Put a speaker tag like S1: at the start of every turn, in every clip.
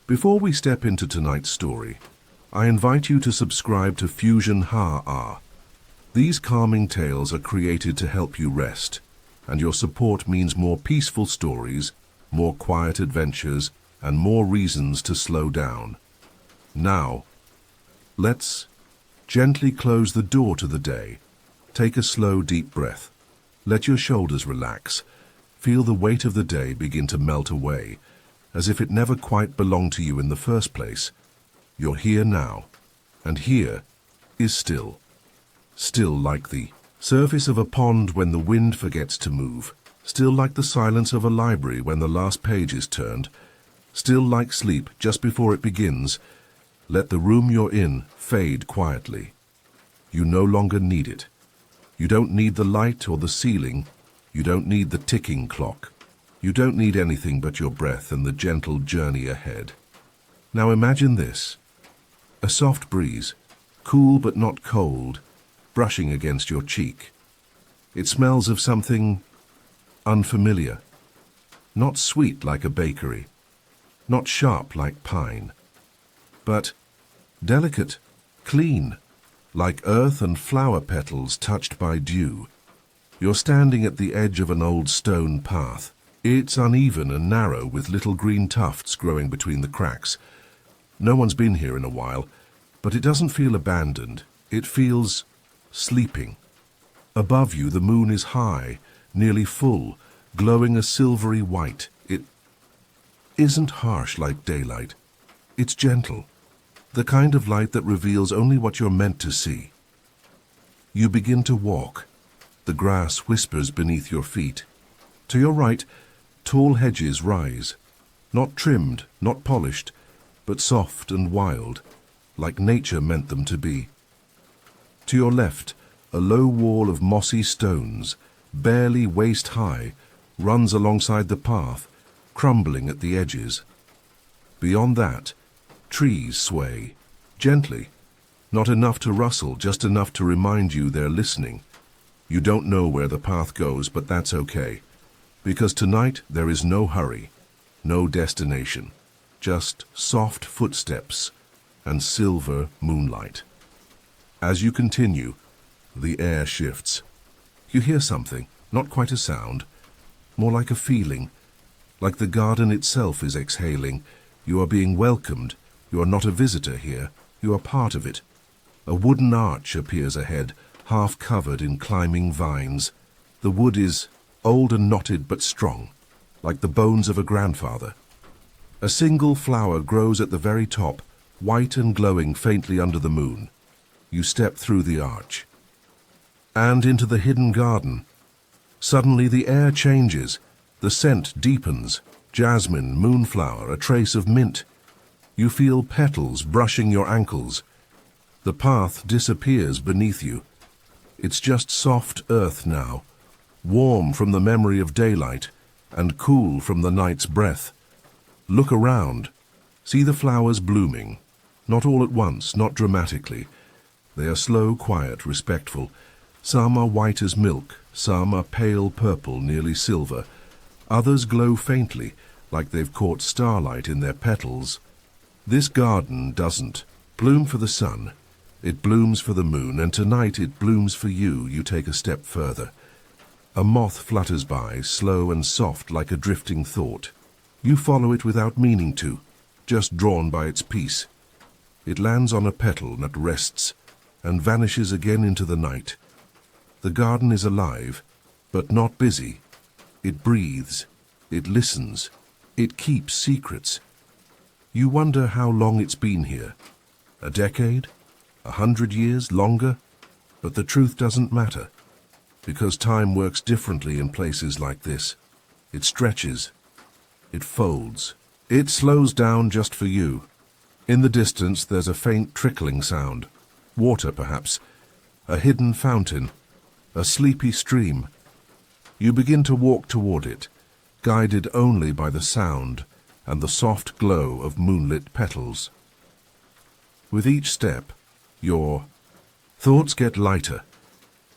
S1: Before we step into tonight's story, I invite you to subscribe to Fusion Ha-Ah. These calming tales are created to help you rest, and your support means more peaceful stories, more quiet adventures, and more reasons to slow down. Now, let's gently close the door to the day. Take a slow, deep breath. Let your shoulders relax. Feel the weight of the day begin to melt away, as if it never quite belonged to you in the first place. You're here now, and here is still. Still like the surface of a pond when the wind forgets to move. Still like the silence of a library when the last page is turned. Still like sleep just before it begins. Let the room you're in fade quietly. You no longer need it. You don't need the light or the ceiling. You don't need the ticking clock. You don't need anything but your breath and the gentle journey ahead. Now imagine this. A soft breeze, cool but not cold, brushing against your cheek. It smells of something unfamiliar. Not sweet like a bakery. Not sharp like pine. But delicate, clean, like earth and flower petals touched by dew. You're standing at the edge of an old stone path. It's uneven and narrow with little green tufts growing between the cracks. No one's been here in a while, but it doesn't feel abandoned. It feels sleeping. Above you, the moon is high, nearly full, glowing a silvery white. It isn't harsh like daylight. It's gentle, the kind of light that reveals only what you're meant to see. You begin to walk. The grass whispers beneath your feet. To your right, tall hedges rise, not trimmed, not polished, but soft and wild, like nature meant them to be. To your left, a low wall of mossy stones, barely waist-high, runs alongside the path, crumbling at the edges. Beyond that, trees sway, gently, not enough to rustle, just enough to remind you they're listening. You don't know where the path goes, but that's okay, because tonight there is no hurry, no destination, just soft footsteps and silver moonlight. As you continue, the air shifts. You hear something, not quite a sound, more like a feeling, like the garden itself is exhaling. You are being welcomed. You are not a visitor here. You are part of it. A wooden arch appears ahead, half covered in climbing vines. The wood is old and knotted but strong, like the bones of a grandfather. A single flower grows at the very top, white and glowing faintly under the moon. You step through the arch and into the hidden garden. Suddenly the air changes. The scent deepens. Jasmine, moonflower, a trace of mint. You feel petals brushing your ankles. The path disappears beneath you. It's just soft earth now, warm from the memory of daylight and cool from the night's breath. Look around. See the flowers blooming. Not all at once, not dramatically. They are slow, quiet, respectful. Some are white as milk, some are pale purple, nearly silver. Others glow faintly, like they've caught starlight in their petals. This garden doesn't bloom for the sun. It blooms for the moon, and tonight it blooms for you. You take a step further. A moth flutters by, slow and soft like a drifting thought. You follow it without meaning to, just drawn by its peace. It lands on a petal that rests and vanishes again into the night. The garden is alive, but not busy. It breathes. It listens. It keeps secrets. You wonder how long it's been here. A decade? 100 years? Longer? But the truth doesn't matter, because time works differently in places like this. It stretches. It folds. It slows down just for you. In the distance there's a faint trickling sound. Water, perhaps. A hidden fountain. A sleepy stream. You begin to walk toward it, guided only by the sound and the soft glow of moonlit petals. With each step, your thoughts get lighter.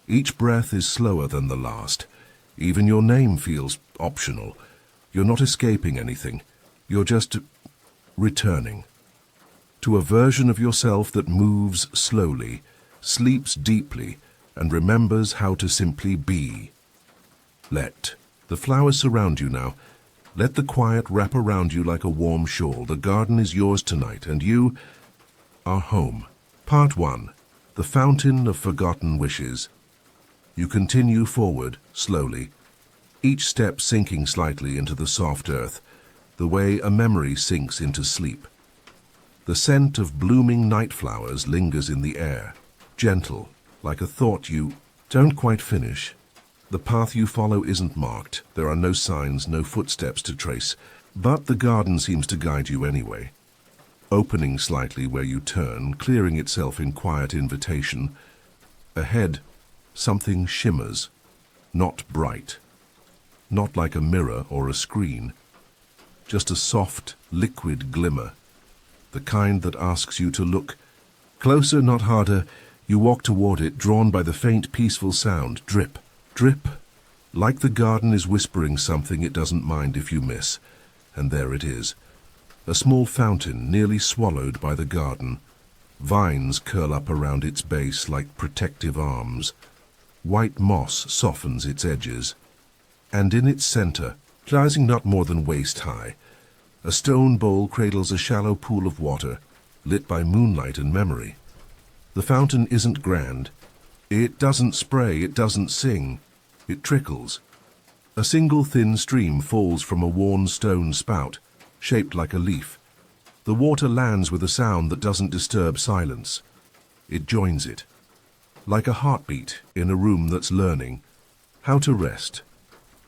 S1: Each breath is slower than the last. Even your name feels optional. You're not escaping anything. You're just returning to a version of yourself that moves slowly, sleeps deeply, and remembers how to simply be. Let the flowers surround you now. Let the quiet wrap around you like a warm shawl. The garden is yours tonight, and you are home. Part 1. The Fountain of Forgotten Wishes. You continue forward, slowly, each step sinking slightly into the soft earth, the way a memory sinks into sleep. The scent of blooming night flowers lingers in the air, gentle, like a thought you don't quite finish. The path you follow isn't marked. There are no signs, no footsteps to trace, but the garden seems to guide you anyway. Opening slightly where you turn, clearing itself in quiet invitation. Ahead, something shimmers, not bright, not like a mirror or a screen, just a soft, liquid glimmer, the kind that asks you to look closer, not harder. You walk toward it, drawn by the faint, peaceful sound. Drip, drip, like the garden is whispering something it doesn't mind if you miss. And there it is, a small fountain nearly swallowed by the garden. Vines curl up around its base like protective arms. White moss softens its edges. And in its center, rising not more than waist high, a stone bowl cradles a shallow pool of water, lit by moonlight and memory. The fountain isn't grand. It doesn't spray, it doesn't sing. It trickles. A single thin stream falls from a worn stone spout, shaped like a leaf. The water lands with a sound that doesn't disturb silence. It joins it, like a heartbeat in a room that's learning how to rest.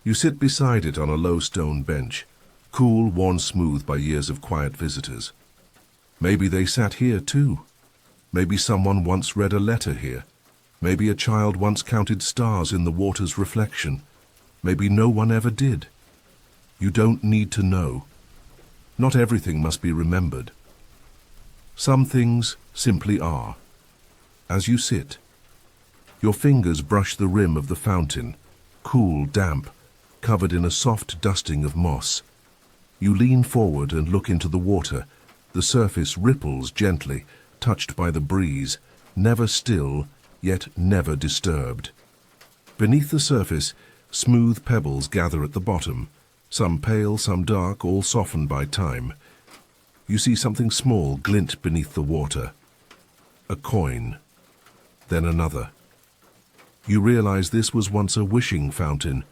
S1: You sit beside it on a low stone bench, cool, worn smooth by years of quiet visitors. Maybe they sat here too. Maybe someone once read a letter here. Maybe a child once counted stars in the water's reflection. Maybe no one ever did. You don't need to know. Not everything must be remembered. Some things simply are. As you sit, your fingers brush the rim of the fountain, cool, damp, covered in a soft dusting of moss. You lean forward and look into the water. The surface ripples gently, touched by the breeze, never still, yet never disturbed. Beneath the surface, smooth pebbles gather at the bottom, some pale, some dark, all softened by time. You see something small glint beneath the water. A coin. Then another. You realize this was once a wishing fountain,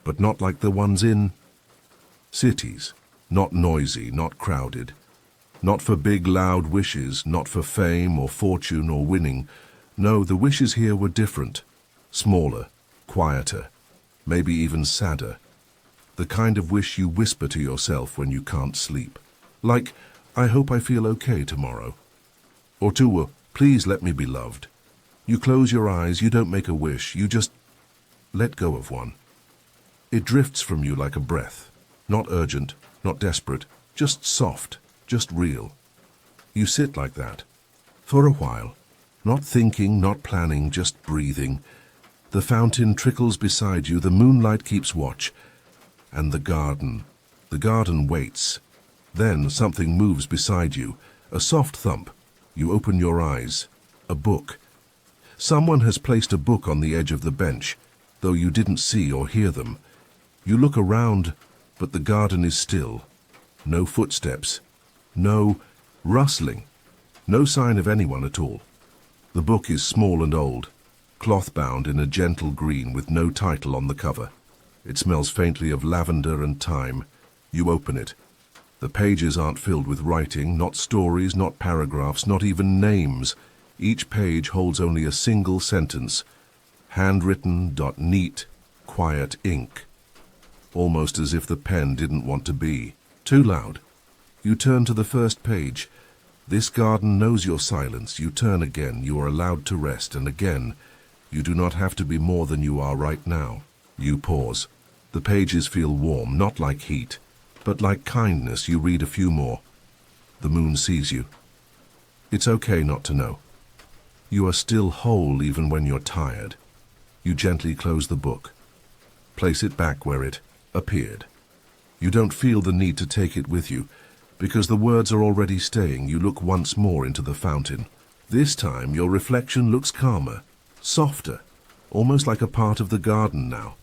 S1: but not like the ones in cities. Not noisy, not crowded. Not for big, loud wishes, not for fame or fortune or winning. No, the wishes here were different. Smaller, quieter, maybe even sadder. The kind of wish you whisper to yourself when you can't sleep. Like, I hope I feel okay tomorrow. Or two, please let me be loved. You close your eyes, you don't make a wish, you just let go of one. It drifts from you like a breath. Not urgent, not desperate, just soft, just real. You sit like that, for a while, not thinking, not planning, just breathing. The fountain trickles beside you, the moonlight keeps watch, and the garden waits. Then something moves beside you, a soft thump. You open your eyes. A book. Someone has placed a book on the edge of the bench, though you didn't see or hear them. You look around, but the garden is still. No footsteps. No rustling. No sign of anyone at all. The book is small and old, cloth-bound in a gentle green with no title on the cover. It smells faintly of lavender and thyme. You open it. The pages aren't filled with writing, not stories, not paragraphs, not even names. Each page holds only a single sentence. Handwritten, neat, quiet ink. Almost as if the pen didn't want to be. Too loud. You turn to the first page. This garden knows your silence. You turn again. You are allowed to rest. And again, you do not have to be more than you are right now. You pause. The pages feel warm, not like heat, but like kindness. You read a few more. The moon sees you. It's okay not to know. You are still whole even when you're tired. You gently close the book. Place it back where it appeared. You don't feel the need to take it with you. Because the words are already staying, you look once more into the fountain. This time your reflection looks calmer, softer, almost like a part of the garden now.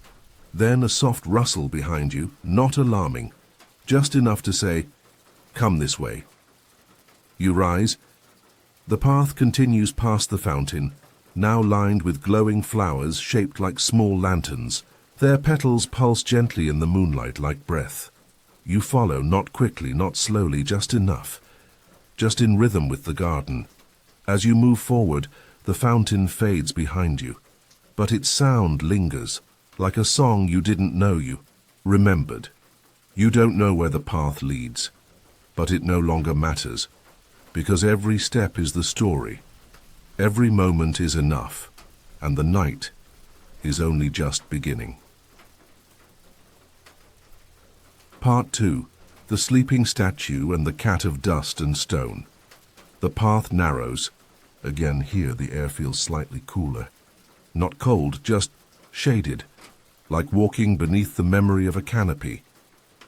S1: Then a soft rustle behind you, not alarming, just enough to say, "Come this way." You rise. The path continues past the fountain, now lined with glowing flowers shaped like small lanterns. Their petals pulse gently in the moonlight like breath. You follow, not quickly, not slowly, just enough, just in rhythm with the garden. As you move forward, the fountain fades behind you, but its sound lingers, like a song you didn't know you remembered. You don't know where the path leads, but it no longer matters, because every step is the story. Every moment is enough, and the night is only just beginning. Part 2. The Sleeping Statue and the Cat of Dust and Stone. The path narrows. Again here the air feels slightly cooler. Not cold, just shaded, like walking beneath the memory of a canopy.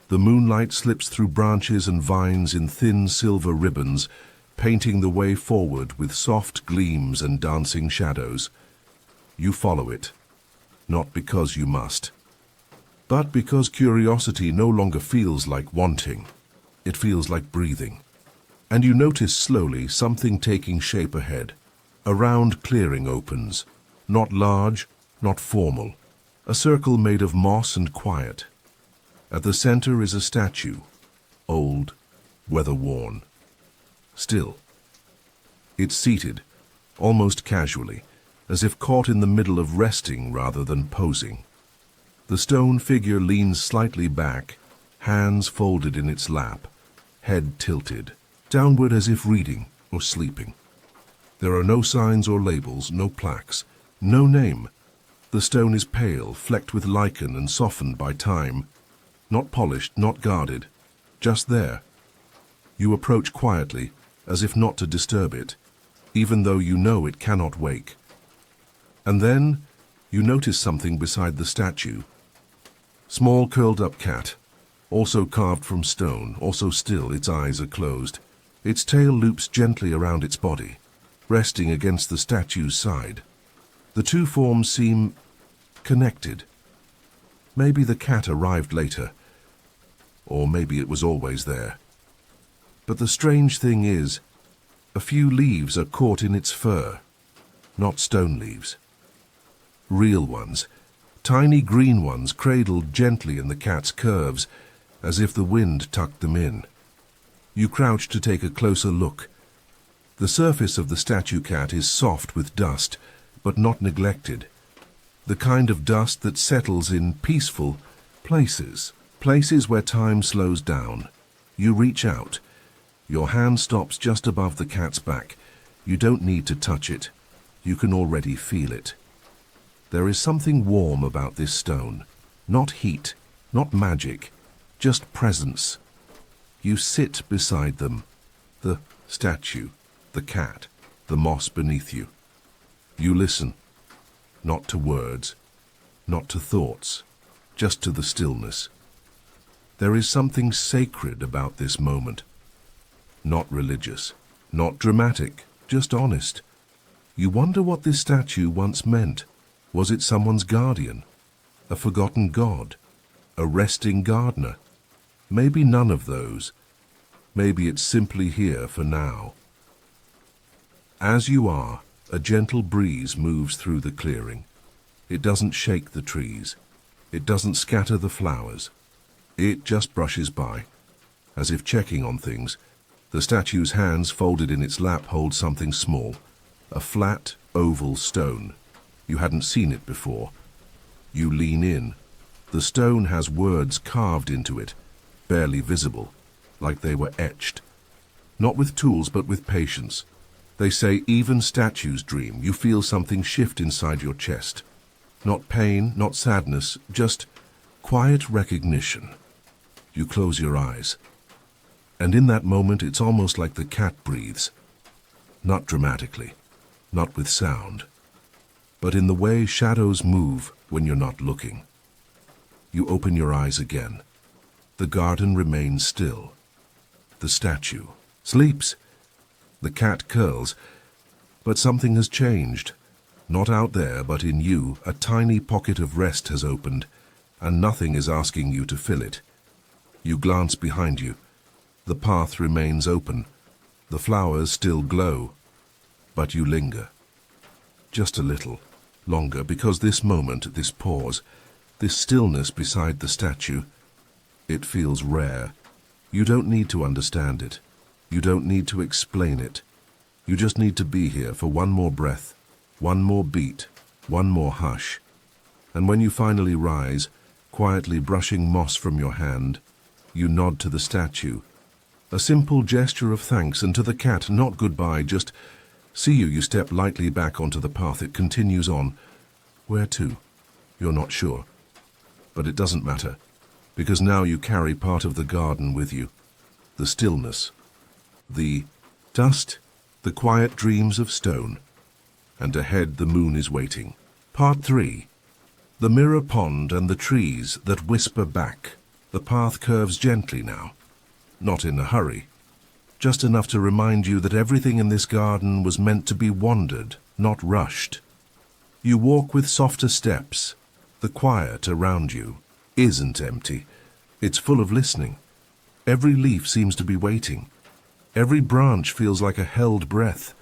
S1: The moonlight slips through branches and vines in thin silver ribbons, painting the way forward with soft gleams and dancing shadows. You follow it, not because you must, but because curiosity no longer feels like wanting. It feels like breathing. And you notice slowly something taking shape ahead. A round clearing opens, not large, not formal. A circle made of moss and quiet. At the center is a statue, old, weather-worn. Still. It's seated, almost casually, as if caught in the middle of resting rather than posing. The stone figure leans slightly back, hands folded in its lap, head tilted, downward as if reading or sleeping. There are no signs or labels, no plaques, no name. The stone is pale, flecked with lichen and softened by time. Not polished, not guarded, just there. You approach quietly, as if not to disturb it, even though you know it cannot wake. And then you notice something beside the statue. Small curled-up cat, also carved from stone, also still, its eyes are closed. Its tail loops gently around its body, resting against the statue's side. The two forms seem connected. Maybe the cat arrived later, or maybe it was always there. But the strange thing is, a few leaves are caught in its fur, not stone leaves. Real ones, tiny green ones cradled gently in the cat's curves, as if the wind tucked them in. You crouch to take a closer look. The surface of the statue cat is soft with dust, but not neglected. The kind of dust that settles in peaceful places, places where time slows down. You reach out. Your hand stops just above the cat's back. You don't need to touch it. You can already feel it. There is something warm about this stone. Not heat, not magic, just presence. You sit beside them. The statue, the cat, the moss beneath you. You listen. Not to words, not to thoughts, just to the stillness. There is something sacred about this moment. Not religious, not dramatic, just honest. You wonder what this statue once meant. Was it someone's guardian? A forgotten god? A resting gardener? Maybe none of those. Maybe it's simply here for now. As you are, a gentle breeze moves through the clearing. It doesn't shake the trees. It doesn't scatter the flowers. It just brushes by, as if checking on things. The statue's hands folded in its lap hold something small, a flat, oval stone. You hadn't seen it before. You lean in. The stone has words carved into it, barely visible, like they were etched. Not with tools, but with patience. They say even statues dream. You feel something shift inside your chest. Not pain, not sadness, just quiet recognition. You close your eyes. And in that moment, it's almost like the cat breathes. Not dramatically, not with sound, but in the way shadows move when you're not looking. You open your eyes again. The garden remains still. The statue sleeps. The cat curls. But something has changed. Not out there, but in you, a tiny pocket of rest has opened, and nothing is asking you to fill it. You glance behind you. The path remains open. The flowers still glow. But you linger. Just a little longer, because this moment, this pause, this stillness beside the statue, it feels rare. You don't need to understand it. You don't need to explain it. You just need to be here for one more breath, one more beat, one more hush. And when you finally rise, quietly brushing moss from your hand, you nod to the statue. A simple gesture of thanks, and to the cat, not goodbye, just see you. You step lightly back onto the path. It continues on. Where to? You're not sure. But it doesn't matter, because now you carry part of the garden with you. The stillness, the dust, the quiet dreams of stone. And ahead the moon is waiting. Part 3. The mirror pond and the trees that whisper back. The path curves gently now. Not in a hurry. Just enough to remind you that everything in this garden was meant to be wandered, not rushed. You walk with softer steps. The quiet around you isn't empty. It's full of listening. Every leaf seems to be waiting. Every branch feels like a held breath.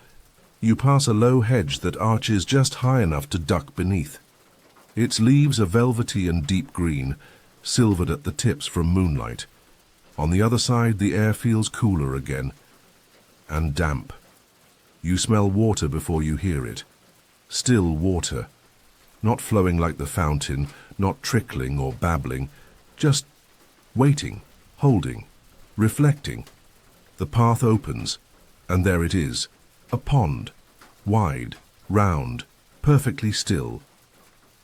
S1: You pass a low hedge that arches just high enough to duck beneath. Its leaves are velvety and deep green, silvered at the tips from moonlight. On the other side, the air feels cooler again, and damp. You smell water before you hear it. Still water. Not flowing like the fountain, not trickling or babbling, just waiting, holding, reflecting. The path opens, and there it is, a pond, wide, round, perfectly still.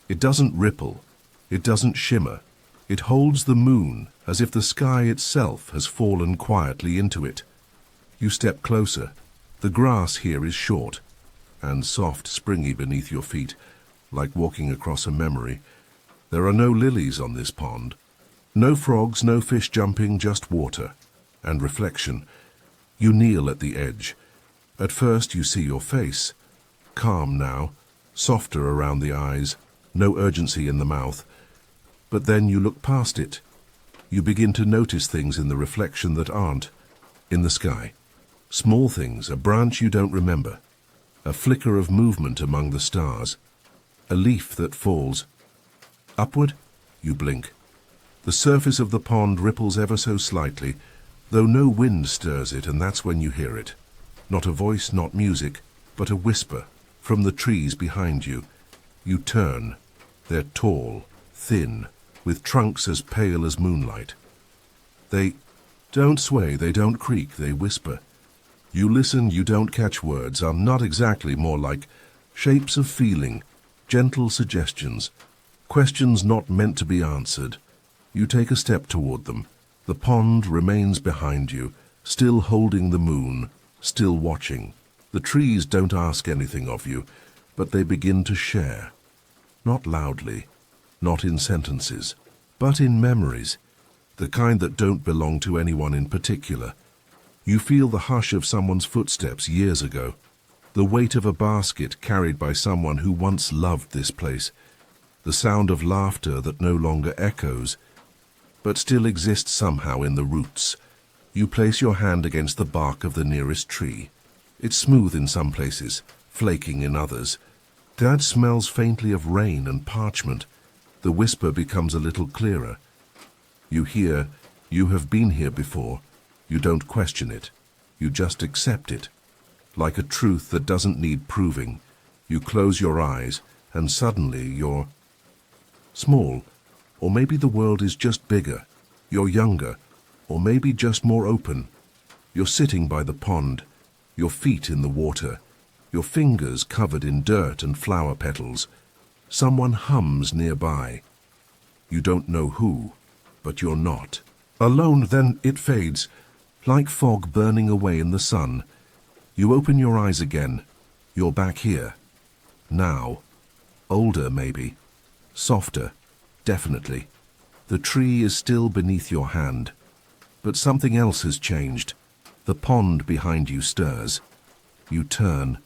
S1: It doesn't ripple, it doesn't shimmer. It holds the moon as if the sky itself has fallen quietly into it. You step closer. The grass here is short and soft, springy beneath your feet, like walking across a memory. There are no lilies on this pond. No frogs, no fish jumping, just water and reflection. You kneel at the edge. At first you see your face. Calm now, softer around the eyes, no urgency in the mouth. But then you look past it. You begin to notice things in the reflection that aren't. In the sky. Small things, a branch you don't remember. A flicker of movement among the stars. A leaf that falls. Upward, you blink. The surface of the pond ripples ever so slightly, though no wind stirs it, and that's when you hear it. Not a voice, not music, but a whisper from the trees behind you. You turn. They're tall, thin, with trunks as pale as moonlight. They don't sway, they don't creak, they whisper. You listen, you don't catch words, are not exactly, more like shapes of feeling, gentle suggestions, questions not meant to be answered. You take a step toward them. The pond remains behind you, still holding the moon, still watching. The trees don't ask anything of you, but they begin to share. Not loudly, not in sentences, but in memories, the kind that don't belong to anyone in particular. You feel the hush of someone's footsteps years ago, the weight of a basket carried by someone who once loved this place, the sound of laughter that no longer echoes, but still exists somehow in the roots. You place your hand against the bark of the nearest tree. It's smooth in some places, flaking in others. Dad smells faintly of rain and parchment. The whisper becomes a little clearer. You hear, you have been here before. You don't question it. You just accept it. Like a truth that doesn't need proving. You close your eyes, and suddenly you're small. Or maybe the world is just bigger. You're younger. Or maybe just more open. You're sitting by the pond, your feet in the water, your fingers covered in dirt and flower petals. Someone hums nearby. You don't know who, but you're not. Alone, then it fades, like fog burning away in the sun. You open your eyes again. You're back here. Now. Older, maybe. Softer, definitely. The tree is still beneath your hand. But something else has changed. The pond behind you stirs. You turn.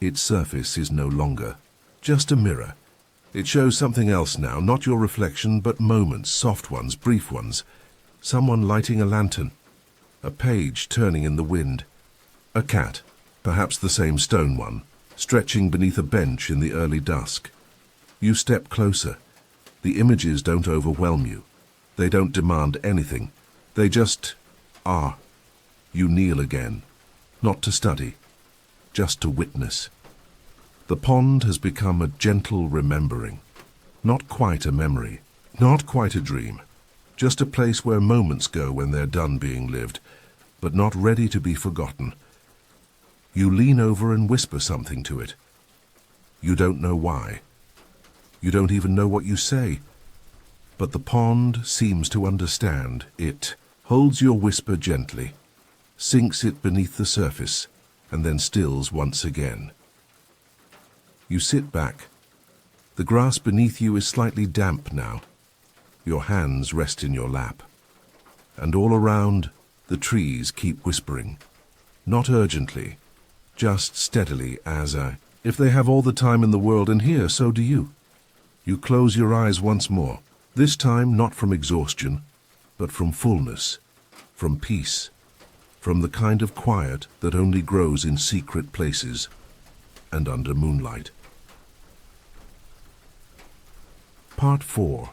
S1: Its surface is no longer just a mirror. It shows something else now, not your reflection, but moments, soft ones, brief ones. Someone lighting a lantern. A page turning in the wind. A cat, perhaps the same stone one, stretching beneath a bench in the early dusk. You step closer. The images don't overwhelm you. They don't demand anything. They just are. You kneel again, not to study, just to witness. The pond has become a gentle remembering. Not quite a memory, not quite a dream. Just a place where moments go when they're done being lived, but not ready to be forgotten. You lean over and whisper something to it. You don't know why. You don't even know what you say. But the pond seems to understand. It holds your whisper gently, sinks it beneath the surface, and then stills once again. You sit back. The grass beneath you is slightly damp now. Your hands rest in your lap. And all around, the trees keep whispering. Not urgently, just steadily as if they have all the time in the world, and here, so do you. You close your eyes once more, this time not from exhaustion, but from fullness, from peace, from the kind of quiet that only grows in secret places and under moonlight. Part 4.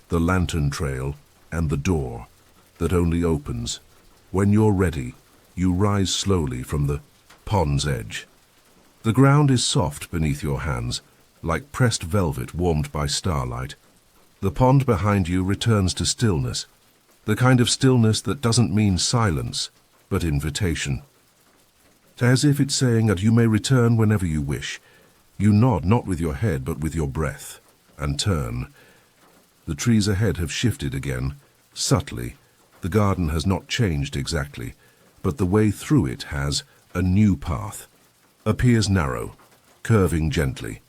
S1: The lantern trail and the door that only opens. When you're ready, you rise slowly from the pond's edge. The ground is soft beneath your hands, like pressed velvet warmed by starlight. The pond behind you returns to stillness, the kind of stillness that doesn't mean silence, but invitation. As if it's saying that you may return whenever you wish. You nod, not with your head, but with your breath, and turn. The trees ahead have shifted again, subtly. The garden has not changed exactly, but the way through it has. A new path appears narrow, curving gently,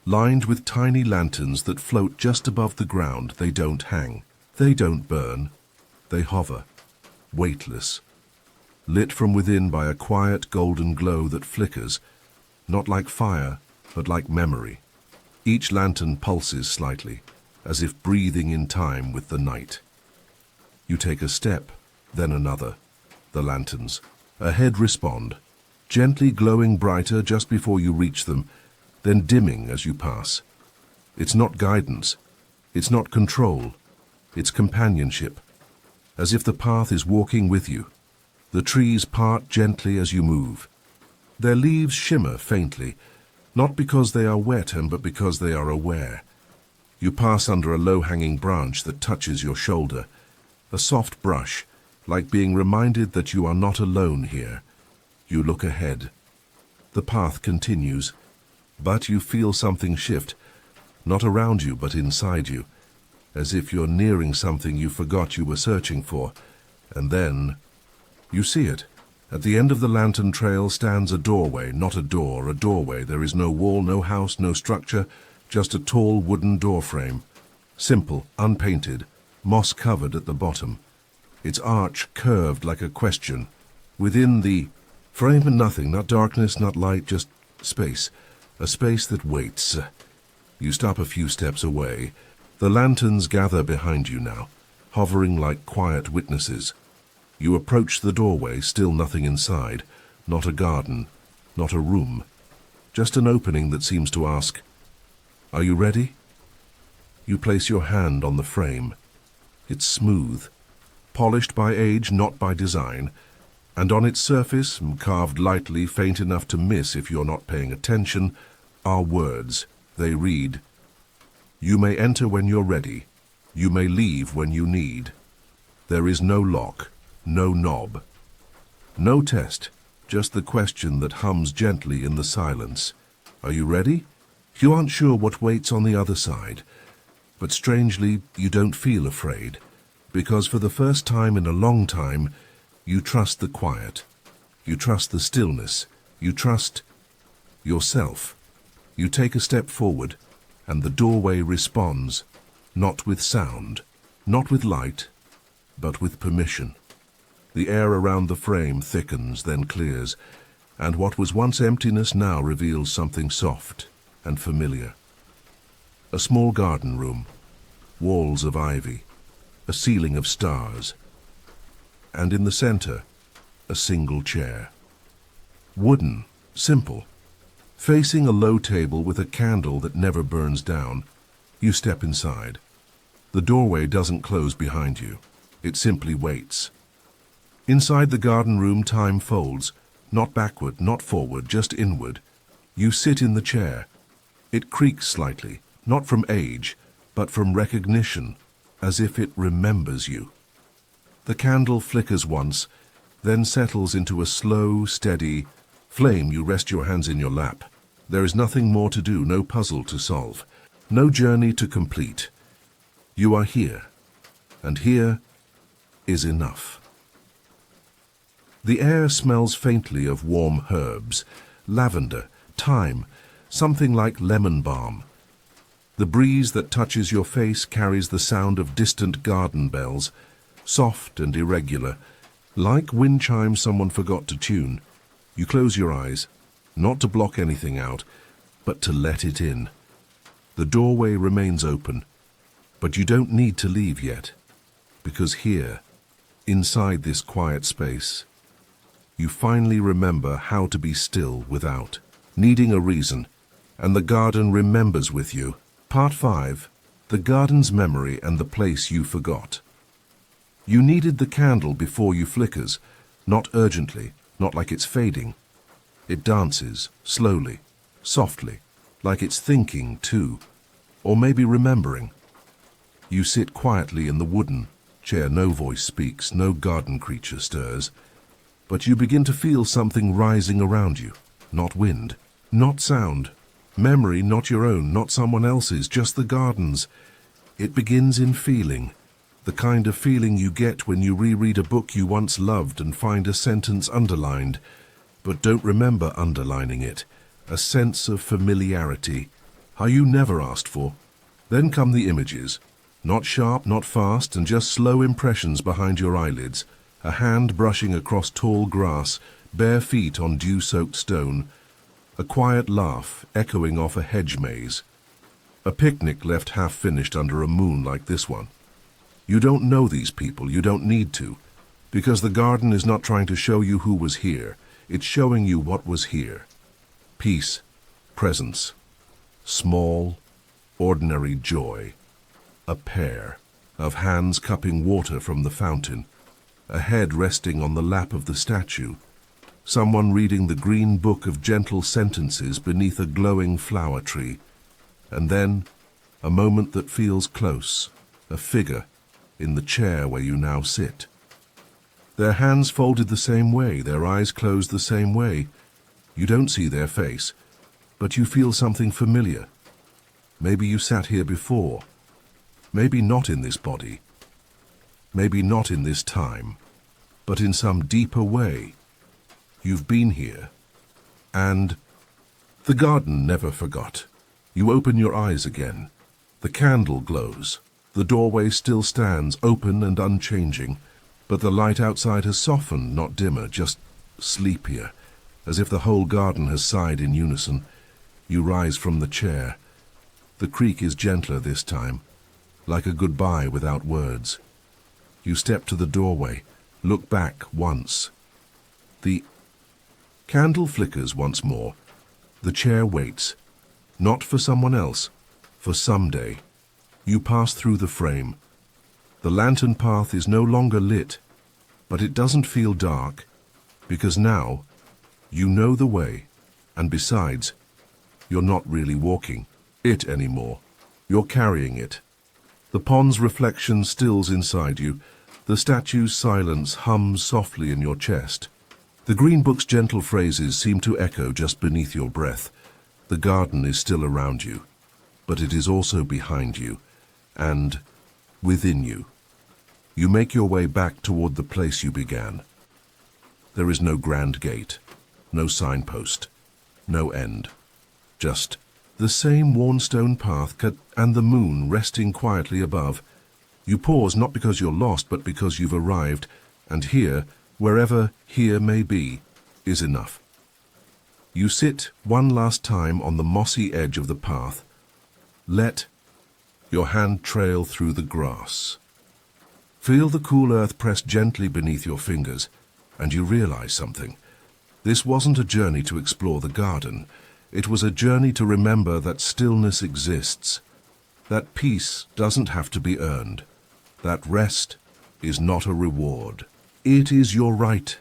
S1: lined with tiny lanterns that float just above the ground. They don't hang, they don't burn, they hover, weightless, lit from within by a quiet golden glow that flickers, not like fire, but like memory. Each lantern pulses slightly, as if breathing in time with the night. You take a step, then another. The lanterns ahead respond, gently glowing brighter just before you reach them, then dimming as you pass. It's not guidance, it's not control, it's companionship, as if the path is walking with you. The trees part gently as you move. Their leaves shimmer faintly, not because they are wet, but because they are aware. You pass under a low-hanging branch that touches your shoulder, a soft brush, like being reminded that you are not alone here. You look ahead. The path continues, but you feel something shift, not around you but inside you, as if you're nearing something you forgot you were searching for. And then you see it. At the end of the lantern trail stands a doorway, not a door, a doorway. There is no wall, no house, no structure, just a tall wooden door frame. Simple, unpainted, moss-covered at the bottom. Its arch curved like a question. Within the frame, nothing, not darkness, not light, just space. A space that waits. You stop a few steps away. The lanterns gather behind you now, hovering like quiet witnesses. You approach the doorway, still nothing inside. Not a garden, not a room. Just an opening that seems to ask, "Are you ready?" You place your hand on the frame. It's smooth, polished by age, not by design, and on its surface, carved lightly, faint enough to miss if you're not paying attention, are words. They read, "You may enter when you're ready. You may leave when you need." There is no lock, no knob, no test, just the question that hums gently in the silence. Are you ready? You aren't sure what waits on the other side, but strangely, you don't feel afraid, because for the first time in a long time, you trust the quiet, you trust the stillness, you trust yourself. You take a step forward, and the doorway responds, not with sound, not with light, but with permission. The air around the frame thickens, then clears, and what was once emptiness now reveals something soft and familiar. A small garden room, walls of ivy, a ceiling of stars, and in the center, a single chair. Wooden, simple. Facing a low table with a candle that never burns down, you step inside. The doorway doesn't close behind you. It simply waits. Inside the garden room, time folds, not backward, not forward, just inward. You sit in the chair. It creaks slightly, not from age, but from recognition, as if it remembers you. The candle flickers once, then settles into a slow, steady flame. You rest your hands in your lap. There is nothing more to do, no puzzle to solve, no journey to complete. You are here, and here is enough. The air smells faintly of warm herbs, lavender, thyme, something like lemon balm. The breeze that touches your face carries the sound of distant garden bells, soft and irregular, like wind chimes someone forgot to tune. You close your eyes, not to block anything out, but to let it in. The doorway remains open, but you don't need to leave yet, because here, inside this quiet space, you finally remember how to be still without needing a reason, and the garden remembers with you. Part 5. The garden's memory and the place you forgot. You needed the candle before you flickers, not urgently, not like it's fading. It dances, slowly, softly, like it's thinking too, or maybe remembering. You sit quietly in the wooden chair, no voice speaks, no garden creature stirs, but you begin to feel something rising around you, not wind, not sound, memory not your own, not someone else's, just the garden's. It begins in feeling, the kind of feeling you get when you reread a book you once loved and find a sentence underlined, but don't remember underlining it, a sense of familiarity, how you never asked for. Then come the images, not sharp, not fast, and just slow impressions behind your eyelids, a hand brushing across tall grass, bare feet on dew-soaked stone, a quiet laugh echoing off a hedge maze, a picnic left half-finished under a moon like this one. You don't know these people, you don't need to, because the garden is not trying to show you who was here, it's showing you what was here. Peace, presence, small, ordinary joy, a pair of hands cupping water from the fountain, a head resting on the lap of the statue, someone reading the green book of gentle sentences beneath a glowing flower tree, and then a moment that feels close, a figure in the chair where you now sit. Their hands folded the same way, their eyes closed the same way. You don't see their face, but you feel something familiar. Maybe you sat here before. Maybe not in this body. Maybe not in this time, but in some deeper way. You've been here. And the garden never forgot. You open your eyes again. The candle glows. The doorway still stands, open and unchanging, but the light outside has softened, not dimmer, just sleepier, as if the whole garden has sighed in unison. You rise from the chair. The creak is gentler this time, like a goodbye without words. You step to the doorway, look back once. The candle flickers once more. The chair waits, not for someone else, for someday. You pass through the frame. The lantern path is no longer lit, but it doesn't feel dark, because now you know the way, and besides, you're not really walking it anymore. You're carrying it. The pond's reflection stills inside you. The statue's silence hums softly in your chest. The green book's gentle phrases seem to echo just beneath your breath. The garden is still around you, but it is also behind you, and within you. You make your way back toward the place you began. There is no grand gate, no signpost, no end. Just the same worn stone path and the moon resting quietly above. You pause not because you're lost, but because you've arrived, and here, Wherever here may be, is enough. You sit one last time on the mossy edge of the path. Let your hand trail through the grass. Feel the cool earth press gently beneath your fingers, and you realize something. This wasn't a journey to explore the garden. It was a journey to remember that stillness exists, that peace doesn't have to be earned, that rest is not a reward. It is your right,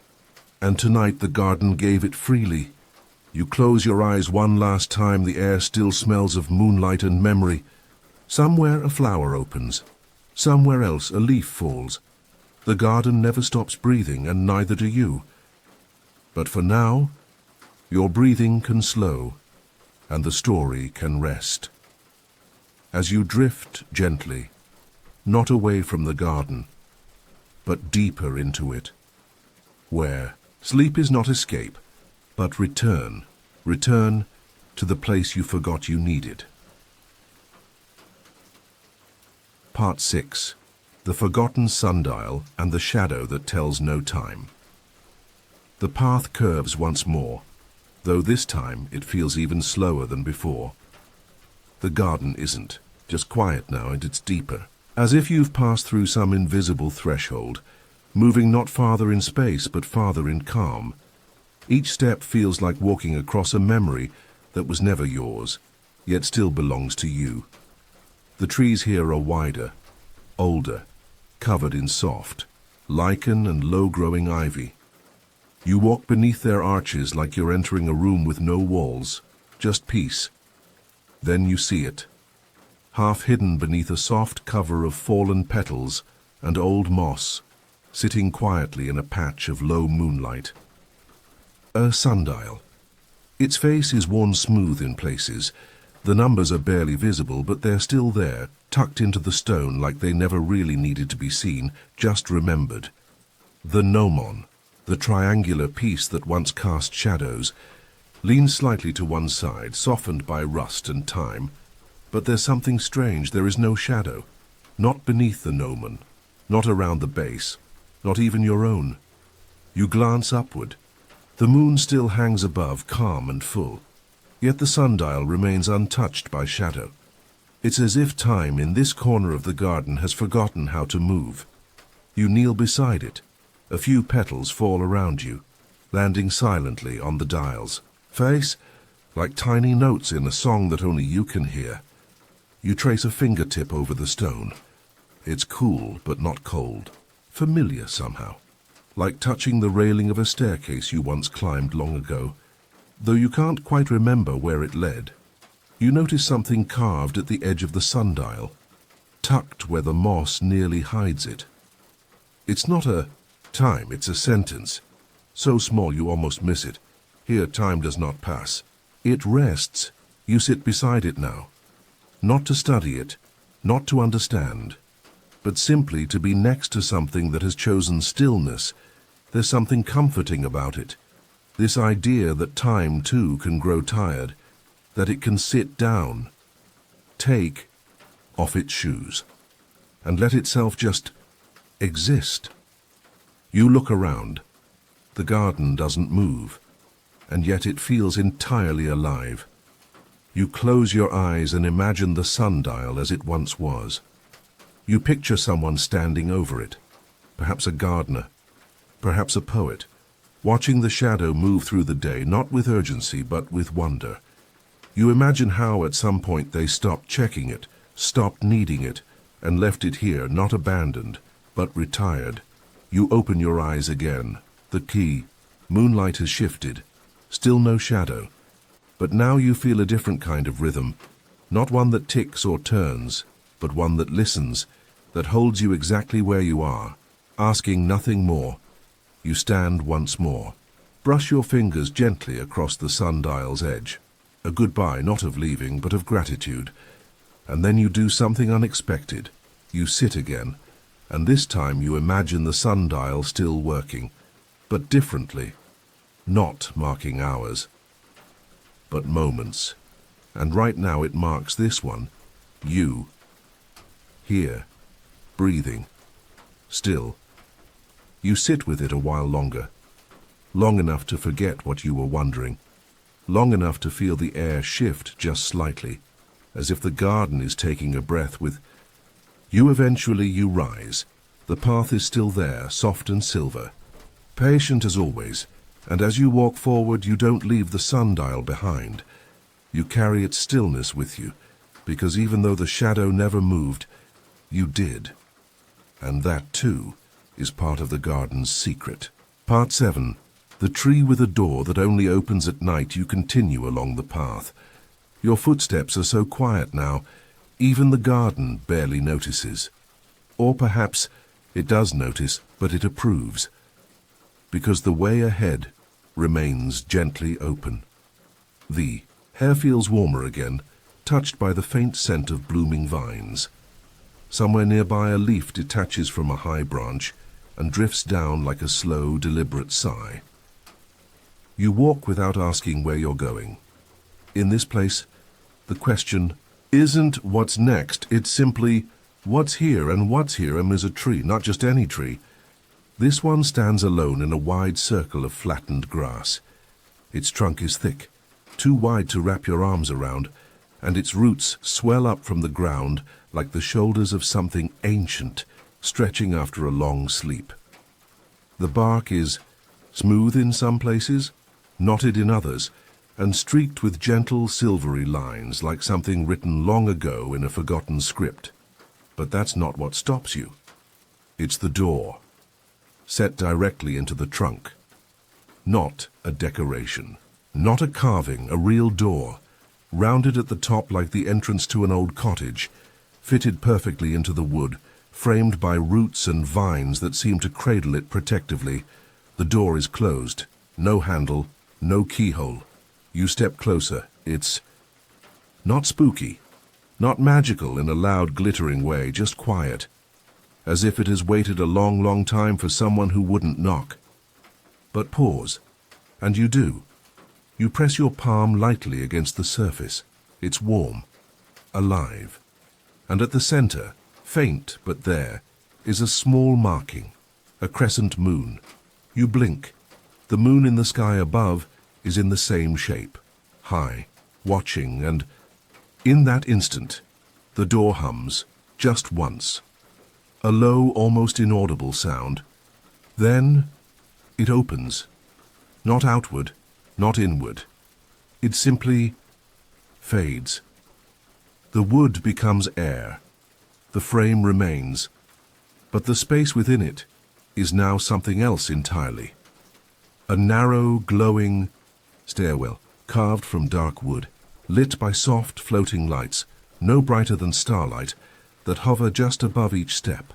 S1: and tonight the garden gave it freely. You close your eyes one last time, the air still smells of moonlight and memory. Somewhere a flower opens, somewhere else a leaf falls. The garden never stops breathing, and neither do you. But for now, your breathing can slow, and the story can rest. As you drift gently, not away from the garden, but deeper into it, where sleep is not escape, but return to the place you forgot you needed. Part 6. The Forgotten Sundial and the Shadow That Tells No Time. The path curves once more, though this time it feels even slower than before. The garden isn't, just quiet now, and it's deeper, as if you've passed through some invisible threshold, moving not farther in space but farther in calm. Each step feels like walking across a memory that was never yours, yet still belongs to you. The trees here are wider, older, covered in soft lichen and low-growing ivy. You walk beneath their arches like you're entering a room with no walls, just peace. Then you see it, half hidden beneath a soft cover of fallen petals and old moss, sitting quietly in a patch of low moonlight. A sundial. Its face is worn smooth in places. The numbers are barely visible, but they're still there, tucked into the stone like they never really needed to be seen, just remembered. The gnomon, the triangular piece that once cast shadows, leans slightly to one side, softened by rust and time. But there's something strange. There is no shadow. Not beneath the gnomon, not around the base, not even your own. You glance upward. The moon still hangs above, calm and full. Yet the sundial remains untouched by shadow. It's as if time in this corner of the garden has forgotten how to move. You kneel beside it. A few petals fall around you, landing silently on the dial's face, like tiny notes in a song that only you can hear. You trace a fingertip over the stone. It's cool but not cold, familiar somehow, like touching the railing of a staircase you once climbed long ago, though you can't quite remember where it led. You notice something carved at the edge of the sundial, tucked where the moss nearly hides it. It's not a time, it's a sentence, so small you almost miss it. Here time does not pass. It rests. You sit beside it now, not to study it, not to understand, but simply to be next to something that has chosen stillness. There's something comforting about it. This idea that time, too, can grow tired, that it can sit down, take off its shoes, and let itself just exist. You look around. The garden doesn't move, and yet it feels entirely alive. You close your eyes and imagine the sundial as it once was. You picture someone standing over it, perhaps a gardener, perhaps a poet, watching the shadow move through the day, not with urgency, but with wonder. You imagine how at some point they stopped checking it, stopped needing it, and left it here, not abandoned, but retired. You open your eyes again. The key. Moonlight has shifted. Still no shadow. But now you feel a different kind of rhythm, not one that ticks or turns, but one that listens, that holds you exactly where you are, asking nothing more. You stand once more. Brush your fingers gently across the sundial's edge. A goodbye, not of leaving, but of gratitude. And then you do something unexpected. You sit again, and this time you imagine the sundial still working, but differently. Not marking hours, but moments. And right now it marks this one. You. Here. Breathing. Still. You sit with it a while longer, long enough to forget what you were wondering, long enough to feel the air shift just slightly, as if the garden is taking a breath with you. Eventually you rise. The path is still there, soft and silver, patient as always, and as you walk forward you don't leave the sundial behind. You carry its stillness with you, because even though the shadow never moved, you did. And that, too, is part of the garden's secret. Part 7. The tree with a door that only opens at night. You continue along the path. Your footsteps are so quiet now, even the garden barely notices. Or perhaps it does notice, but it approves, because the way ahead remains gently open. The air feels warmer again, touched by the faint scent of blooming vines. Somewhere nearby a leaf detaches from a high branch and drifts down like a slow, deliberate sigh. You walk without asking where you're going. In this place, the question isn't what's next, it's simply what's here, and what's here is a tree, not just any tree. This one stands alone in a wide circle of flattened grass. Its trunk is thick, too wide to wrap your arms around, and its roots swell up from the ground like the shoulders of something ancient, stretching after a long sleep. The bark is smooth in some places, knotted in others, and streaked with gentle silvery lines like something written long ago in a forgotten script. But that's not what stops you. It's the door, set directly into the trunk. Not a decoration, not a carving, a real door, rounded at the top like the entrance to an old cottage, fitted perfectly into the wood, framed by roots and vines that seem to cradle it protectively. The door is closed, no handle, no keyhole. You step closer. It's not spooky, not magical in a loud, glittering way, just quiet, as if it has waited a long, long time for someone who wouldn't knock. But pause, and you do. You press your palm lightly against the surface. It's warm, alive. And at the center, faint but there, is a small marking, a crescent moon. You blink. The moon in the sky above is in the same shape, high, watching, and in that instant, the door hums, just once. A low, almost inaudible sound. Then it opens. Not outward, not inward. It simply fades. The wood becomes air. The frame remains, but the space within it is now something else entirely. A narrow, glowing stairwell, carved from dark wood, lit by soft, floating lights, no brighter than starlight, that hover just above each step.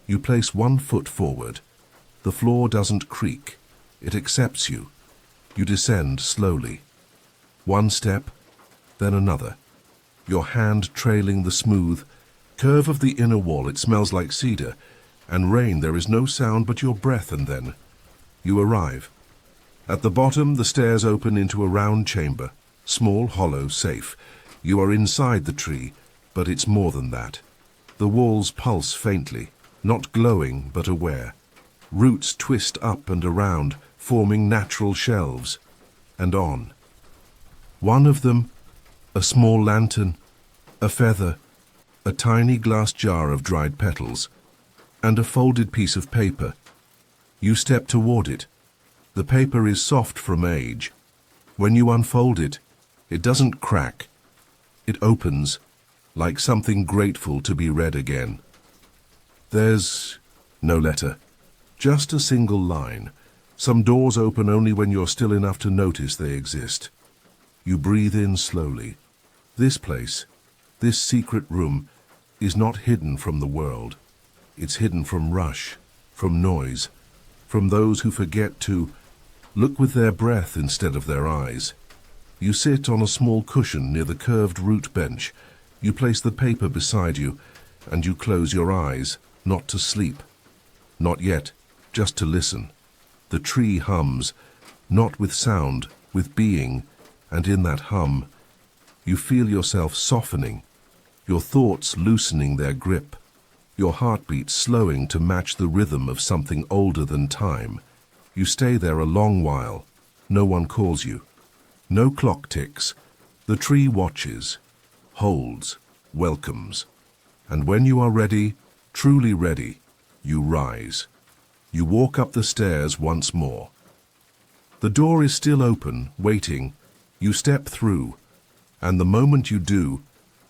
S1: You place one foot forward. The floor doesn't creak. It accepts you. You descend slowly. One step, then another. Your hand trailing the smooth curve of the inner wall. It smells like cedar and rain. There is no sound but your breath, and then you arrive. At the bottom, the stairs open into a round chamber, small, hollow, safe. You are inside the tree, but it's more than that. The walls pulse faintly, not glowing but aware. Roots twist up and around, forming natural shelves, and on. One of them, a small lantern, a feather, a tiny glass jar of dried petals, and a folded piece of paper. You step toward it. The paper is soft from age. When you unfold it, it doesn't crack. It opens, like something grateful to be read again. There's no letter, just a single line. Some doors open only when you're still enough to notice they exist. You breathe in slowly. This place, this secret room, is not hidden from the world. It's hidden from rush, from noise, from those who forget to look with their breath instead of their eyes. You sit on a small cushion near the curved root bench. You place the paper beside you, and you close your eyes, not to sleep. Not yet, just to listen. The tree hums, not with sound, with being, and in that hum, you feel yourself softening, your thoughts loosening their grip. your heartbeat slowing to match the rhythm of something older than time. You stay there a long while. No one calls you. No clock ticks. The tree watches, holds, welcomes. And when you are ready, truly ready, you rise. You walk up the stairs once more. The door is still open, waiting. You step through, and the moment you do,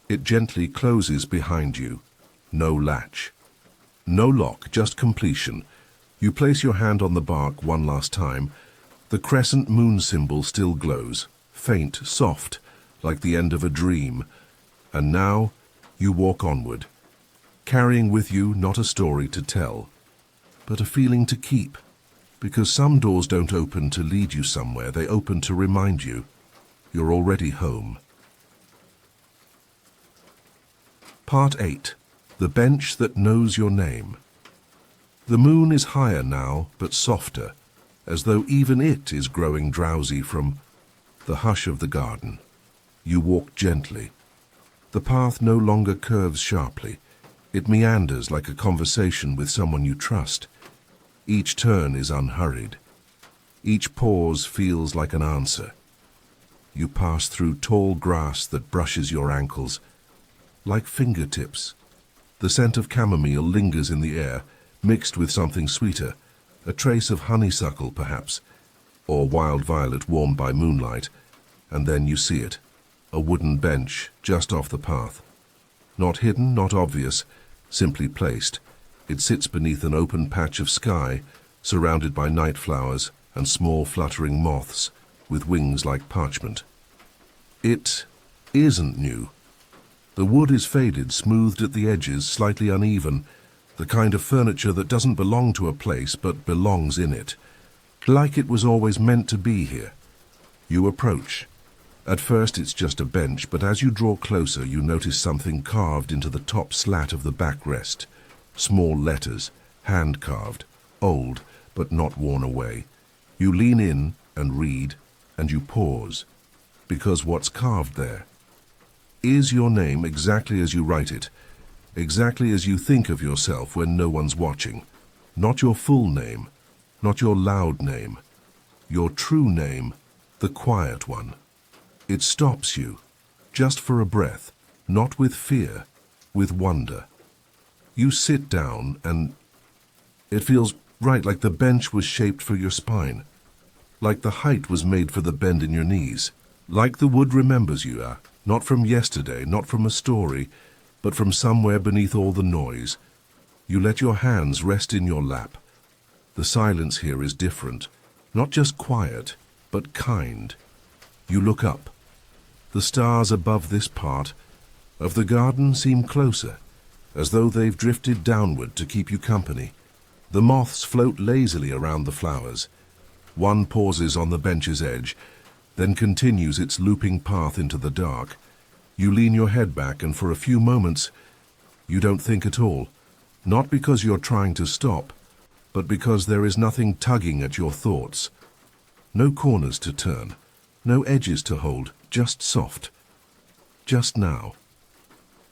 S1: it gently closes behind you. No latch. No lock, just completion. You place your hand on the bark one last time. The crescent moon symbol still glows, faint, soft, like the end of a dream. And now you walk onward, carrying with you not a story to tell, but a feeling to keep. Because some doors don't open to lead you somewhere, they open to remind you you're already home. Part 8. The Bench That Knows Your Name. The moon is higher now, but softer, as though even it is growing drowsy from the hush of the garden. You walk gently. The path no longer curves sharply. It meanders like a conversation with someone you trust. Each turn is unhurried. Each pause feels like an answer. You pass through tall grass that brushes your ankles, like fingertips. The scent of chamomile lingers in the air, mixed with something sweeter, a trace of honeysuckle perhaps, or wild violet warmed by moonlight, and then you see it, a wooden bench just off the path. Not hidden, not obvious, simply placed. It sits beneath an open patch of sky, surrounded by night flowers and small fluttering moths with wings like parchment. It isn't new. The wood is faded, smoothed at the edges, slightly uneven, the kind of furniture that doesn't belong to a place but belongs in it, like it was always meant to be here. You approach. At first it's just a bench, but as you draw closer you notice something carved into the top slat of the backrest. Small letters, hand-carved, old, but not worn away. You lean in and read, and you pause, because what's carved there is your name exactly as you write it, exactly as you think of yourself when no one's watching. Not your full name, not your loud name, your true name, the quiet one. It stops you, just for a breath, not with fear, with wonder. You sit down and it feels right, like the bench was shaped for your spine, like the height was made for the bend in your knees, like the wood remembers you, not from yesterday, not from a story, but from somewhere beneath all the noise. You let your hands rest in your lap. The silence here is different, not just quiet, but kind. You look up. The stars above this part of the garden seem closer, as though they've drifted downward to keep you company. The moths float lazily around the flowers. One pauses on the bench's edge, then continues its looping path into the dark. You lean your head back, and for a few moments you don't think at all, not because you're trying to stop, but because there is nothing tugging at your thoughts. No corners to turn, no edges to hold, just soft. Just now.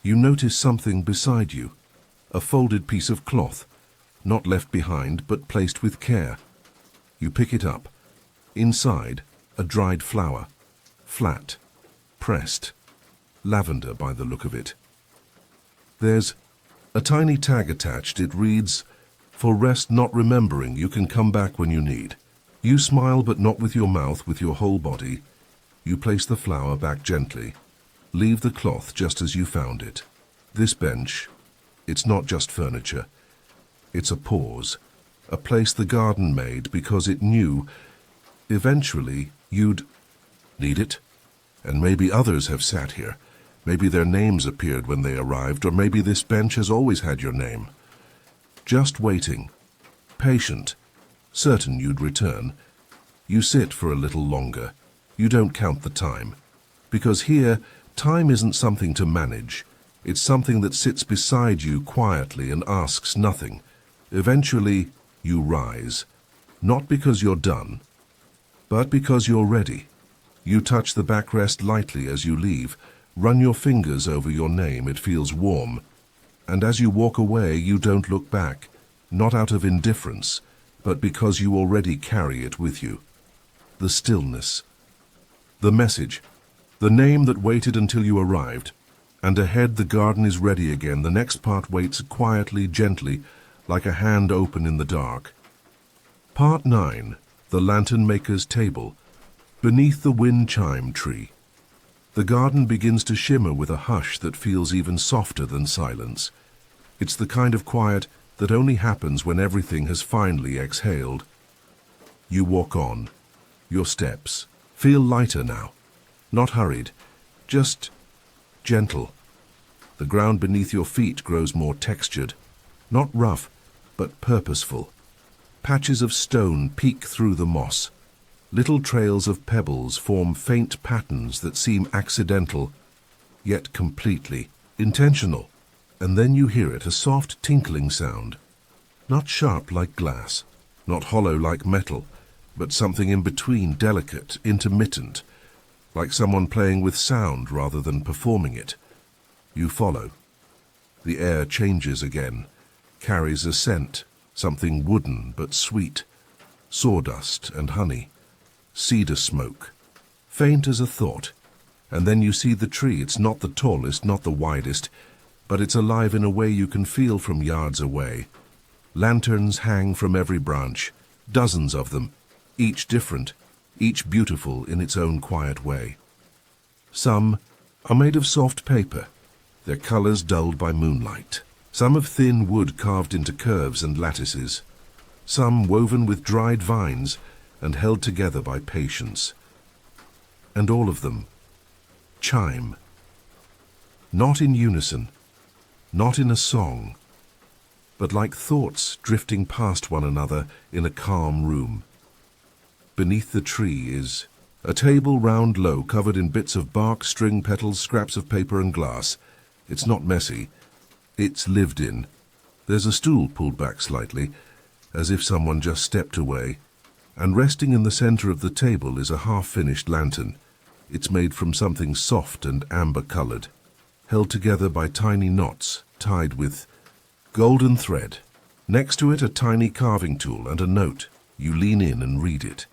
S1: You notice something beside you, a folded piece of cloth, not left behind but placed with care. You pick it up. Inside, a dried flower, flat, pressed, lavender by the look of it. There's a tiny tag attached. It reads, "For rest not remembering, you can come back when you need." You smile, but not with your mouth, with your whole body. You place the flower back gently. Leave the cloth just as you found it. This bench, it's not just furniture. It's a pause, a place the garden made because it knew eventually you'd need it. And maybe others have sat here. Maybe their names appeared when they arrived, or maybe this bench has always had your name. Just waiting, patient, certain you'd return. You sit for a little longer. You don't count the time. Because here, time isn't something to manage. It's something that sits beside you quietly and asks nothing. Eventually, you rise. Not because you're done, but because you're ready. You touch the backrest lightly as you leave. Run your fingers over your name. It feels warm. And as you walk away, you don't look back, not out of indifference, but because you already carry it with you. The stillness. The message. The name that waited until you arrived. And ahead the garden is ready again. The next part waits quietly, gently, like a hand open in the dark. Part 9. The Lantern Maker's Table. Beneath the wind chime tree. The garden begins to shimmer with a hush that feels even softer than silence. It's the kind of quiet that only happens when everything has finally exhaled. You walk on. Your steps feel lighter now. Not hurried, just gentle. The ground beneath your feet grows more textured. Not rough, but purposeful. Patches of stone peek through the moss. Little trails of pebbles form faint patterns that seem accidental, yet completely intentional. And then you hear it, a soft tinkling sound. Not sharp like glass, not hollow like metal, but something in between, delicate, intermittent, like someone playing with sound rather than performing it. You follow. The air changes again, carries a scent, something wooden but sweet, sawdust and honey, cedar smoke, faint as a thought. And then you see the tree. It's not the tallest, not the widest, but it's alive in a way you can feel from yards away. Lanterns hang from every branch, dozens of them, each different, each beautiful in its own quiet way. Some are made of soft paper, their colors dulled by moonlight. Some of thin wood carved into curves and lattices. Some woven with dried vines and held together by patience. And all of them chime. Not in unison, not in a song, but like thoughts drifting past one another in a calm room. Beneath the tree is a table round low, covered in bits of bark, string petals, scraps of paper and glass. It's not messy. It's lived in. There's a stool pulled back slightly, as if someone just stepped away, and resting in the center of the table is a half-finished lantern. It's made from something soft and amber-colored, held together by tiny knots tied with golden thread. Next to it, a tiny carving tool and a note. You lean in and read it.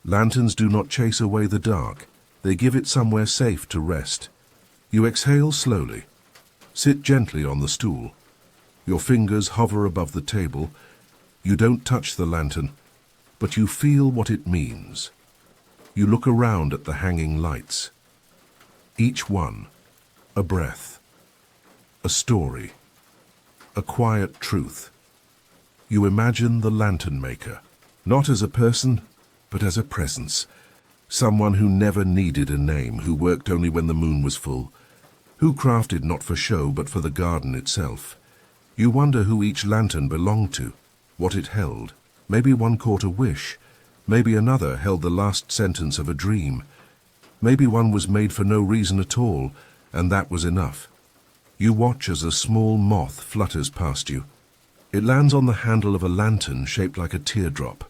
S1: Lanterns do not chase away the dark. They give it somewhere safe to rest. You exhale slowly. Sit gently on the stool. Your fingers hover above the table. You don't touch the lantern, but you feel what it means. You look around at the hanging lights. Each one, a breath, a story, a quiet truth. You imagine the lantern maker, not as a person, but as a presence. Someone who never needed a name, who worked only when the moon was full, who crafted not for show but for the garden itself. You wonder who each lantern belonged to, what it held. Maybe one caught a wish. Maybe another held the last sentence of a dream. Maybe one was made for no reason at all, and that was enough. You watch as a small moth flutters past you. It lands on the handle of a lantern shaped like a teardrop.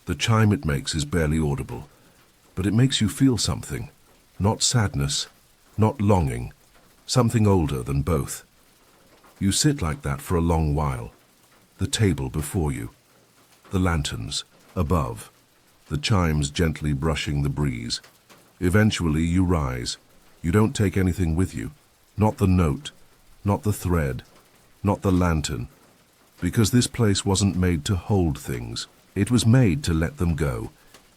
S1: The chime it makes is barely audible, but it makes you feel something. Not sadness, not longing, something older than both. You sit like that for a long while. The table before you, the lanterns above, the chimes gently brushing the breeze. Eventually you rise. You don't take anything with you, not the note, not the thread, not the lantern, because this place wasn't made to hold things. It was made to let them go.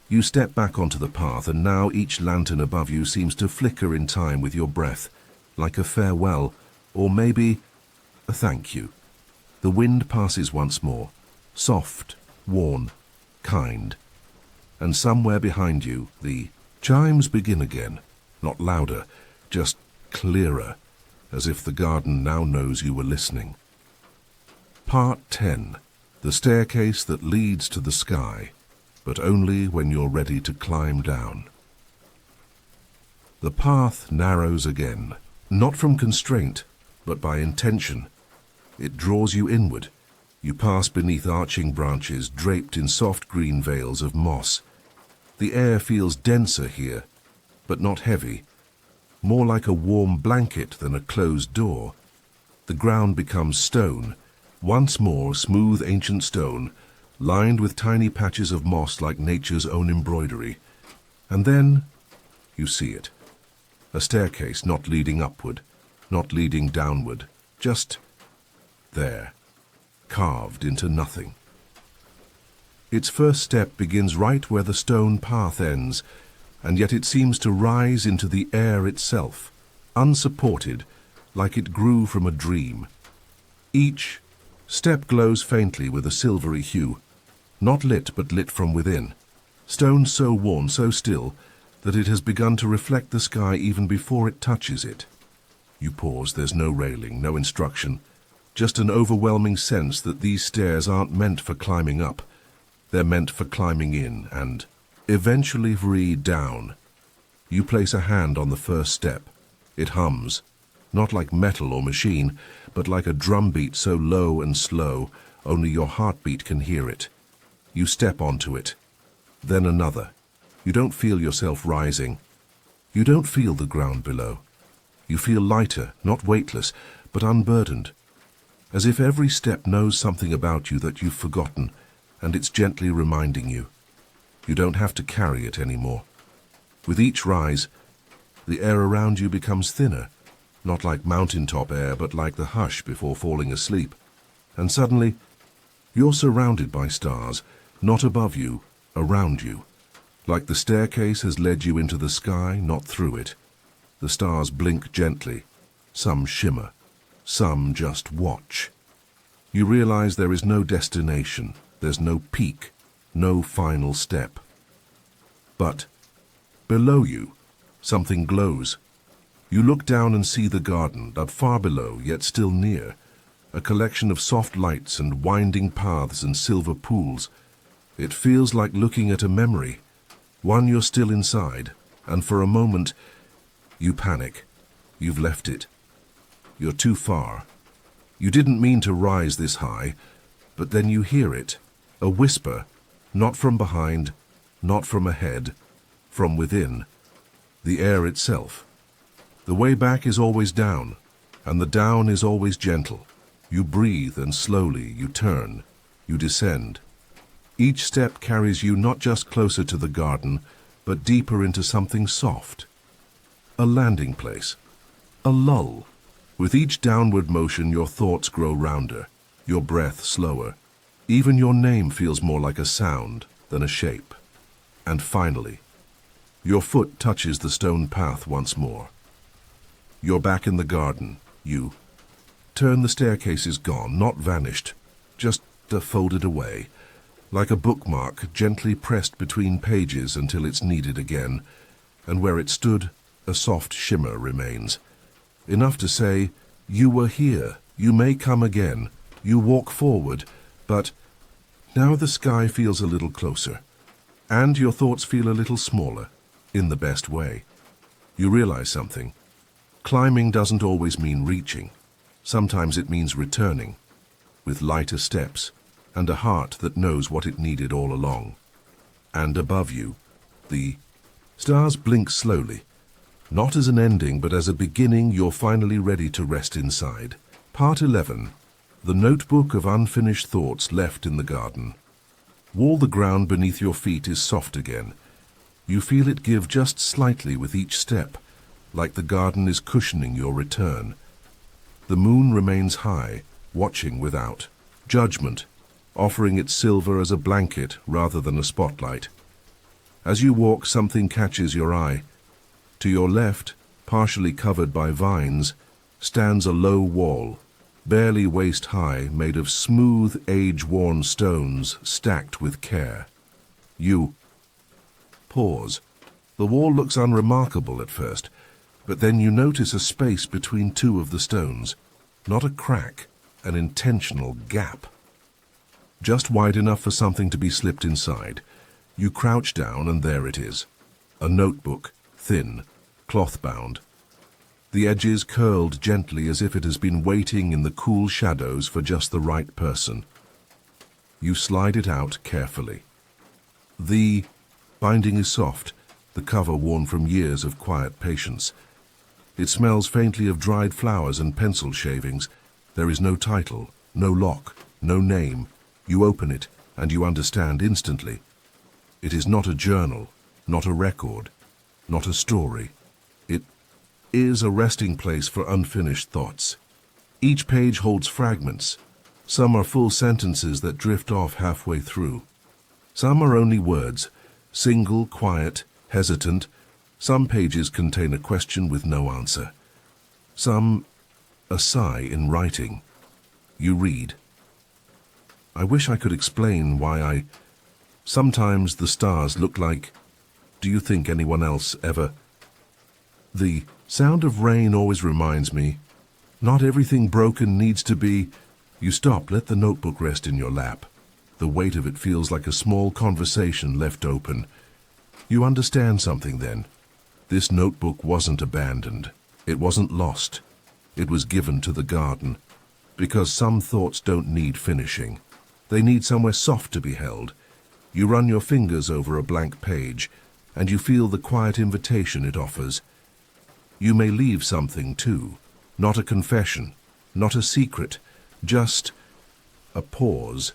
S1: You step back onto the path, and now each lantern above you seems to flicker in time with your breath, like a farewell, or maybe a thank you. The wind passes once more, soft, worn, kind. And somewhere behind you, the chimes begin again, not louder, just clearer, as if the garden now knows you were listening. Part 10. The staircase that leads to the sky, but only when you're ready to climb down. The path narrows again, not from constraint, but by intention. It draws you inward. You pass beneath arching branches draped in soft green veils of moss. The air feels denser here, but not heavy, more like a warm blanket than a closed door. The ground becomes stone, once more smooth ancient stone, lined with tiny patches of moss like nature's own embroidery. And then you see it. A staircase not leading upward, not leading downward, just there, carved into nothing. Its first step begins right where the stone path ends, and yet it seems to rise into the air itself, unsupported, like it grew from a dream. Each step glows faintly with a silvery hue, not lit but lit from within. Stone so worn, so still, that it has begun to reflect the sky even before it touches it. You pause, there's no railing, no instruction, just an overwhelming sense that these stairs aren't meant for climbing up. They're meant for climbing in and eventually down. You place a hand on the first step. It hums, not like metal or machine, but like a drumbeat so low and slow, only your heartbeat can hear it. You step onto it. Then another. You don't feel yourself rising. You don't feel the ground below. You feel lighter, not weightless, but unburdened. As if every step knows something about you that you've forgotten, and it's gently reminding you. You don't have to carry it anymore. With each rise, the air around you becomes thinner, not like mountaintop air, but like the hush before falling asleep. And suddenly, you're surrounded by stars, not above you, around you. Like the staircase has led you into the sky, not through it. The stars blink gently. Some shimmer. Some just watch. You realize there is no destination. There's no peak. No final step. But below you, something glows. You look down and see the garden, up far below, yet still near. A collection of soft lights and winding paths and silver pools. It feels like looking at a memory. One you're still inside, and for a moment, you panic. You've left it. You're too far. You didn't mean to rise this high, but then you hear it, a whisper, not from behind, not from ahead, from within, the air itself. The way back is always down, and the down is always gentle. You breathe, and slowly you turn, you descend. Each step carries you not just closer to the garden, but deeper into something soft. A landing place. A lull. With each downward motion, your thoughts grow rounder, your breath slower. Even your name feels more like a sound than a shape. And finally, your foot touches the stone path once more. You're back in the garden. You turn, the staircase is gone, not vanished, just folded away. Like a bookmark gently pressed between pages until it's needed again, and where it stood, a soft shimmer remains. Enough to say, you were here, you may come again, you walk forward, but now the sky feels a little closer, and your thoughts feel a little smaller, in the best way. You realize something. Climbing doesn't always mean reaching. Sometimes it means returning, with lighter steps, and a heart that knows what it needed all along. And above you, the stars blink slowly, not as an ending, but as a beginning. You're finally ready to rest inside. Part 11. The notebook of unfinished thoughts left in the garden. All the ground beneath your feet is soft again. You feel it give just slightly with each step, like the garden is cushioning your return. The moon remains high, watching without. Judgment, offering its silver as a blanket rather than a spotlight. As you walk, something catches your eye. To your left, partially covered by vines, stands a low wall, barely waist-high, made of smooth, age-worn stones stacked with care. You pause. The wall looks unremarkable at first, but then you notice a space between two of the stones. Not a crack, an intentional gap. Just wide enough for something to be slipped inside. You crouch down, and there it is. A notebook, thin, cloth-bound. The edges curled gently as if it has been waiting in the cool shadows for just the right person. You slide it out carefully. The binding is soft, the cover worn from years of quiet patience. It smells faintly of dried flowers and pencil shavings, There is no title, no lock, no name. You open it, and you understand instantly. It is not a journal, not a record, not a story. It is a resting place for unfinished thoughts. Each page holds fragments. Some are full sentences that drift off halfway through. Some are only words, single, quiet, hesitant. Some pages contain a question with no answer. Some, a sigh in writing. You read. I wish I could explain why sometimes the stars look like... Do you think anyone else ever... The sound of rain always reminds me, not everything broken needs to be... You stop, let the notebook rest in your lap. The weight of it feels like a small conversation left open. You understand something then. This notebook wasn't abandoned. It wasn't lost. It was given to the garden. Because some thoughts don't need finishing. They need somewhere soft to be held. You run your fingers over a blank page, and you feel the quiet invitation it offers. You may leave something too. Not a confession, not a secret, just a pause.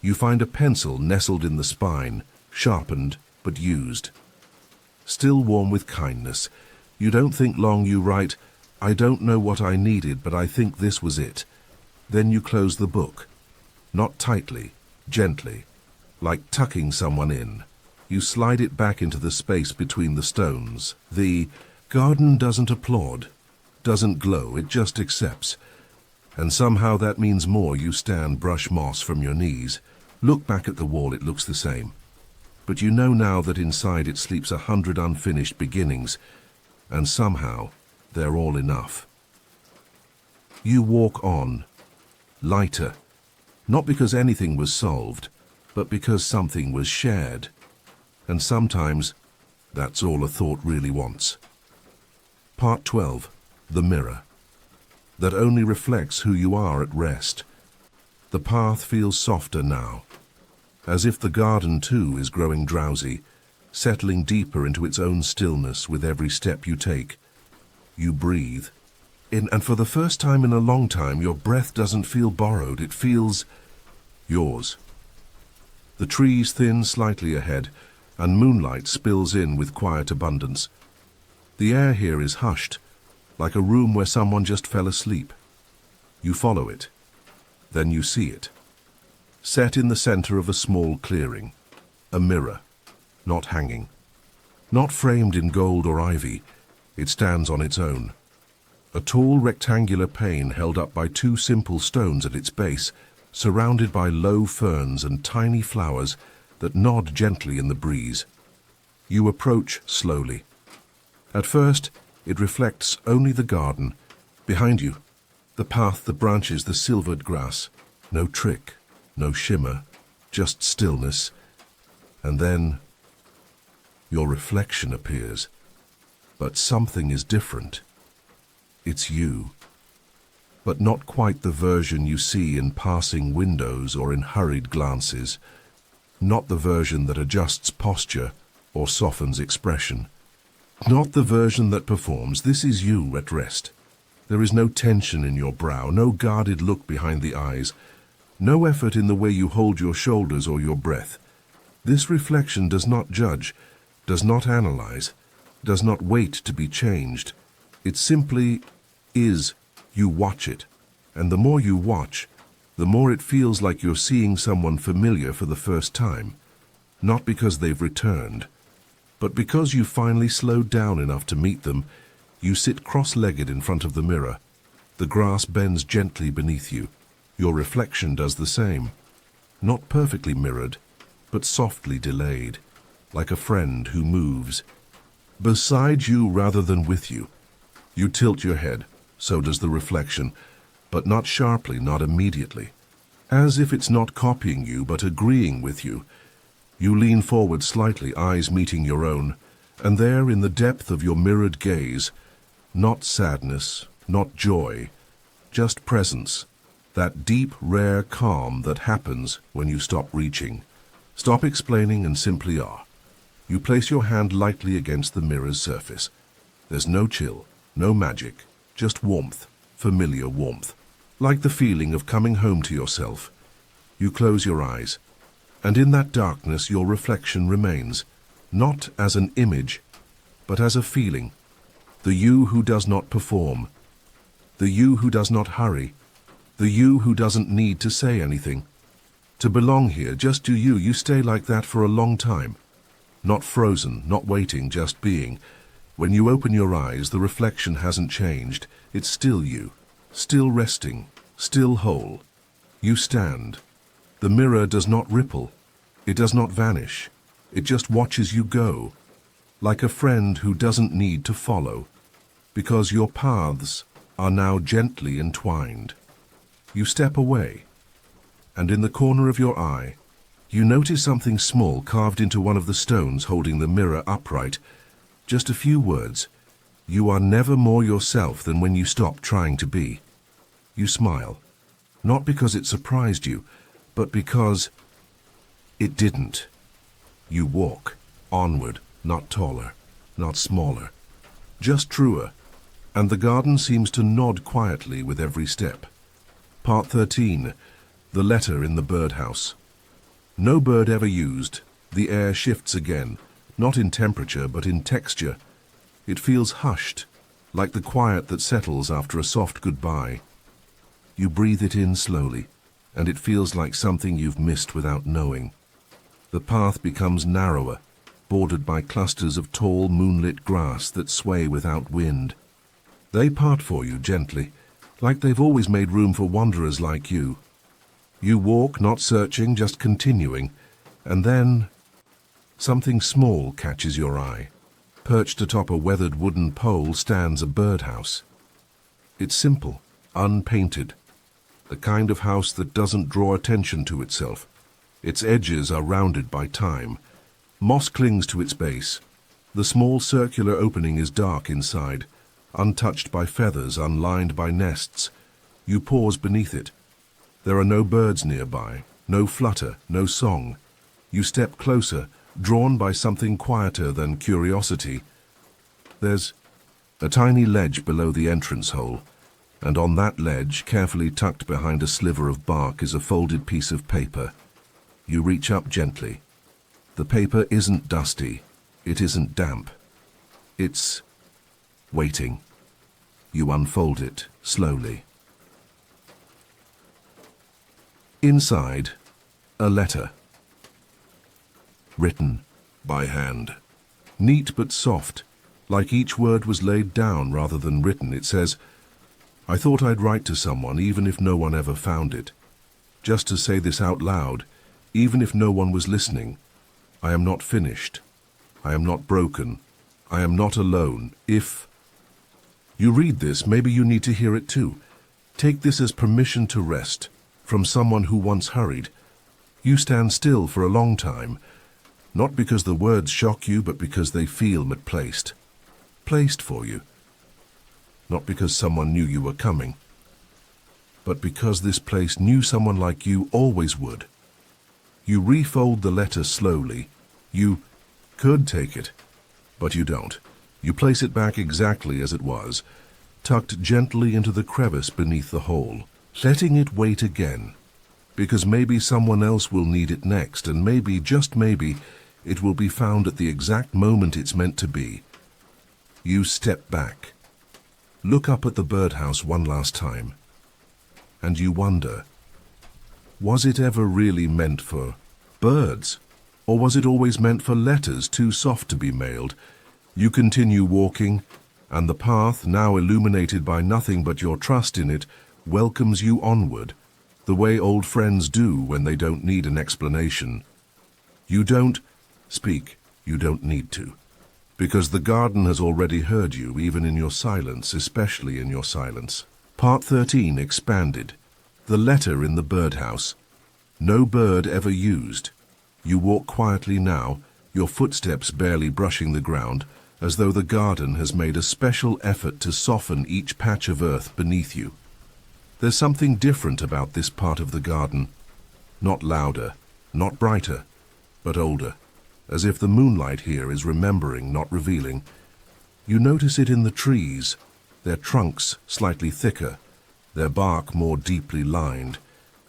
S1: You find a pencil nestled in the spine, sharpened but used. Still warm with kindness. You don't think long, you write, I don't know what I needed, but I think this was it. Then you close the book. Not tightly, gently, like tucking someone in. You slide it back into the space between the stones. The garden doesn't applaud, doesn't glow, it just accepts. And somehow that means more. You stand, brush moss from your knees. Look back at the wall, it looks the same. But you know now that inside it sleeps 100 unfinished beginnings, and somehow they're all enough. You walk on, lighter, not because anything was solved, but because something was shared. And sometimes that's all a thought really wants. Part 12. The mirror. That only reflects who you are at rest. The path feels softer now, as if the garden too is growing drowsy, settling deeper into its own stillness with every step you take. You breathe in, and for the first time in a long time, your breath doesn't feel borrowed, it feels yours. The trees thin slightly ahead, and moonlight spills in with quiet abundance. The air here is hushed, like a room where someone just fell asleep. You follow it. Then you see it. Set in the center of a small clearing. A mirror. Not hanging. Not framed in gold or ivy. It stands on its own. A tall rectangular pane held up by two simple stones at its base, surrounded by low ferns and tiny flowers that nod gently in the breeze. You approach slowly. At first, it reflects only the garden. Behind you, the path, the branches, the silvered grass. No trick, no shimmer, just stillness. And then your reflection appears. But something is different. It's you. But not quite the version you see in passing windows or in hurried glances. Not the version that adjusts posture or softens expression. Not the version that performs. This is you at rest. There is no tension in your brow, no guarded look behind the eyes, no effort in the way you hold your shoulders or your breath. This reflection does not judge, does not analyze, does not wait to be changed. It simply is. You watch it, and the more you watch, the more it feels like you're seeing someone familiar for the first time. Not because they've returned, but because you finally slowed down enough to meet them. You sit cross-legged in front of the mirror. The grass bends gently beneath you. Your reflection does the same. Not perfectly mirrored, but softly delayed, like a friend who moves beside you rather than with you. You tilt your head, so does the reflection, but not sharply, not immediately. As if it's not copying you, but agreeing with you. You lean forward slightly, eyes meeting your own, and there in the depth of your mirrored gaze, not sadness, not joy, just presence, that deep, rare calm that happens when you stop reaching, stop explaining and simply are. You place your hand lightly against the mirror's surface. There's no chill, no magic, just warmth, familiar warmth. like the feeling of coming home to yourself. You close your eyes, and in that darkness your reflection remains, not as an image, but as a feeling. The you who does not perform, the you who does not hurry, the you who doesn't need to say anything. To belong here, just to you, you stay like that for a long time. Not frozen, not waiting, just being. When you open your eyes, the reflection hasn't changed. It's still you, still resting, still whole. You stand. The mirror does not ripple. It does not vanish. It just watches you go, like a friend who doesn't need to follow, because your paths are now gently entwined. You step away, and in the corner of your eye, you notice something small carved into one of the stones holding the mirror upright. Just a few words. You are never more yourself than when you stop trying to be. You smile, not because it surprised you, but because it didn't. You walk onward, not taller, not smaller, just truer, and the garden seems to nod quietly with every step. Part 13. The letter in the birdhouse. No bird ever used. The air shifts again, not in temperature but in texture. It feels hushed, like the quiet that settles after a soft goodbye. You breathe it in slowly, and it feels like something you've missed without knowing. The path becomes narrower, bordered by clusters of tall moonlit grass that sway without wind. They part for you gently, like they've always made room for wanderers like you. You walk, not searching, just continuing, and then something small catches your eye. Perched atop a weathered wooden pole stands a birdhouse. It's simple, unpainted, the kind of house that doesn't draw attention to itself. Its edges are rounded by time. Moss clings to its base. The small circular opening is dark inside, untouched by feathers, unlined by nests. You pause beneath it. There are no birds nearby, no flutter, no song. You step closer, drawn by something quieter than curiosity. There's a tiny ledge below the entrance hole, and on that ledge, carefully tucked behind a sliver of bark, is a folded piece of paper. You reach up gently. The paper isn't dusty. It isn't damp. It's waiting. You unfold it slowly. Inside, a letter. Written by hand. Neat but soft, like each word was laid down rather than written. It says, I thought I'd write to someone even if no one ever found it. Just to say this out loud, even if no one was listening. I am not finished. I am not broken. I am not alone. If you read this, maybe you need to hear it too. Take this as permission to rest, from someone who once hurried. You stand still for a long time, not because the words shock you, but because they feel misplaced. Placed for you. Not because someone knew you were coming, but because this place knew someone like you always would. You refold the letter slowly. You could take it, but you don't. You place it back exactly as it was, tucked gently into the crevice beneath the hole, letting it wait again, because maybe someone else will need it next, and maybe, just maybe, it will be found at the exact moment it's meant to be. You step back, look up at the birdhouse one last time, and you wonder, was it ever really meant for birds? Or was it always meant for letters too soft to be mailed? You continue walking, and the path, now illuminated by nothing but your trust in it, welcomes you onward, the way old friends do when they don't need an explanation. You don't speak, you don't need to, because the garden has already heard you, even in your silence, especially in your silence. Part 13 expanded. The letter in the birdhouse. No bird ever used. You walk quietly now, your footsteps barely brushing the ground, as though the garden has made a special effort to soften each patch of earth beneath you. There's something different about this part of the garden. Not louder, not brighter, but older, as if the moonlight here is remembering, not revealing. You notice it in the trees, their trunks slightly thicker, their bark more deeply lined,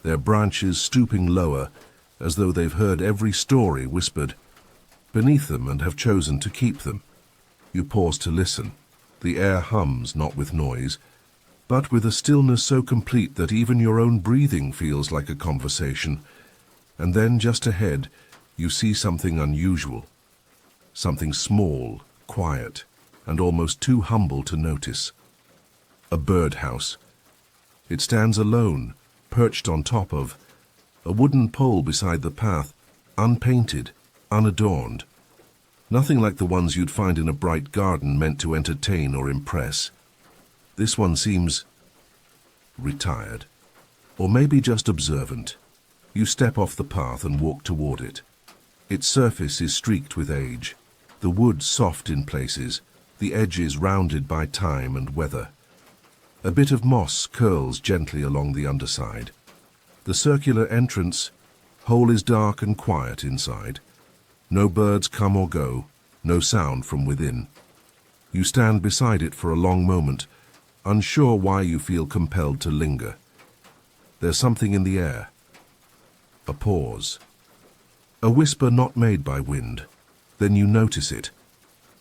S1: their branches stooping lower, as though they've heard every story whispered beneath them and have chosen to keep them. You pause to listen. The air hums, not with noise, but with a stillness so complete that even your own breathing feels like a conversation. And then, just ahead, you see something unusual. Something small, quiet, and almost too humble to notice. A birdhouse. It stands alone, perched on top of a wooden pole beside the path, unpainted, unadorned. Nothing like the ones you'd find in a bright garden meant to entertain or impress. This one seems retired, or maybe just observant. You step off the path and walk toward it. Its surface is streaked with age, the wood soft in places, the edges rounded by time and weather. A bit of moss curls gently along the underside. The circular entrance hole is dark and quiet inside. No birds come or go, no sound from within. You stand beside it for a long moment, unsure why you feel compelled to linger. There's something in the air. A pause. A whisper not made by wind. Then you notice it.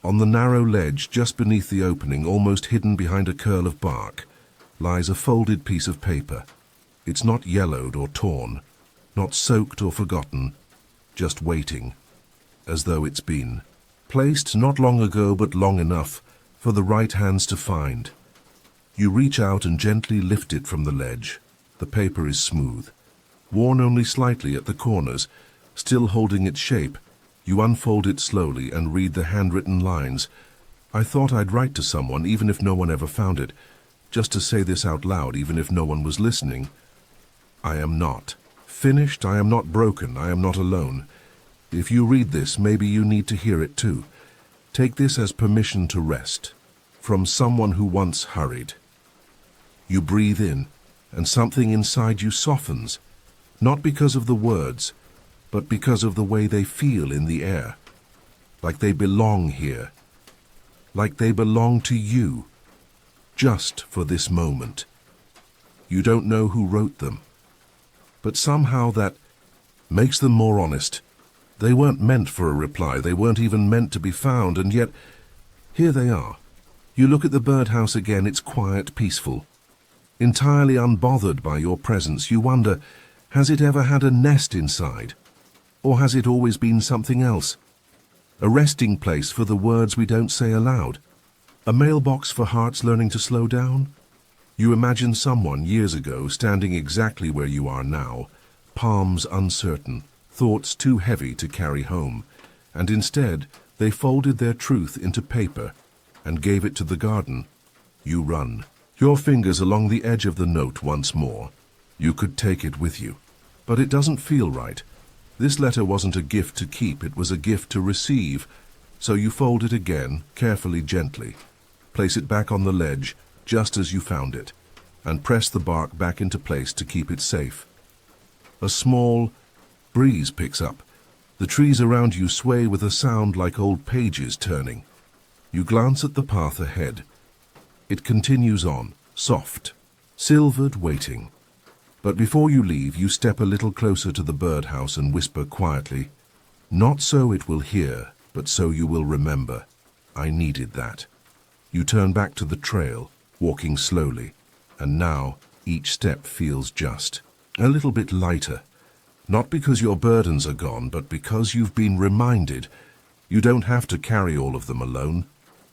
S1: On the narrow ledge just beneath the opening, almost hidden behind a curl of bark, lies a folded piece of paper. It's not yellowed or torn, not soaked or forgotten, just waiting, as though it's been placed not long ago but long enough for the right hands to find. You reach out and gently lift it from the ledge. The paper is smooth, worn only slightly at the corners, still holding its shape. You unfold it slowly and read the handwritten lines. I thought I'd write to someone, even if no one ever found it, just to say this out loud, even if no one was listening. I am not finished, I am not broken, I am not alone. If you read this, maybe you need to hear it too. Take this as permission to rest, from someone who once hurried. You breathe in, and something inside you softens, not because of the words, but because of the way they feel in the air. Like they belong here. Like they belong to you, just for this moment. You don't know who wrote them, but somehow that makes them more honest. They weren't meant for a reply, they weren't even meant to be found, and yet, here they are. You look at the birdhouse again, it's quiet, peaceful. Entirely unbothered by your presence, you wonder, has it ever had a nest inside? Or has it always been something else? A resting place for the words we don't say aloud? A mailbox for hearts learning to slow down? You imagine someone years ago standing exactly where you are now, palms uncertain, thoughts too heavy to carry home, and instead they folded their truth into paper and gave it to the garden. You run, your fingers along the edge of the note once more. You could take it with you, but it doesn't feel right. This letter wasn't a gift to keep, it was a gift to receive, so you fold it again, carefully, gently. Place it back on the ledge, just as you found it, and press the bark back into place to keep it safe. A small breeze picks up. The trees around you sway with a sound like old pages turning. You glance at the path ahead. It continues on, soft, silvered, waiting. But before you leave, you step a little closer to the birdhouse and whisper quietly, "Not so it will hear, but so you will remember. I needed that." You turn back to the trail, walking slowly, and now each step feels just a little bit lighter. Not because your burdens are gone, but because you've been reminded you don't have to carry all of them alone.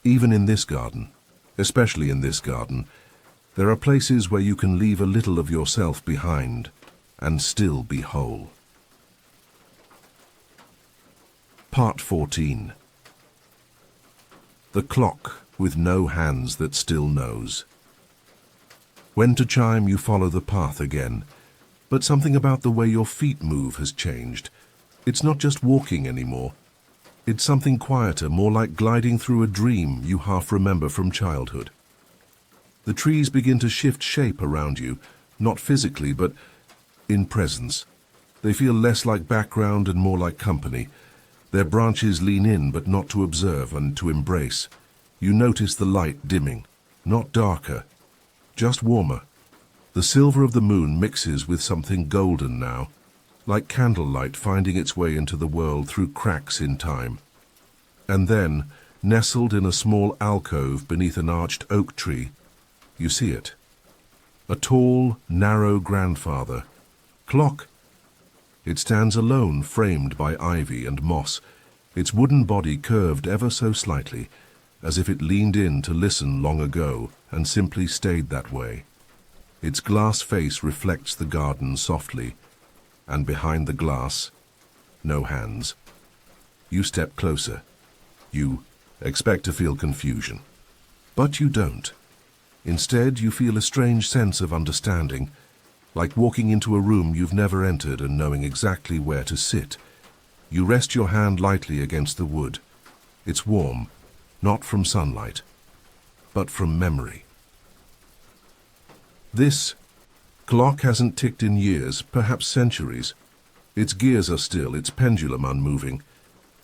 S1: Even in this garden, especially in this garden, there are places where you can leave a little of yourself behind and still be whole. Part 14. The clock with no hands that still knows. When to chime, you follow the path again, but something about the way your feet move has changed. It's not just walking anymore. It's something quieter, more like gliding through a dream you half remember from childhood. The trees begin to shift shape around you, not physically, but in presence. They feel less like background and more like company. Their branches lean in, but not to observe and to embrace. You notice the light dimming, not darker, just warmer. The silver of the moon mixes with something golden now, like candlelight finding its way into the world through cracks in time. And then, nestled in a small alcove beneath an arched oak tree, you see it. A tall, narrow grandfather clock. It stands alone, framed by ivy and moss, its wooden body curved ever so slightly, as if it leaned in to listen long ago and simply stayed that way. Its glass face reflects the garden softly, and behind the glass, no hands. You step closer. You expect to feel confusion, but you don't. Instead, you feel a strange sense of understanding, like walking into a room you've never entered and knowing exactly where to sit. You rest your hand lightly against the wood. It's warm, not from sunlight, but from memory. This clock hasn't ticked in years, perhaps centuries. Its gears are still, its pendulum unmoving.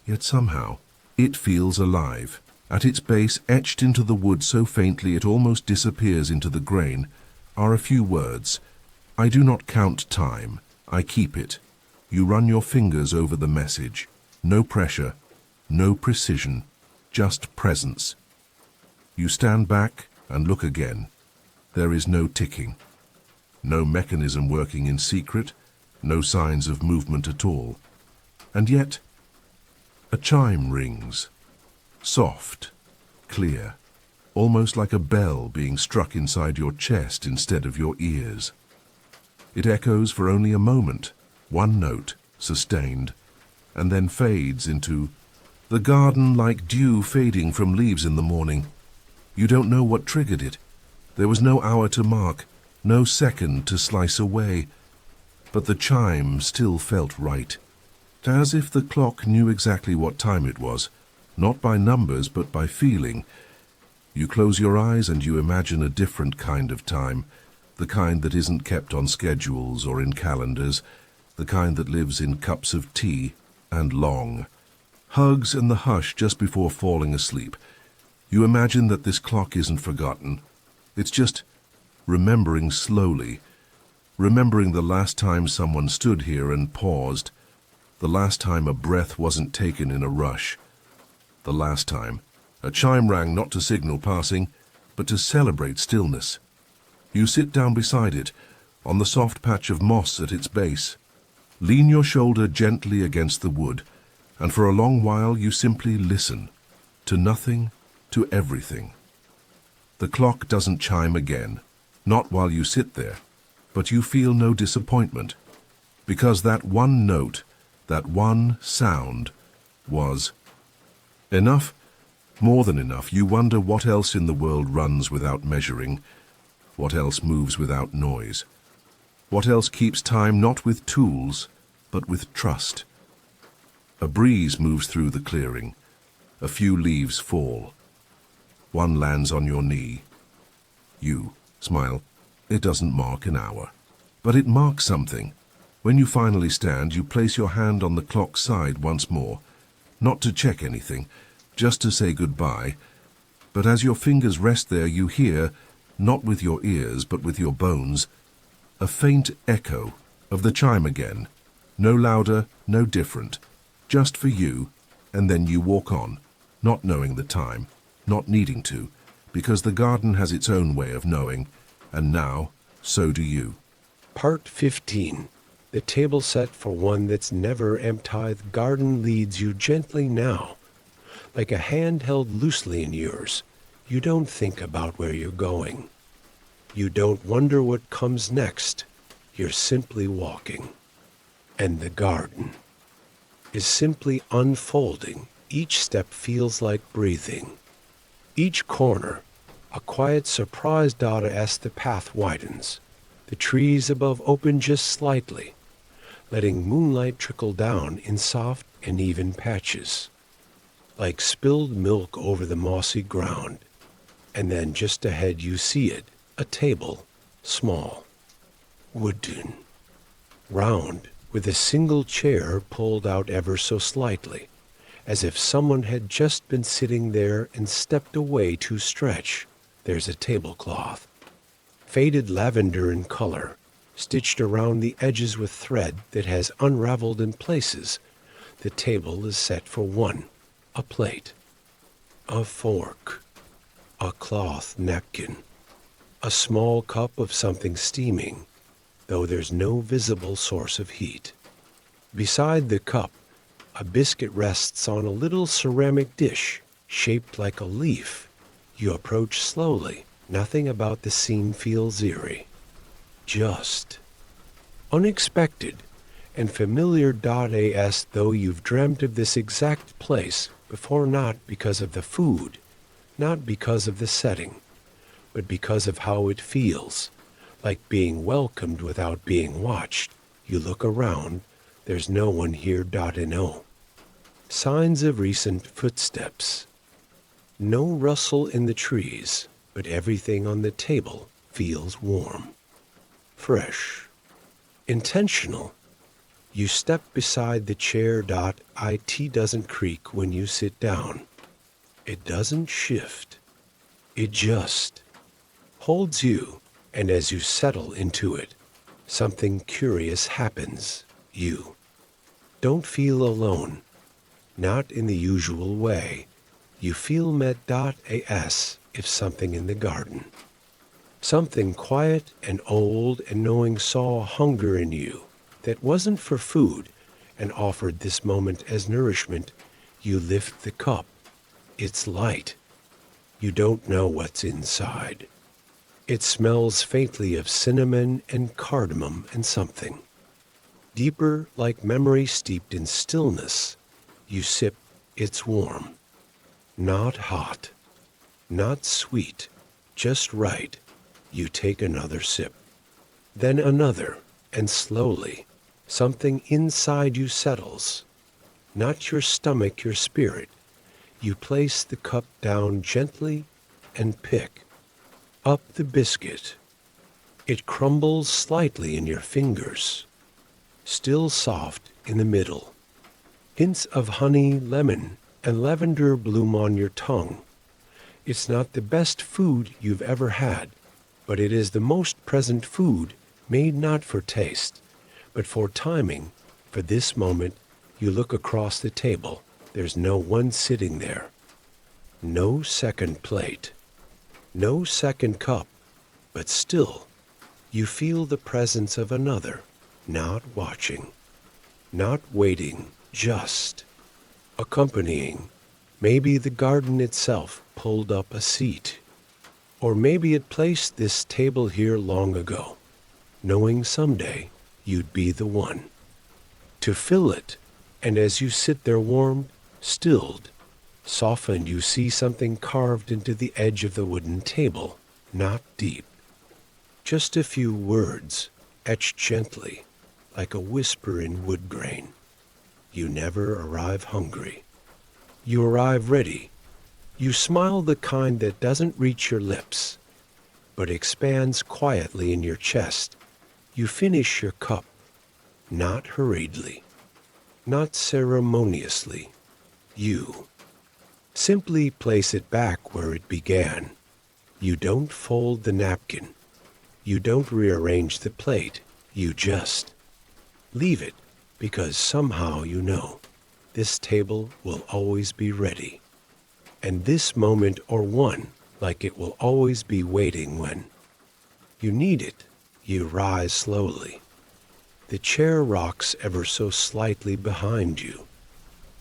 S1: Yet somehow, it feels alive. At its base, etched into the wood so faintly it almost disappears into the grain, are a few words. I do not count time, I keep it. You run your fingers over the message. No pressure, no precision, just presence. You stand back and look again. There is no ticking. No mechanism working in secret, no signs of movement at all. And yet, a chime rings. Soft, clear, almost like a bell being struck inside your chest instead of your ears. It echoes for only a moment, one note, sustained, and then fades into the garden like dew fading from leaves in the morning. You don't know what triggered it. There was no hour to mark, no second to slice away, but the chime still felt right, as if the clock knew exactly what time it was, not by numbers but by feeling. You close your eyes and you imagine a different kind of time, the kind that isn't kept on schedules or in calendars, the kind that lives in cups of tea and long hugs and the hush just before falling asleep. You imagine that this clock isn't forgotten. It's just remembering slowly, remembering the last time someone stood here and paused, the last time a breath wasn't taken in a rush, the last time a chime rang not to signal passing, but to celebrate stillness. You sit down beside it, on the soft patch of moss at its base. Lean your shoulder gently against the wood, and for a long while you simply listen, to nothing, to everything. The clock doesn't chime again, not while you sit there, but you feel no disappointment, because that one note, that one sound, was enough, more than enough. You wonder what else in the world runs without measuring, what else moves without noise, what else keeps time not with tools, but with trust. A breeze moves through the clearing. A few leaves fall. One lands on your knee. You smile. It doesn't mark an hour, but it marks something. When you finally stand, you place your hand on the clock's side once more, not to check anything, just to say goodbye. But as your fingers rest there, you hear, not with your ears but with your bones, a faint echo of the chime again, no louder, no different, just for you, and then you walk on, not knowing the time, not needing to, because the garden has its own way of knowing, and now, so do you.
S2: Part 15. The table set for one that's never empty. The garden leads you gently now, like a hand held loosely in yours. You don't think about where you're going. You don't wonder what comes next. You're simply walking. And the garden is simply unfolding. Each step feels like breathing. Each corner, a quiet surprise dot as the path widens. The trees above open just slightly, letting moonlight trickle down in soft and even patches, like spilled milk over the mossy ground. And then just ahead you see it, a table, small, wooden, round, with a single chair pulled out ever so slightly, as if someone had just been sitting there and stepped away to stretch. There's a tablecloth, faded lavender in color, stitched around the edges with thread that has unraveled in places. The table is set for one: a plate, a fork, a cloth napkin, a small cup of something steaming, though there's no visible source of heat. Beside the cup, a biscuit rests on a little ceramic dish shaped like a leaf. You approach slowly. Nothing about the scene feels eerie. Just unexpected and familiar. As though you've dreamt of this exact place before, not because of the food, not because of the setting, but because of how it feels, like being welcomed without being watched. You look around. There's no one here. No signs of recent footsteps. No rustle in the trees, but everything on the table feels warm, fresh, intentional. You step beside the chair. It doesn't creak when you sit down. It doesn't shift. It just holds you, and as you settle into it, something curious happens. You don't feel alone, not in the usual way. You feel met. As if something in the garden, something quiet and old and knowing, saw a hunger in you that wasn't for food and offered this moment as nourishment. You lift the cup. It's light. You don't know what's inside. It smells faintly of cinnamon and cardamom and something deeper, like memory steeped in stillness. You sip. It's warm. Not hot. Not sweet. Just right. You take another sip. Then another, and slowly, something inside you settles. Not your stomach, your spirit. You place the cup down gently and pick up the biscuit. It crumbles slightly in your fingers, still soft in the middle. Hints of honey, lemon, and lavender bloom on your tongue. It's not the best food you've ever had, but it is the most present food, made not for taste, but for timing, for this moment. You look across the table. There's no one sitting there. No second plate. No second cup. But still, you feel the presence of another, not watching, not waiting, just accompanying. Maybe the garden itself pulled up a seat. Or maybe it placed this table here long ago, knowing someday you'd be the one to fill it. And as you sit there warmed, stilled, softened, you see something carved into the edge of the wooden table, not deep. Just a few words, etched gently, like a whisper in wood grain. You never arrive hungry. You arrive ready. You smile, the kind that doesn't reach your lips, but expands quietly in your chest. You finish your cup, not hurriedly, not ceremoniously. You simply place it back where it began. You don't fold the napkin. You don't rearrange the plate. You just leave it, because somehow you know this table will always be ready. And this moment, or one, like it will always be waiting when you need it. You rise slowly. The chair rocks ever so slightly behind you.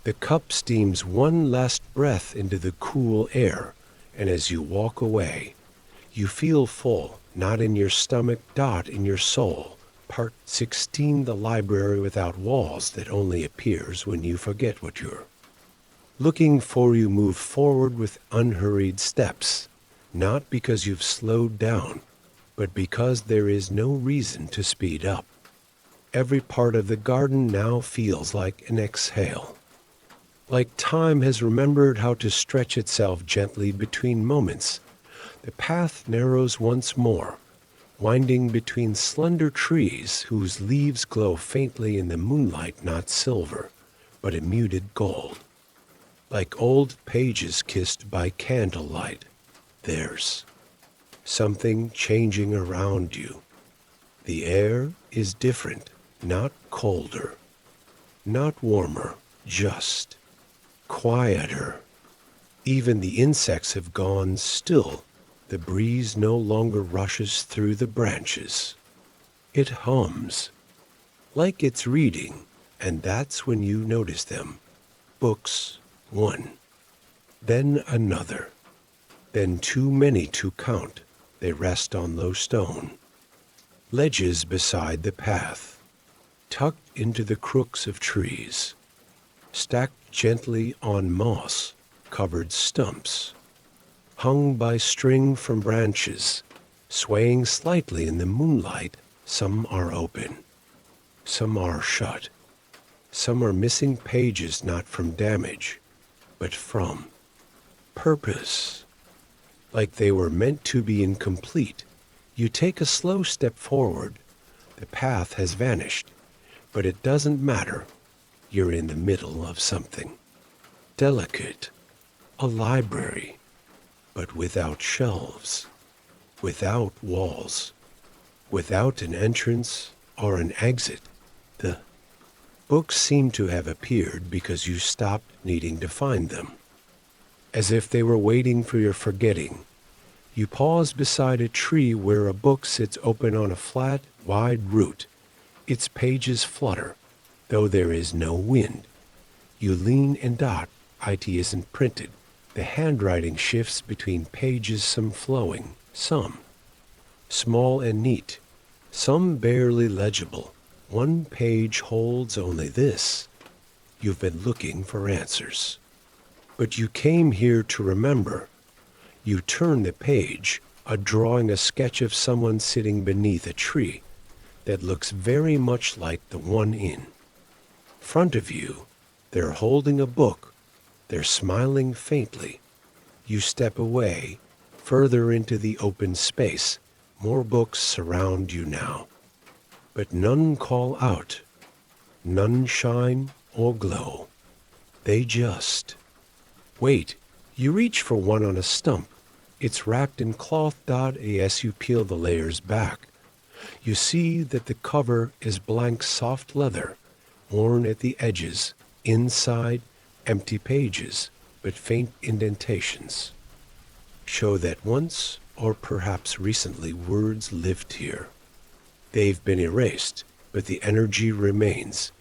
S2: The cup steams one last breath into the cool air, and as you walk away, you feel full, not in your stomach, in your soul. Part 16, the library without walls that only appears when you forget what you're looking for. You move forward with unhurried steps, not because you've slowed down, but because there is no reason to speed up. Every part of the garden now feels like an exhale, like time has remembered how to stretch itself gently between moments. The path narrows once more, winding between slender trees whose leaves glow faintly in the moonlight, not silver, but a muted gold. Like old pages kissed by candlelight, there's something changing around you. The air is different, not colder, not warmer, just quieter. Even the insects have gone still. The breeze no longer rushes through the branches. It hums, like it's reading, and that's when you notice them. Books, one, then another, then too many to count. They rest on low stone ledges beside the path, tucked into the crooks of trees, stacked gently on moss-covered stumps, hung by string from branches, swaying slightly in the moonlight. Some are open, some are shut, some are missing pages not from damage, but from purpose, like they were meant to be incomplete. You take a slow step forward. The path has vanished, but it doesn't matter. You're in the middle of something delicate, a library, but without shelves, without walls, without an entrance or an exit. The books seem to have appeared because you stopped needing to find them, as if they were waiting for your forgetting. You pause beside a tree where a book sits open on a flat, wide root. Its pages flutter, though there is no wind. You lean and dot. It isn't printed. The handwriting shifts between pages, some flowing, some small and neat, some barely legible. One page holds only this. You've been looking for answers, but you came here to remember. You turn the page, a drawing, a sketch of someone sitting beneath a tree that looks very much like the one in front of you. They're holding a book. They're smiling faintly. You step away, further into the open space. More books surround you now, but none call out. None shine or glow. They just wait. You reach for one on a stump. It's wrapped in cloth. As you peel the layers back, you see that the cover is blank soft leather, worn at the edges. Inside, empty pages, but faint indentations show that once, or perhaps recently, words lived here. They've been erased, but the energy remains.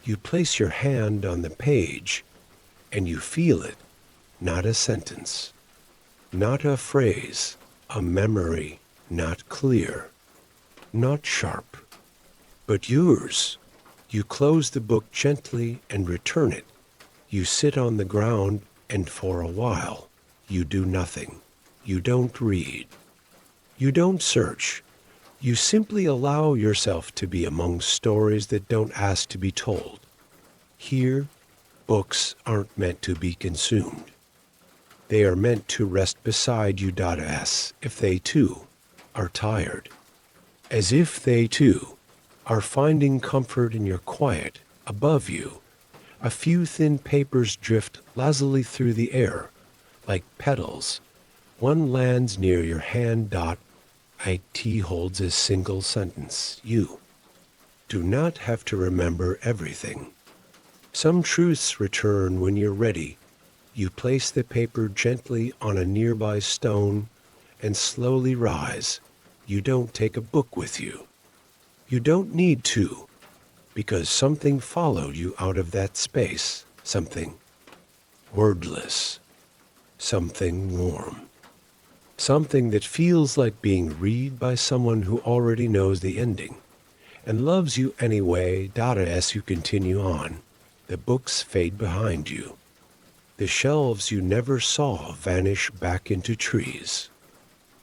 S2: You place your hand on the page, and you feel it. Not a sentence, not a phrase, a memory, not clear, not sharp, but yours. You close the book gently and return it. You sit on the ground, and for a while, you do nothing. You don't read. You don't search. You simply allow yourself to be among stories that don't ask to be told. Here, books aren't meant to be consumed. They are meant to rest beside you. As if they too are tired. As if they too are finding comfort in your quiet. Above you, a few thin papers drift lazily through the air, like petals. One lands near your hand. It holds a single sentence. You do not have to remember everything. Some truths return when you're ready. You place the paper gently on a nearby stone and slowly rise. You don't take a book with you. You don't need to, because something followed you out of that space. Something wordless. Something warm. Something that feels like being read by someone who already knows the ending and loves you anyway. As you continue on, the books fade behind you. The shelves you never saw vanish back into trees.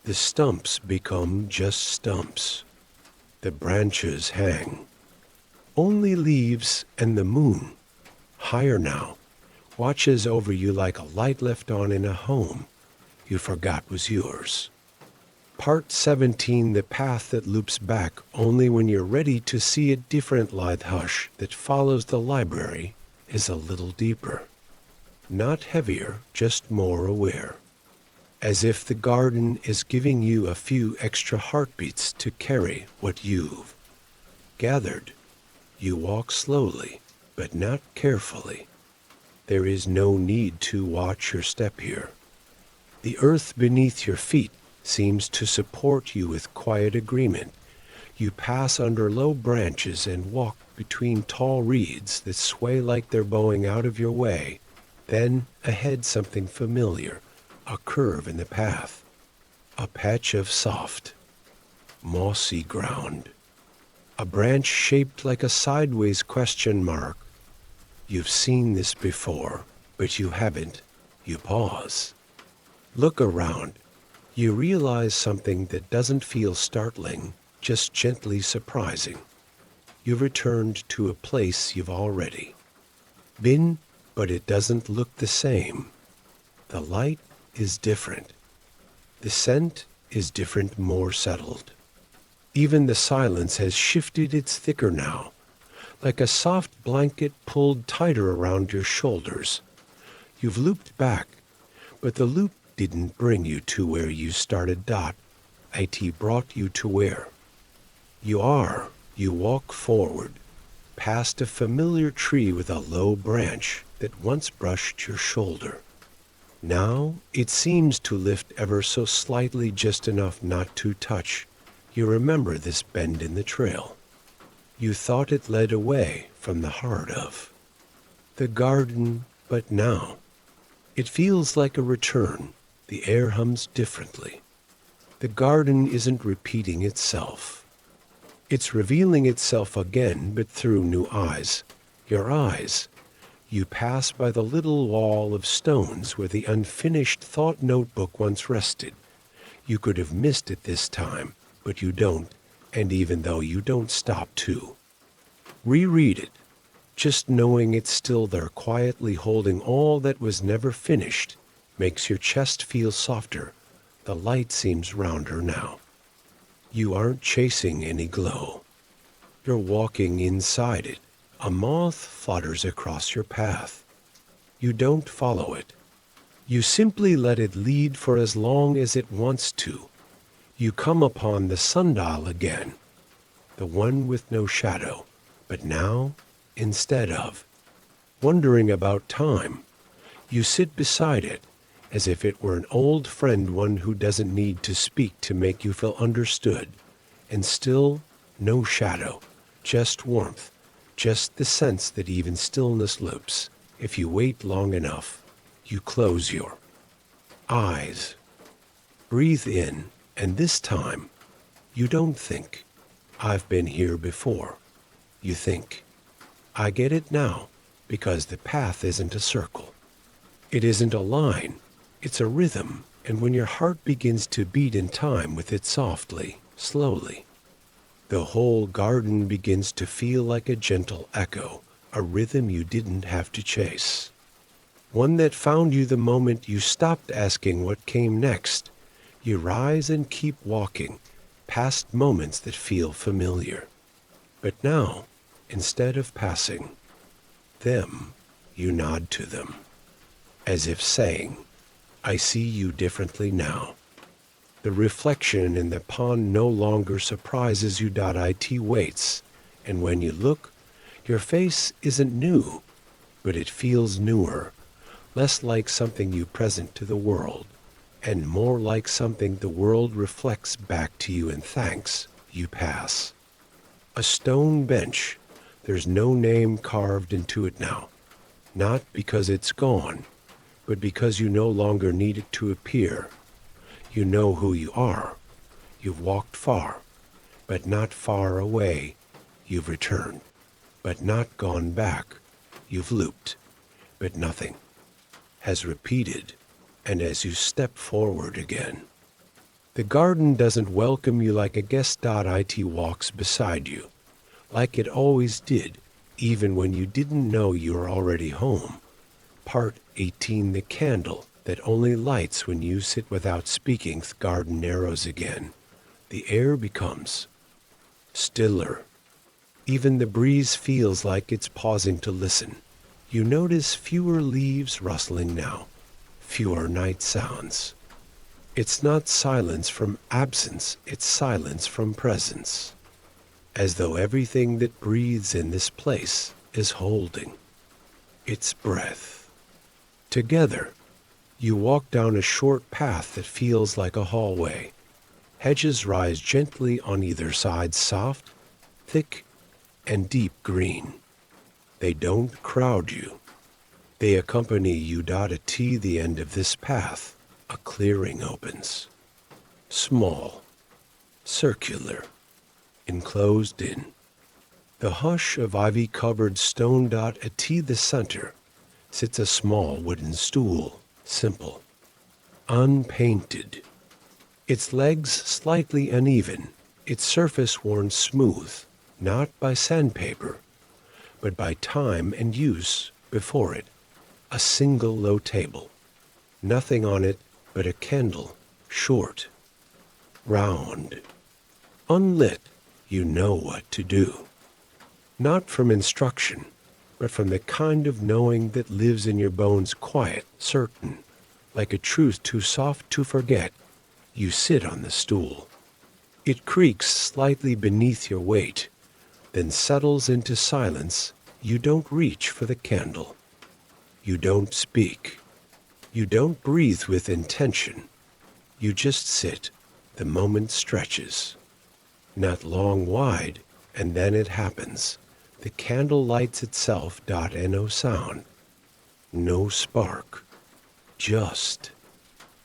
S2: The stumps become just stumps. The branches hang. Only leaves, and the moon, higher now, watches over you like a light left on in a home you forgot was yours. Part 17. The path that loops back only when you're ready to see a different. Lithe hush that follows the library is a little deeper. Not heavier, just more aware. as if the garden is giving you a few extra heartbeats to carry what you've gathered. You walk slowly, but not carefully. There is no need to watch your step here. The earth beneath your feet seems to support you with quiet agreement. You pass under low branches and walk between tall reeds that sway like they're bowing out of your way. Then ahead something familiar, a curve in the path, a patch of soft, mossy ground, a branch shaped like a sideways question mark. You've seen this before, but you haven't. You pause. Look around. You realize something that doesn't feel startling, just gently surprising. You've returned to a place you've already been, but it doesn't look the same. The light is different. The scent is different, more settled. Even the silence has shifted, it's thicker now, like a soft blanket pulled tighter around your shoulders. You've looped back, but the loop didn't bring you to where you started. It brought you to where you are. You walk forward, past a familiar tree with a low branch that once brushed your shoulder. Now it seems to lift ever so slightly, just enough not to touch. You remember this bend in the trail. You thought it led away from the heart of the garden, but now it feels like a return. The air hums differently. The garden isn't repeating itself. It's revealing itself again, but through new eyes. Your eyes. You pass by the little wall of stones where the unfinished thought notebook once rested. You could have missed it this time, but you don't, and even though you don't stop to reread it, just knowing it's still there quietly holding all that was never finished makes your chest feel softer. The light seems rounder now. You aren't chasing any glow. You're walking inside it. A moth flutters across your path. You don't follow it. You simply let it lead for as long as it wants to. You come upon the sundial again, the one with no shadow, but now, instead of wondering about time, you sit beside it as if it were an old friend, one who doesn't need to speak to make you feel understood. And still, no shadow, just warmth, just the sense that even stillness loops. If you wait long enough, you close your eyes, breathe in, and this time, you don't think, I've been here before. You think, I get it now, because the path isn't a circle. It isn't a line. It's a rhythm, and when your heart begins to beat in time with it softly, slowly, the whole garden begins to feel like a gentle echo, a rhythm you didn't have to chase. One that found you the moment you stopped asking what came next. You rise and keep walking, past moments that feel familiar. But now, instead of passing them, you nod to them, as if saying, I see you differently now. The reflection in the pond no longer surprises you. It waits, and when you look, your face isn't new, but it feels newer, less like something you present to the world, and more like something the world reflects back to you in thanks. You pass a stone bench. There's no name carved into it now, not because it's gone, but because you no longer need it to appear. You know who you are. You've walked far, but not far away. You've returned, but not gone back. You've looped, but nothing has repeated. And as you step forward again, the garden doesn't welcome you like a guest. It walks beside you, like it always did, even when you didn't know you were already home. Part 18. The candle that only lights when you sit without speaking. The garden narrows again. The air becomes stiller. Even the breeze feels like it's pausing to listen. You notice fewer leaves rustling now, fewer night sounds. It's not silence from absence, it's silence from presence. As though everything that breathes in this place is holding its breath. Together, you walk down a short path that feels like a hallway. Hedges rise gently on either side, soft, thick, and deep green. They don't crowd you. They accompany you. At the end of this path, a clearing opens. Small, circular, enclosed in the hush of ivy-covered stone. At the center sits a small wooden stool, simple, unpainted. Its legs slightly uneven, its surface worn smooth, not by sandpaper, but by time and use. Before it, a single low table. Nothing on it but a candle, short, round, unlit. You know what to do. Not from instruction, but from the kind of knowing that lives in your bones, quiet, certain, like a truth too soft to forget. You sit on the stool. It creaks slightly beneath your weight, then settles into silence. You don't reach for the candle. You don't speak. You don't breathe with intention. You just sit. The moment stretches. Not long wide, and then it happens. The candle lights itself. And no sound. No spark. Just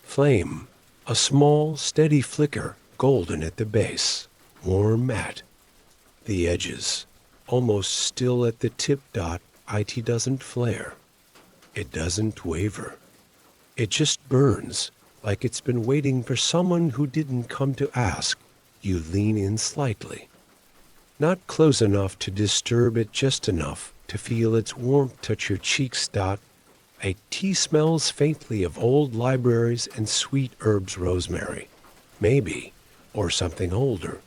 S2: flame. A small, steady flicker, golden at the base, warm at the edges, almost still at the tip. It doesn't flare. It doesn't waver. It just burns, like it's been waiting for someone who didn't come to ask. You lean in slightly. Not close enough to disturb it, just enough to feel its warmth touch your cheeks. A tea smells faintly of old libraries and sweet herbs, rosemary, maybe, or something older.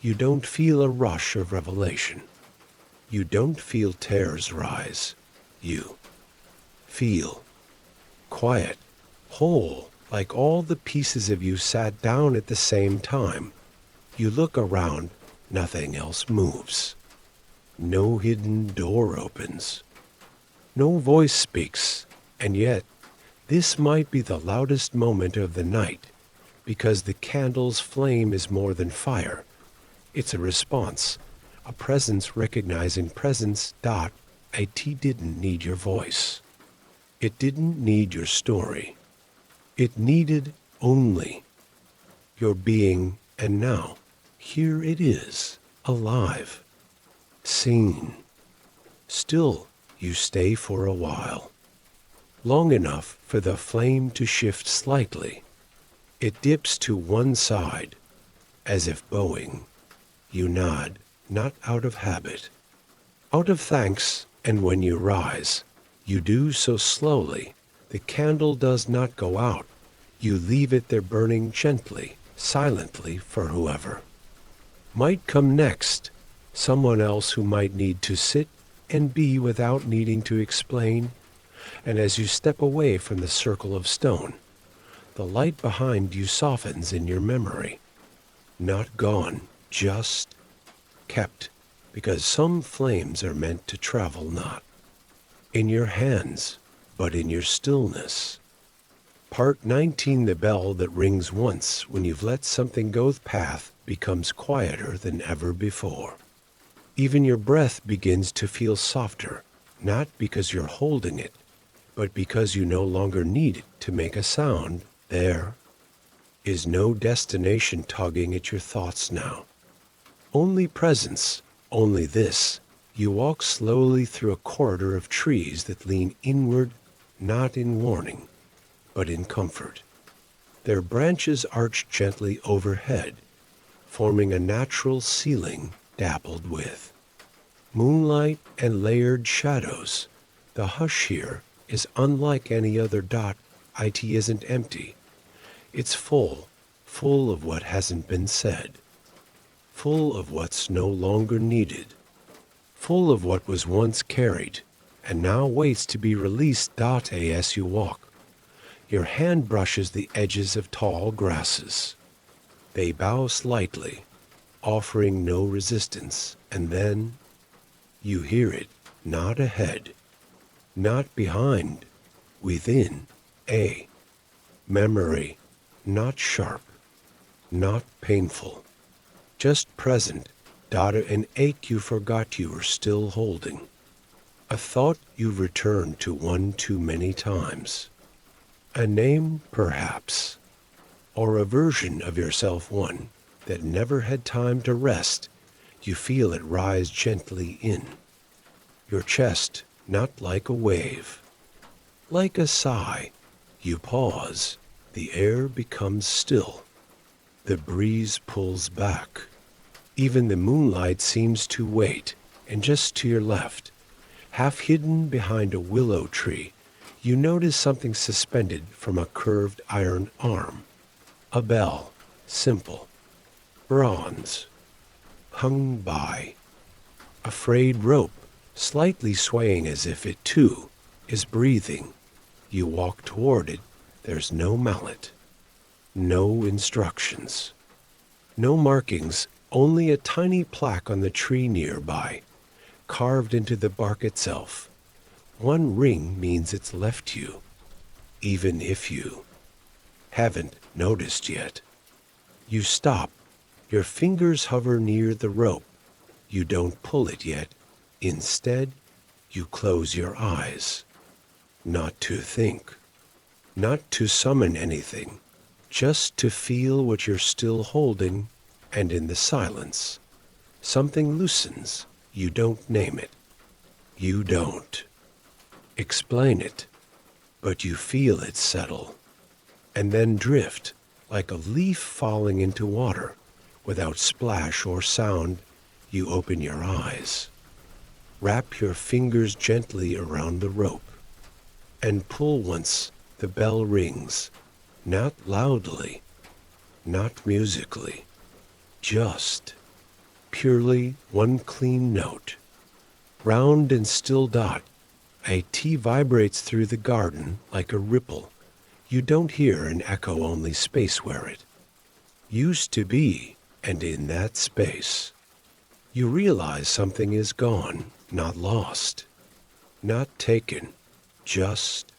S2: You don't feel a rush of revelation. You don't feel tears rise. You feel quiet, whole, like all the pieces of you sat down at the same time. You look around, nothing else moves. No hidden door opens. No voice speaks, and yet this might be the loudest moment of the night, because the candle's flame is more than fire. It's a response, a presence recognizing presence. It didn't need your voice. It didn't need your story. It needed only your being, and now, here it is, alive, seen. Still, you stay for a while. Long enough for the flame to shift slightly. It dips to one side, as if bowing. You nod, not out of habit, out of thanks, and when you rise, you do so slowly. The candle does not go out. You leave it there burning gently, silently for whoever might come next, someone else who might need to sit and be without needing to explain. And as you step away from the circle of stone, the light behind you softens in your memory. Not gone, just kept, because some flames are meant to travel not in your hands, but in your stillness. Part 19. The bell that rings once when you've let something go the path becomes quieter than ever before. Even your breath begins to feel softer, not because you're holding it, but because you no longer need it to make a sound. There is no destination tugging at your thoughts now. Only presence, only this. You walk slowly through a corridor of trees that lean inward, not in warning, but in comfort. Their branches arch gently overhead, forming a natural ceiling dappled with moonlight and layered shadows. The hush here is unlike any other. It isn't empty. It's full of what hasn't been said, full of what's no longer needed, full of what was once carried and now waits to be released. As you walk, Your hand brushes the edges of tall grasses. They bow slightly, offering no resistance, and then you hear it, not ahead, not behind, within, a memory, not sharp, not painful, just present, an ache you forgot you were still holding, a thought you've returned to one too many times, a name perhaps, or a version of yourself one that never had time to rest. You feel it rise gently in your chest, not like a wave, like a sigh. You pause, the air becomes still, the breeze pulls back. Even the moonlight seems to wait, and just to your left, half hidden behind a willow tree, you notice something suspended from a curved iron arm. A bell, simple, bronze, hung by. A frayed rope, slightly swaying as if it too is breathing. You walk toward it. There's no mallet, no instructions, no markings, only a tiny plaque on the tree nearby, carved into the bark itself. One ring means it's left you, even if you haven't noticed yet. You stop. Your fingers hover near the rope. You don't pull it yet. Instead, you close your eyes. Not to think, not to summon anything, just to feel what you're still holding, and in the silence, something loosens. You don't name it. You don't explain it, but you feel it settle, and then drift like a leaf falling into water. Without splash or sound, you open your eyes. Wrap your fingers gently around the rope, and pull once. The bell rings, not loudly, not musically, just purely one clean note. Round and still dot, a T vibrates through the garden like a ripple. You don't hear an echo, only space where it used to be, and in that space, you realize something is gone, not lost, not taken, just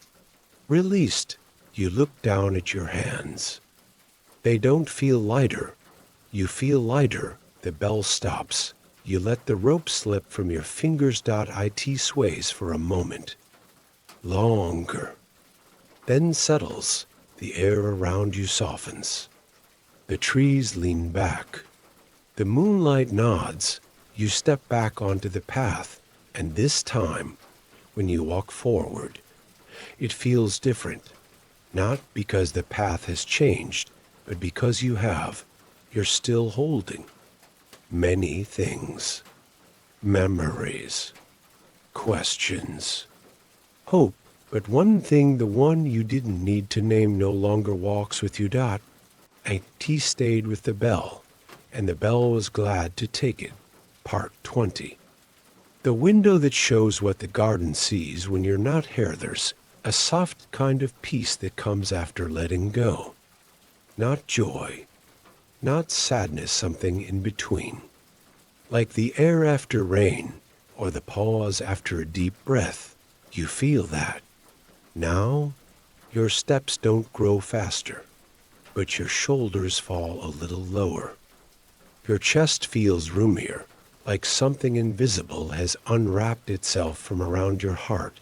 S2: released. You look down at your hands. They don't feel lighter. You feel lighter. The bell stops. You let the rope slip from your fingers. It sways for a moment. Longer. Then settles. The air around you softens. The trees lean back. The moonlight nods. You step back onto the path, and this time, when you walk forward, it feels different. Not because the path has changed, but because you're still holding many things. Memories, questions, hope. But one thing, the one you didn't need to name, no longer walks with you. It stayed with the bell, and the bell was glad to take it. Part 20. The window that shows what the garden sees when you're not here. There's a soft kind of peace that comes after letting go. Not joy, not sadness, something in between. Like the air after rain, or the pause after a deep breath. You feel that. Now, your steps don't grow faster, but your shoulders fall a little lower. Your chest feels roomier, like something invisible has unwrapped itself from around your heart.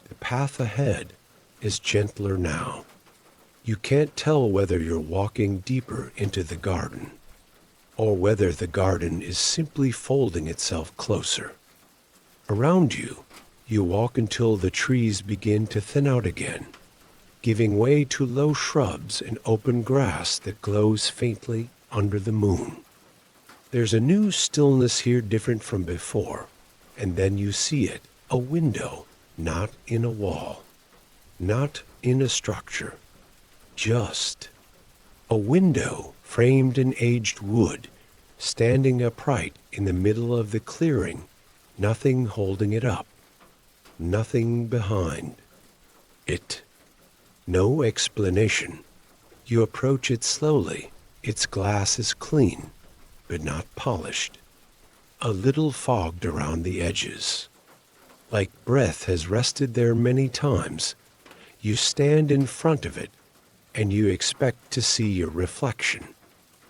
S2: The path ahead is gentler now. You can't tell whether you're walking deeper into the garden, or whether the garden is simply folding itself closer. Around you, you walk until the trees begin to thin out again, giving way to low shrubs and open grass that glows faintly under the moon. There's a new stillness here, different from before, and then you see it, a window, not in a wall, not in a structure, just a window framed in aged wood, standing upright in the middle of the clearing, nothing holding it up, nothing behind it. No explanation. You approach it slowly. Its glass is clean, but not polished. A little fogged around the edges. Like breath has rested there many times. You stand in front of it, and you expect to see your reflection.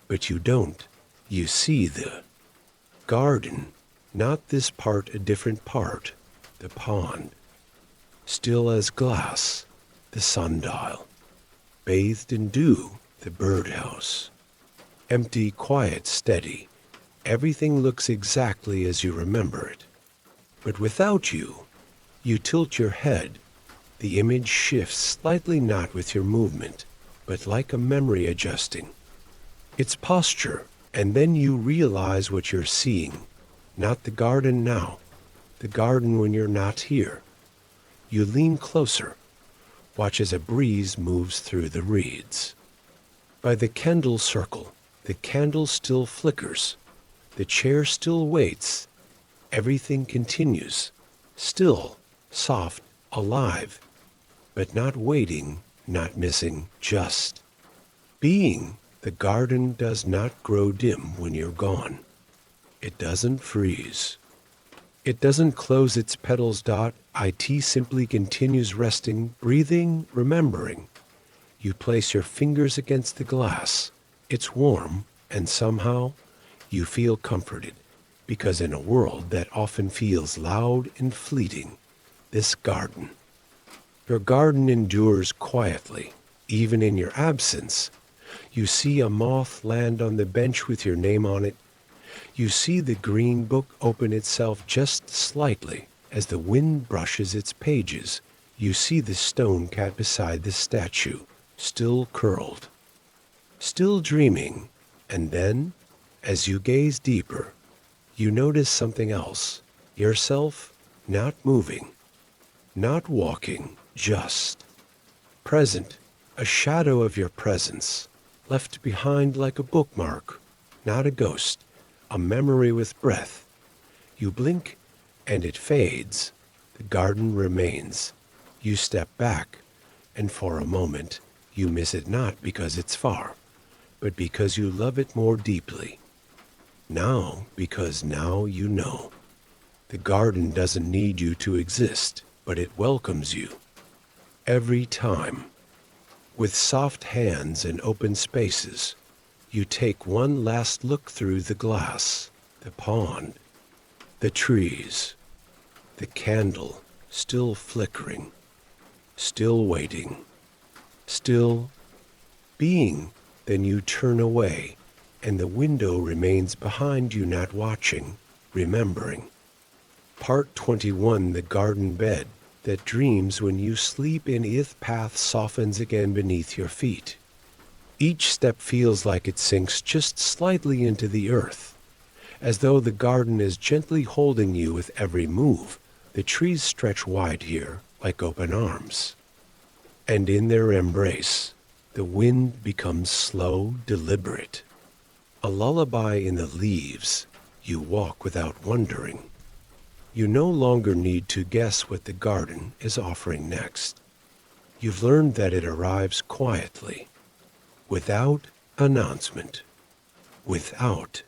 S2: But you don't. You see the garden. Not this part, a different part. The pond. Still as glass. The sundial. Bathed in dew. The birdhouse. Empty, quiet, steady. Everything looks exactly as you remember it. But without you, you tilt your head. The image shifts slightly, not with your movement, but like a memory adjusting. Its posture, and then you realize what you're seeing. Not the garden now, the garden when you're not here. You lean closer, watch as a breeze moves through the reeds. By the candle circle, the candle still flickers. The chair still waits. Everything continues, still, soft, alive, but not waiting, not missing, just being. The garden does not grow dim when you're gone. It doesn't freeze. It doesn't close its petals. It simply continues resting, breathing, remembering. You place your fingers against the glass. It's warm, and somehow you feel comforted, because in a world that often feels loud and fleeting, this garden, your garden endures quietly, even in your absence. You see a moth land on the bench with your name on it. You see the green book open itself just slightly as the wind brushes its pages. You see the stone cat beside the statue, still curled, still dreaming. And then, as you gaze deeper, you notice something else. Yourself not moving, not walking, just present. A shadow of your presence, left behind like a bookmark, not a ghost, a memory with breath. You blink, and it fades. The garden remains. You step back, and for a moment, you miss it, not because it's far, but because you love it more deeply. Now, because now you know. The garden doesn't need you to exist, but it welcomes you. Every time. With soft hands and open spaces, you take one last look through the glass, the pond, the trees, the candle still flickering, still waiting, still being. Then you turn away, and the window remains behind you, not watching, remembering. Part 21. The garden bed that dreams when you sleep in. Its path softens again beneath your feet. Each step feels like it sinks just slightly into the earth, as though the garden is gently holding you with every move. The trees stretch wide here, like open arms. And in their embrace, the wind becomes slow, deliberate. A lullaby in the leaves. You walk without wondering. You no longer need to guess what the garden is offering next. You've learned that it arrives quietly, without announcement, without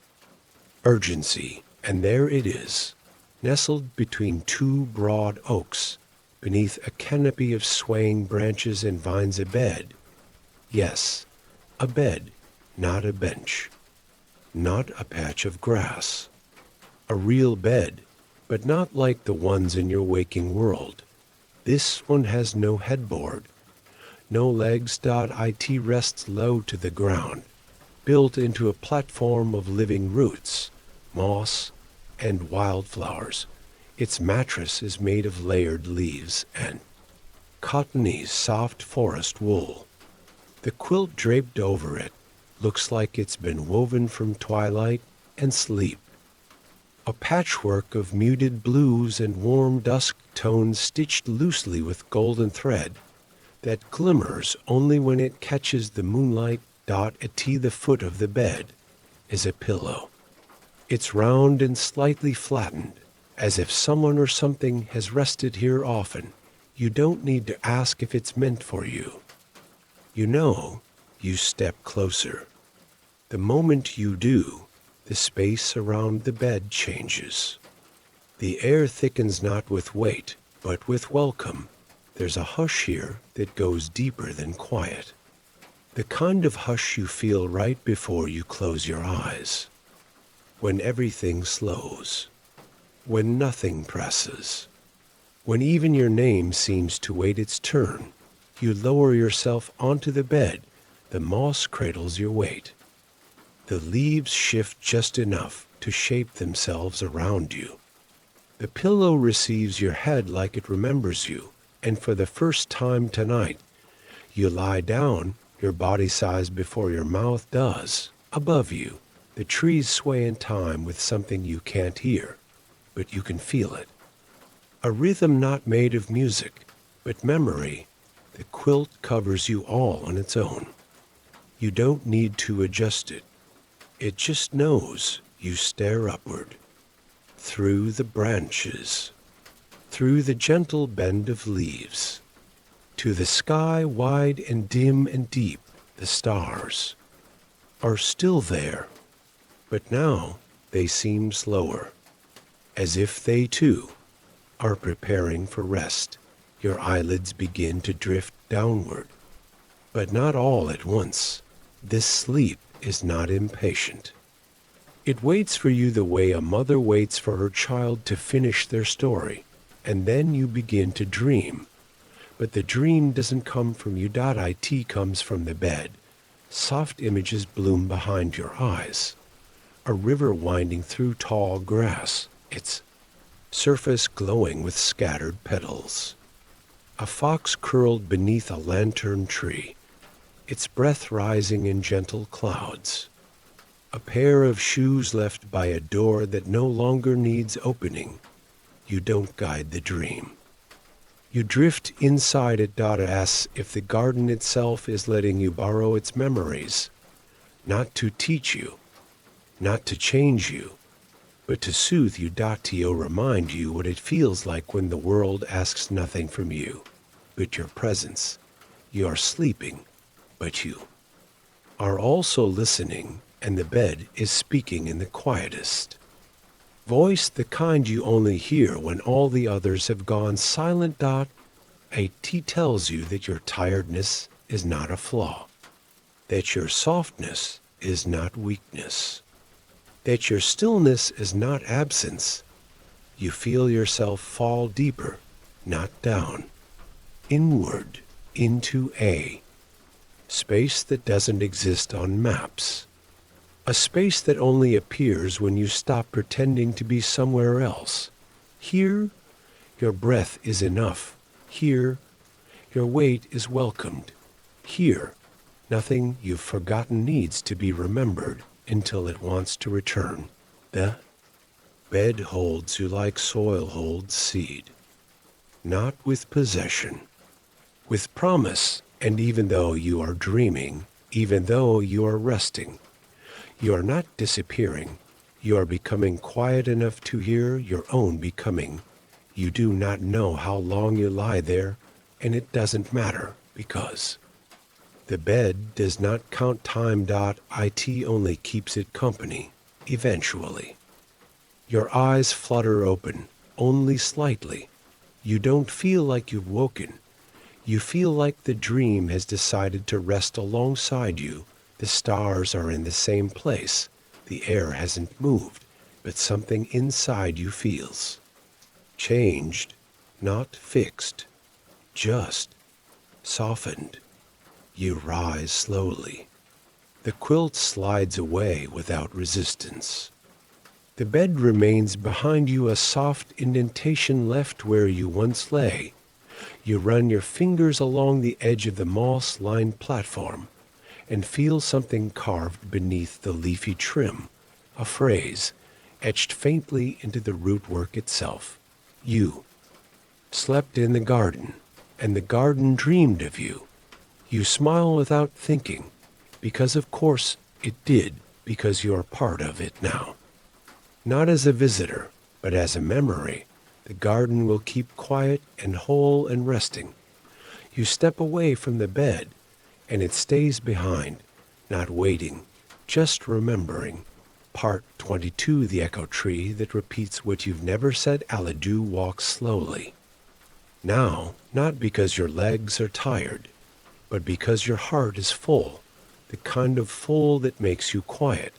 S2: urgency. And there it is, nestled between two broad oaks, beneath a canopy of swaying branches and vines. A bed. Yes, a bed, not a bench, not a patch of grass. A real bed, but not like the ones in your waking world. This one has no headboard, no legs. It rests low to the ground, built into a platform of living roots, moss, and wildflowers. Its mattress is made of layered leaves and cottony, soft forest wool. The quilt draped over it looks like it's been woven from twilight and sleep. A patchwork of muted blues and warm dusk tones stitched loosely with golden thread that glimmers only when it catches the moonlight. At the foot of the bed is a pillow. It's round and slightly flattened, as if someone or something has rested here often. You don't need to ask if it's meant for you. You know, you step closer. The moment you do, the space around the bed changes. The air thickens not with weight, but with welcome. There's a hush here that goes deeper than quiet. The kind of hush you feel right before you close your eyes. When everything slows. When nothing presses. When even your name seems to wait its turn. You lower yourself onto the bed. The moss cradles your weight. The leaves shift just enough to shape themselves around you. The pillow receives your head like it remembers you, and for the first time tonight, you lie down, your body size before your mouth does. Above you, the trees sway in time with something you can't hear, but you can feel it. A rhythm not made of music, but memory. The quilt covers you all on its own. You don't need to adjust it. It just knows. You stare upward. Through the branches. Through the gentle bend of leaves. To the sky wide and dim and deep, the stars are still there. But now they seem slower. As if they too are preparing for rest. Your eyelids begin to drift downward. But not all at once. This sleep is not impatient. It waits for you the way a mother waits for her child to finish their story, and then you begin to dream. But the dream doesn't come from you. It comes from the bed. Soft images bloom behind your eyes. A river winding through tall grass, its surface glowing with scattered petals. A fox curled beneath a lantern tree, its breath rising in gentle clouds. A pair of shoes left by a door that no longer needs opening. You don't guide the dream. You drift inside it. As if the garden itself is letting you borrow its memories, not to teach you, not to change you, but to soothe you. To remind you what it feels like when the world asks nothing from you but your presence. You are sleeping, but you are also listening. And the bed is speaking in the quietest voice, the kind you only hear when all the others have gone silent. It tells you that your tiredness is not a flaw, that your softness is not weakness, that your stillness is not absence. You feel yourself fall deeper, not down, inward, into a space that doesn't exist on maps. A space that only appears when you stop pretending to be somewhere else. Here, your breath is enough. Here, your weight is welcomed. Here, nothing you've forgotten needs to be remembered until it wants to return. The bed holds you like soil holds seed. Not with possession, with promise. And even though you are dreaming, even though you are resting, you are not disappearing. You are becoming quiet enough to hear your own becoming. You do not know how long you lie there, and it doesn't matter, because the bed does not count time. It only keeps it company, eventually. Your eyes flutter open, only slightly. You don't feel like you've woken. You feel like the dream has decided to rest alongside you. The stars are in the same place. The air hasn't moved, but something inside you feels changed, not fixed, just softened. You rise slowly. The quilt slides away without resistance. The bed remains behind you, a soft indentation left where you once lay. You run your fingers along the edge of the moss-lined platform and feel something carved beneath the leafy trim, a phrase etched faintly into the rootwork itself. You slept in the garden, and the garden dreamed of you. You smile without thinking, because of course it did, because you're part of it now. Not as a visitor, but as a memory. The garden will keep quiet and whole and resting. You step away from the bed. and it stays behind, not waiting, just remembering. Part 22, the echo tree that repeats what you've never said. Aladu walks slowly. Now, not because your legs are tired, but because your heart is full, the kind of full that makes you quiet,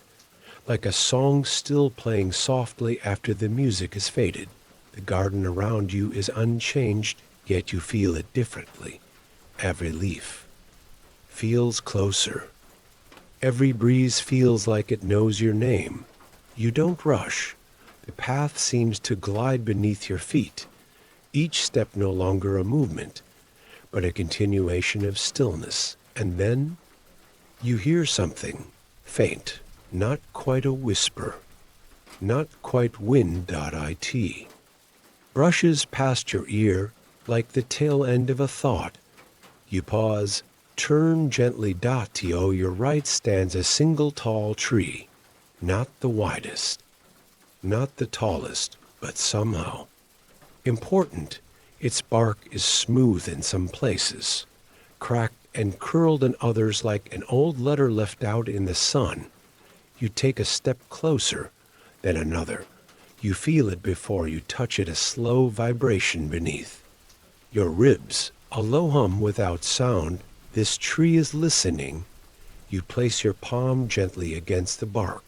S2: like a song still playing softly after the music has faded. The garden around you is unchanged, yet you feel it differently. Every leaf feels closer. Every breeze feels like it knows your name. You don't rush. The path seems to glide beneath your feet, each step no longer a movement, but a continuation of stillness. And then you hear something, faint, not quite a whisper, not quite wind.it. Brushes past your ear like the tail end of a thought. You pause, turn gently. To your right stands a single tall tree, not the widest, not the tallest, but somehow important. Its bark is smooth in some places, cracked and curled in others, like an old letter left out in the sun. You take a step closer, then another. You feel it before you touch it, a slow vibration beneath your ribs, a low hum without sound. This tree is listening. You place your palm gently against the bark.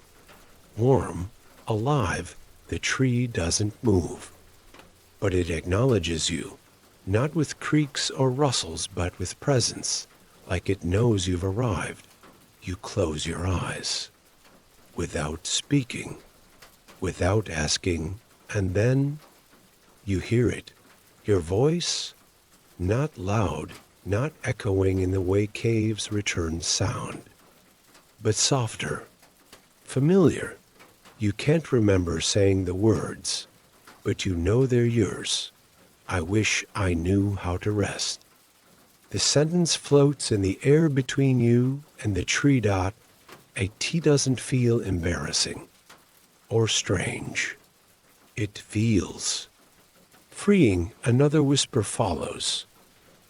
S2: Warm, alive, the tree doesn't move. But it acknowledges you, not with creaks or rustles, but with presence, like it knows you've arrived. You close your eyes, without speaking, without asking, and then you hear it. Your voice, not loud, not echoing in the way caves return sound, but softer, familiar. You can't remember saying the words, but you know they're yours. I wish I knew how to rest. The sentence floats in the air between you and the tree. A T doesn't feel embarrassing or strange. It feels freeing. Another whisper follows.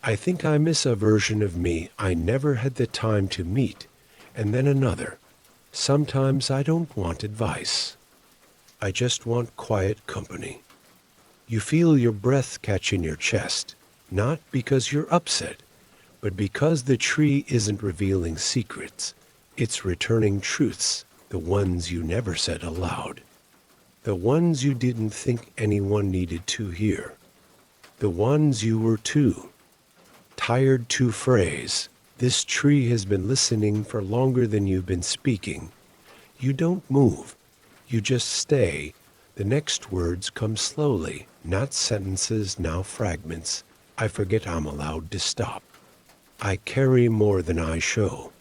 S2: I think I miss a version of me I never had the time to meet. And then another. Sometimes I don't want advice. I just want quiet company. You feel your breath catch in your chest, not because you're upset, but because the tree isn't revealing secrets. It's returning truths, the ones you never said aloud, the ones you didn't think anyone needed to hear, the ones you were too tired to phrase. This tree has been listening for longer than you've been speaking. You don't move. You just stay. The next words come slowly, not sentences, now fragments. I forget I'm allowed to stop. I carry more than I show.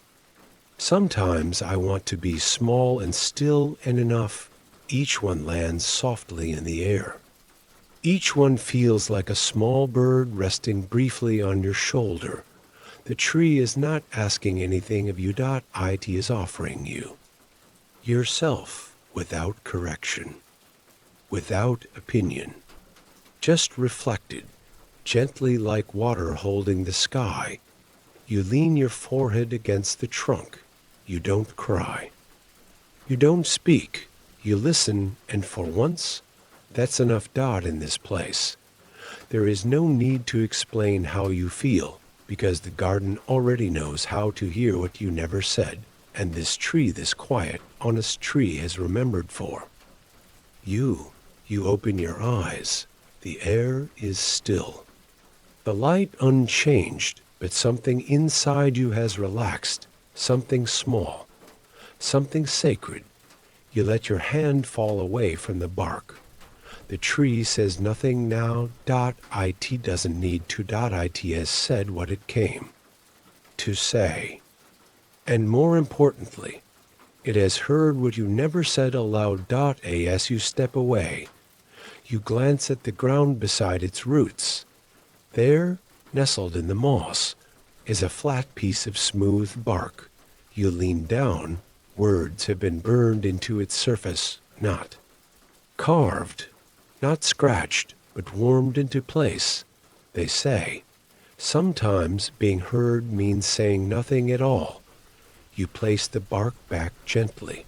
S2: Sometimes I want to be small and still and enough. Each one lands softly in the air. Each one feels like a small bird resting briefly on your shoulder. The tree is not asking anything of you. It is offering you yourself, without correction, without opinion, just reflected, gently like water holding the sky. You lean your forehead against the trunk. You don't cry. You don't speak. You listen, and for once, that's enough. In this place, there is no need to explain how you feel, because the garden already knows how to hear what you never said. And this tree, this quiet, honest tree, has remembered for you. You open your eyes. The air is still. The light unchanged, but something inside you has relaxed. Something small. Something sacred. You let your hand fall away from the bark. The tree says nothing now. It doesn't need to. It has said what it came to say. And more importantly, it has heard what you never said aloud. As you step away, you glance at the ground beside its roots. There, nestled in the moss, is a flat piece of smooth bark. You lean down. Words have been burned into its surface, not carved, not scratched, but warmed into place. They say, Sometimes being heard means saying nothing at all. You place the bark back gently.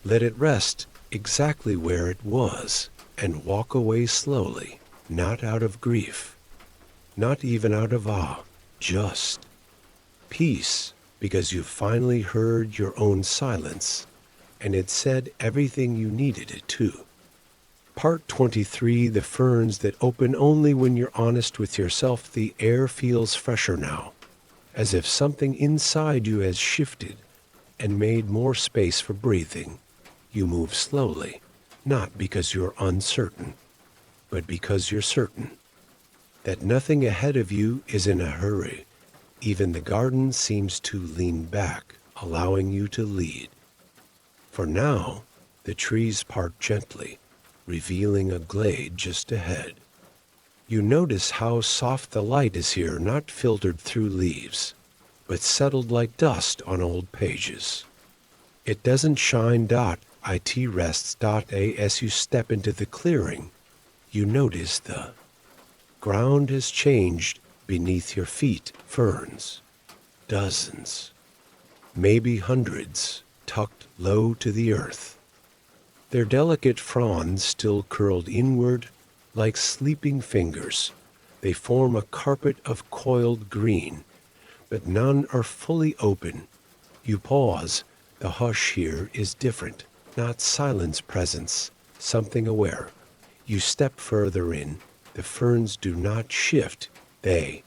S2: Let it rest exactly where it was and walk away slowly, not out of grief, not even out of awe, just peace, because you finally heard your own silence and it said everything you needed it to. Part 23, the ferns that open only when you're honest with yourself. The air feels fresher now, as if something inside you has shifted and made more space for breathing. You move slowly, not because you're uncertain, but because you're certain that nothing ahead of you is in a hurry. Even the garden seems to lean back, allowing you to lead. For now, the trees part gently, revealing a glade just ahead. You notice how soft the light is here, not filtered through leaves, but settled like dust on old pages. It doesn't shine. It rests. As you step into the clearing, you notice the ground has changed beneath your feet. Ferns, dozens, maybe hundreds, tucked low to the earth. Their delicate fronds still curled inward like sleeping fingers. They form a carpet of coiled green, but none are fully open. You pause. The hush here is different, not silence, presence, something aware. You step further in. The ferns do not shift. They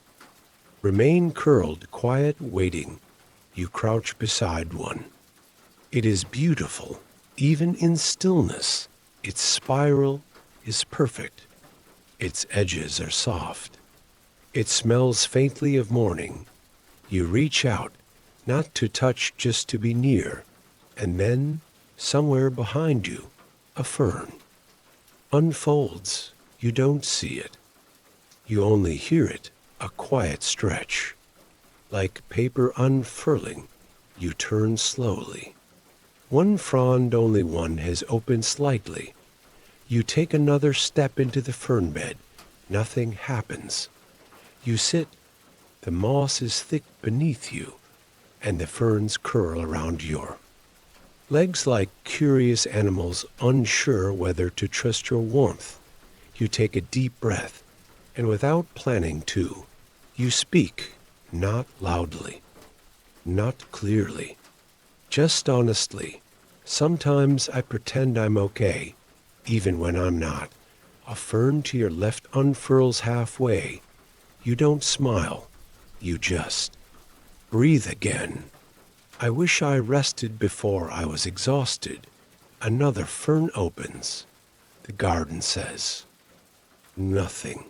S2: remain curled, quiet, waiting. You crouch beside one. It is beautiful, even in stillness. Its spiral is perfect. Its edges are soft. It smells faintly of morning. You reach out, not to touch, just to be near. And then, somewhere behind you, a fern unfolds. You don't see it. You only hear it, a quiet stretch. Like paper unfurling, you turn slowly. One frond, only one, has opened slightly. You take another step into the fern bed. Nothing happens. You sit. The moss is thick beneath you, and the ferns curl around your legs like curious animals, unsure whether to trust your warmth. You take a deep breath, and without planning to, you speak, not loudly, not clearly, just honestly. Sometimes I pretend I'm okay, even when I'm not. A fern to your left unfurls halfway. You don't smile. You just breathe again. I wish I rested before I was exhausted. Another fern opens. The garden says nothing.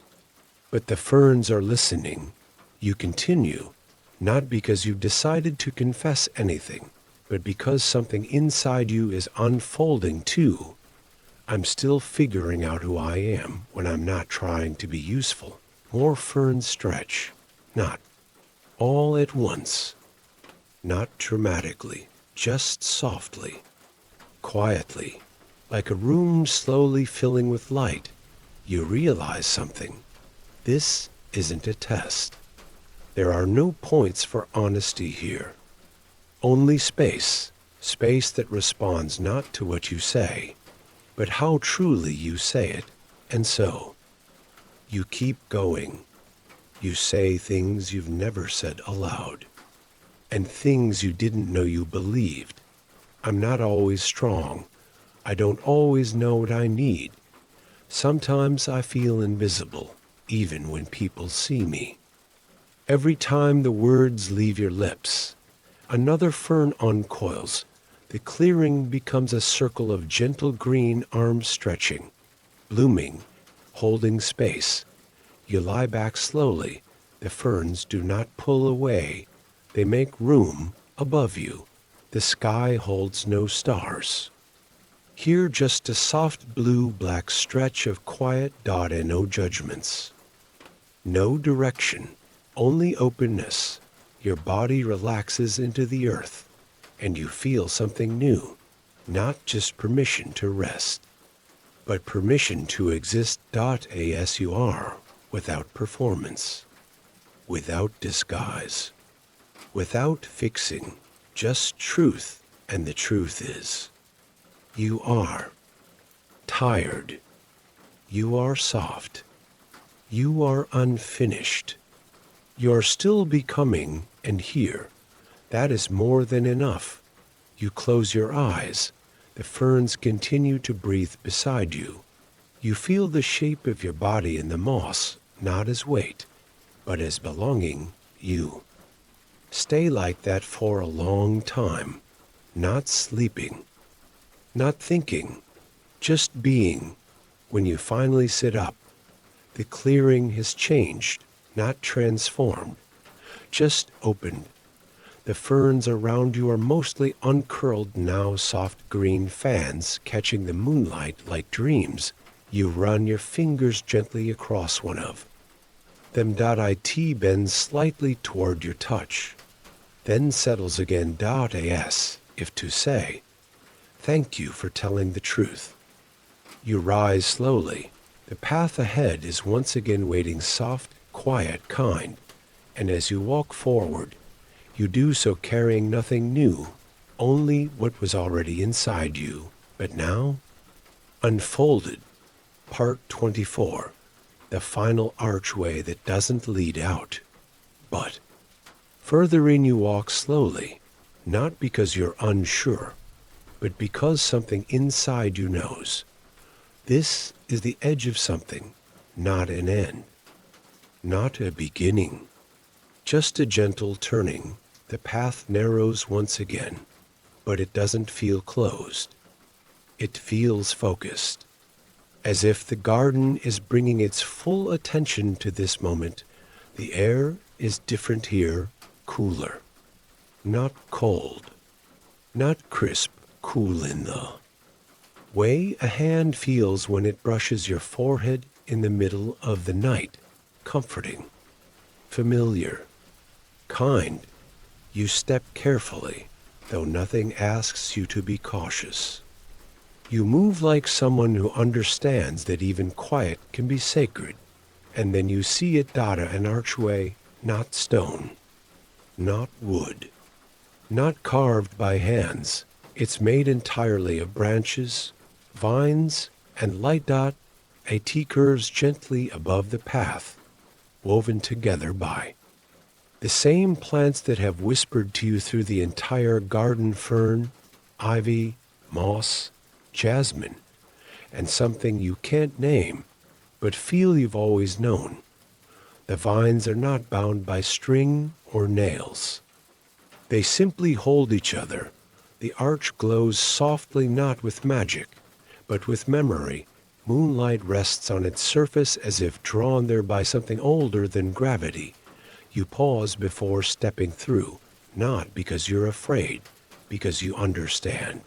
S2: But the ferns are listening. You continue, not because you've decided to confess anything, but because something inside you is unfolding too. I'm still figuring out who I am when I'm not trying to be useful. More ferns stretch, not all at once, not dramatically, just softly, quietly, like a room slowly filling with light. You realize something. This isn't a test. There are no points for honesty here. Only space, space that responds not to what you say, but how truly you say it. And so, you keep going. You say things you've never said aloud, and things you didn't know you believed. I'm not always strong. I don't always know what I need. Sometimes I feel invisible, even when people see me. Every time the words leave your lips, another fern uncoils. The clearing becomes a circle of gentle green arms stretching, blooming, holding space. You lie back slowly. The ferns do not pull away. They make room above you. The sky holds no stars. Here just a soft blue-black stretch of quiet dot and no judgments. No direction, only openness. Your body relaxes into the earth, and you feel something new. Not just permission to rest, but permission to exist. As you are, without performance. without disguise, without fixing, just truth, and the truth is, you are tired, you are soft, you are unfinished, you're still becoming, and here, that is more than enough. You close your eyes, the ferns continue to breathe beside you. You feel the shape of your body in the moss, not as weight, but as belonging you. Stay like that for a long time, not sleeping, not thinking, just being. When you finally sit up, the clearing has changed, not transformed, just opened. The ferns around you are mostly uncurled now, soft green fans catching the moonlight like dreams. You run your fingers gently across one of them. It bends slightly toward your touch, then settles again. As if to say, thank you for telling the truth. You rise slowly. The path ahead is once again waiting, soft, quiet, kind, and as you walk forward, you do so carrying nothing new, only what was already inside you, but now unfolded. Part 24. The final archway that doesn't lead out, but further in. You walk slowly, not because you're unsure, but because something inside you knows. This is the edge of something, not an end, not a beginning, just a gentle turning. The path narrows once again, but it doesn't feel closed. It feels focused, as if the garden is bringing its full attention to this moment. The air is different here, cooler, not cold, not crisp, cool in the way a hand feels when it brushes your forehead in the middle of the night. Comforting, familiar, kind. You step carefully, though nothing asks you to be cautious. You move like someone who understands that even quiet can be sacred, and then you see it. An archway, not stone, not wood, not carved by hands. It's made entirely of branches, vines, and light. A T curves gently above the path, woven together by the same plants that have whispered to you through the entire garden: fern, ivy, moss, jasmine, and something you can't name, but feel you've always known. The vines are not bound by string or nails. They simply hold each other. The arch glows softly, not with magic, but with memory. Moonlight rests on its surface as if drawn there by something older than gravity. You pause before stepping through, not because you're afraid, because you understand.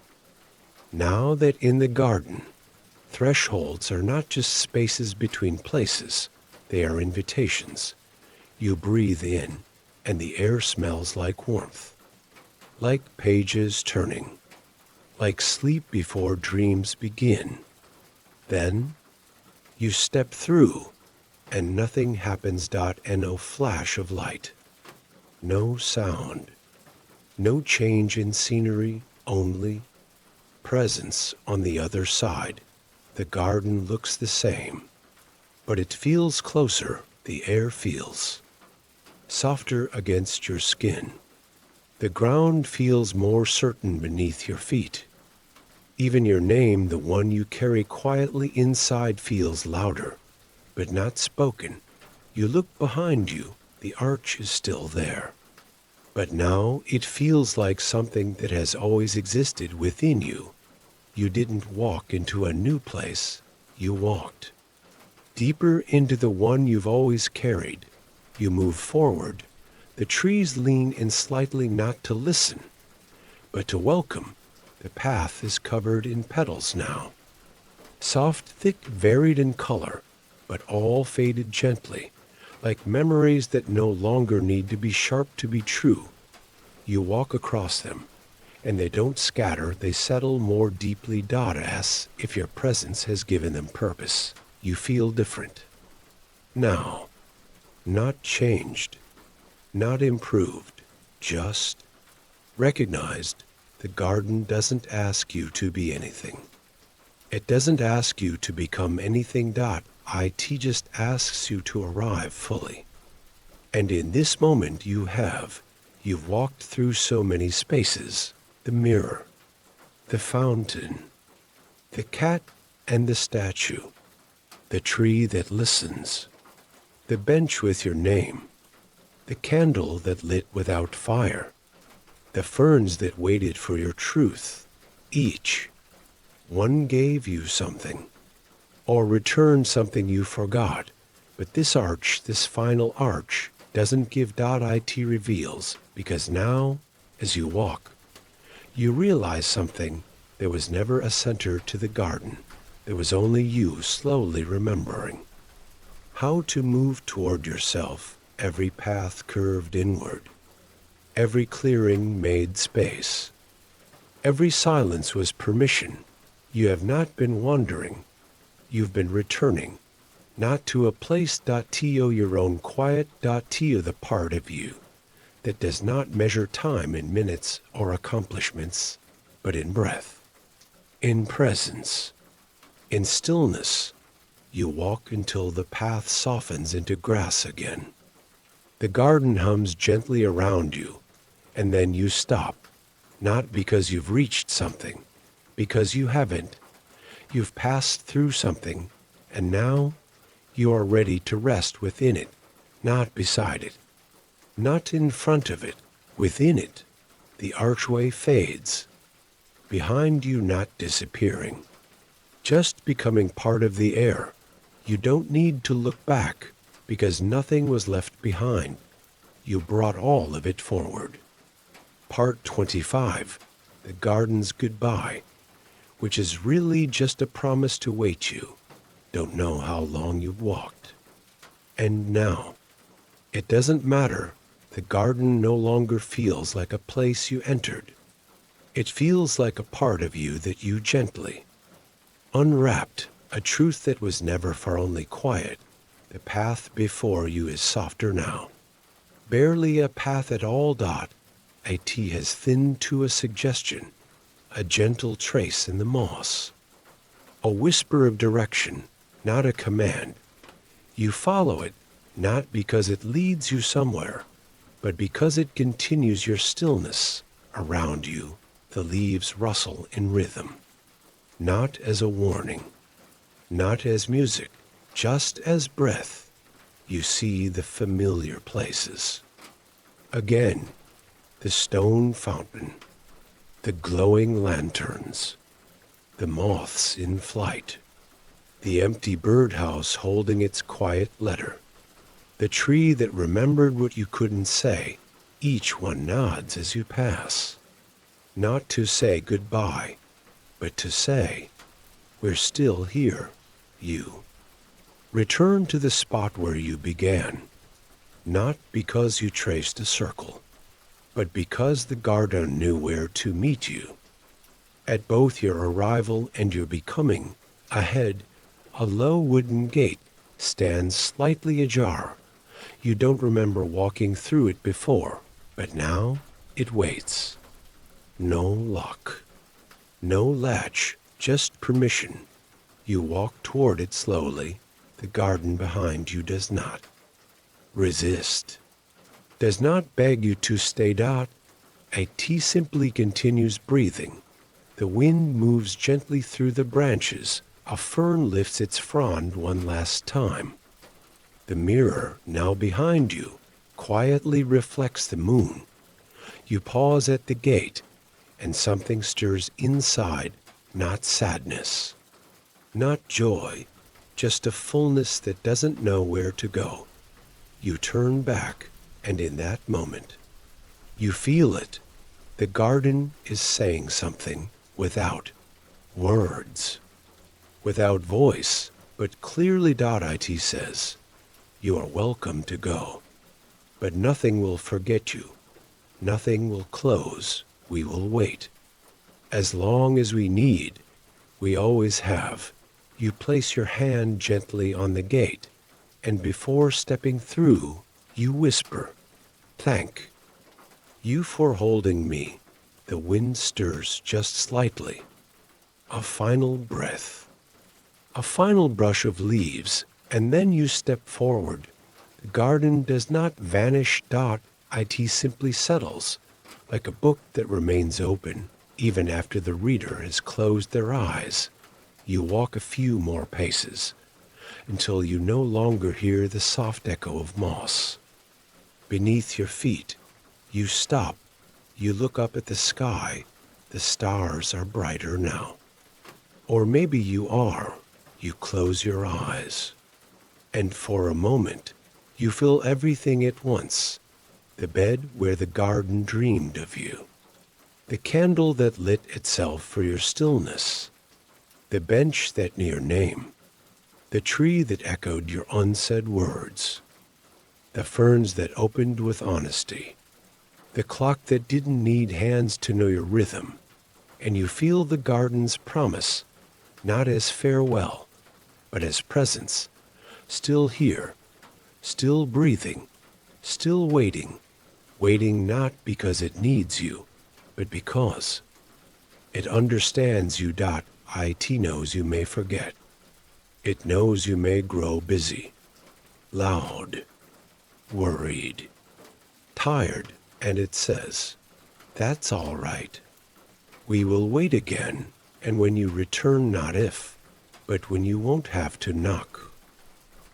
S2: Now that in the garden, thresholds are not just spaces between places, they are invitations. You breathe in, and the air smells like warmth, like pages turning, like sleep before dreams begin. Then you step through, and nothing happens. No flash of light, no sound, no change in scenery, only presence on the other side. The garden looks the same, but it feels closer. The air feels softer against your skin. The ground feels more certain beneath your feet. Even your name, the one you carry quietly inside, feels louder, but not spoken. You look behind you. The arch is still there, but now it feels like something that has always existed within you. You didn't walk into a new place. You walked deeper into the one you've always carried. You move forward. The trees lean in slightly, not to listen, but to welcome. The path is covered in petals now, soft, thick, varied in color, but all faded gently, like memories that no longer need to be sharp to be true. You walk across them, and they don't scatter, they settle more deeply. As if your presence has given them purpose. You feel different now, not changed, not improved, just recognized. The garden doesn't ask you to be anything. It doesn't ask you to become anything. It just asks you to arrive fully. And in this moment you've walked through so many spaces: the mirror, the fountain, the cat and the statue, the tree that listens, the bench with your name, the candle that lit without fire, the ferns that waited for your truth. Each one gave you something, or returned something you forgot. But this final arch, doesn't give. It reveals, because now, as you walk, you realize something. There was never a center to the garden. There was only you slowly remembering how to move toward yourself. Every path curved inward. Every clearing made space. Every silence was permission. You have not been wandering. You've been returning, not to a place. Your own quiet. The part of you that does not measure time in minutes or accomplishments, but in breath, in presence, in stillness. You walk until the path softens into grass again. The garden hums gently around you, and then you stop, not because you've reached something, because you haven't. You've passed through something, and now you are ready to rest within it, not beside it, not in front of it, within it. The archway fades, behind you, not disappearing, just becoming part of the air. You don't need to look back, because nothing was left behind. You brought all of it forward. Part 25, the garden's goodbye, which is really just a promise to wait. You don't know how long you've walked. And now, it doesn't matter. The garden no longer feels like a place you entered. It feels like a part of you that you gently unwrapped, a truth that was never far, only quiet. The path before you is softer now. Barely a path at all. It has thinned to a suggestion, a gentle trace in the moss, a whisper of direction, not a command. You follow it, not because it leads you somewhere, but because it continues your stillness. Around you, the leaves rustle in rhythm, not as a warning, not as music, just as breath. You see the familiar places. Again, the stone fountain, the glowing lanterns, the moths in flight, the empty birdhouse holding its quiet letter, the tree that remembered what you couldn't say. Each one nods as you pass, not to say goodbye, but to say, we're still here. You return to the spot where you began, not because you traced a circle, but because the garden knew where to meet you. At both your arrival and your becoming, ahead, a low wooden gate stands slightly ajar. You don't remember walking through it before, but now it waits. No lock, no latch, just permission. You walk toward it slowly. The garden behind you does not resist, does not beg you to stay. It simply continues breathing. The wind moves gently through the branches. A fern lifts its frond one last time. The mirror, now behind you, quietly reflects the moon. You pause at the gate, and something stirs inside, not sadness, not joy, just a fullness that doesn't know where to go. You turn back, and in that moment, you feel it. The garden is saying something without words, without voice, but clearly. It says, you are welcome to go, but nothing will forget you. Nothing will close. We will wait. As long as we need, we always have. You place your hand gently on the gate, and before stepping through, you whisper, Thank you for holding me. The wind stirs just slightly. A final breath. A final brush of leaves, and then you step forward. The garden does not vanish. It simply settles, like a book that remains open, even after the reader has closed their eyes. You walk a few more paces, until you no longer hear the soft echo of moss. Beneath your feet, you stop. You look up at the sky. The stars are brighter now. Or maybe you are. You close your eyes. And for a moment, you feel everything at once. The bed where the garden dreamed of you. The candle that lit itself for your stillness. The bench that knew your name. The tree that echoed your unsaid words. The ferns that opened with honesty. The clock that didn't need hands to know your rhythm. And you feel the garden's promise, not as farewell, but as presence, still here, still breathing, still waiting, waiting not because it needs you, but because it understands you. It knows you may forget. It knows you may grow busy, loud, worried, tired, and it says, that's all right. We will wait again, and when you return, not if, but when you won't have to knock.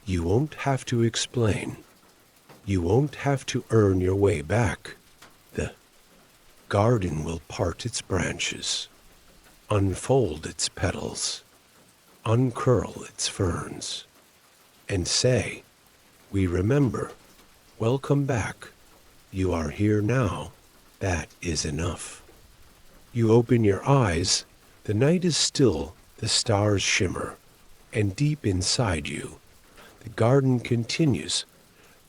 S2: You won't have to explain. You won't have to earn your way back. The garden will part its branches, unfold its petals, uncurl its ferns, and say, we remember, welcome back. You are here now. That is enough. You open your eyes. The night is still. The stars shimmer. And deep inside you, the garden continues.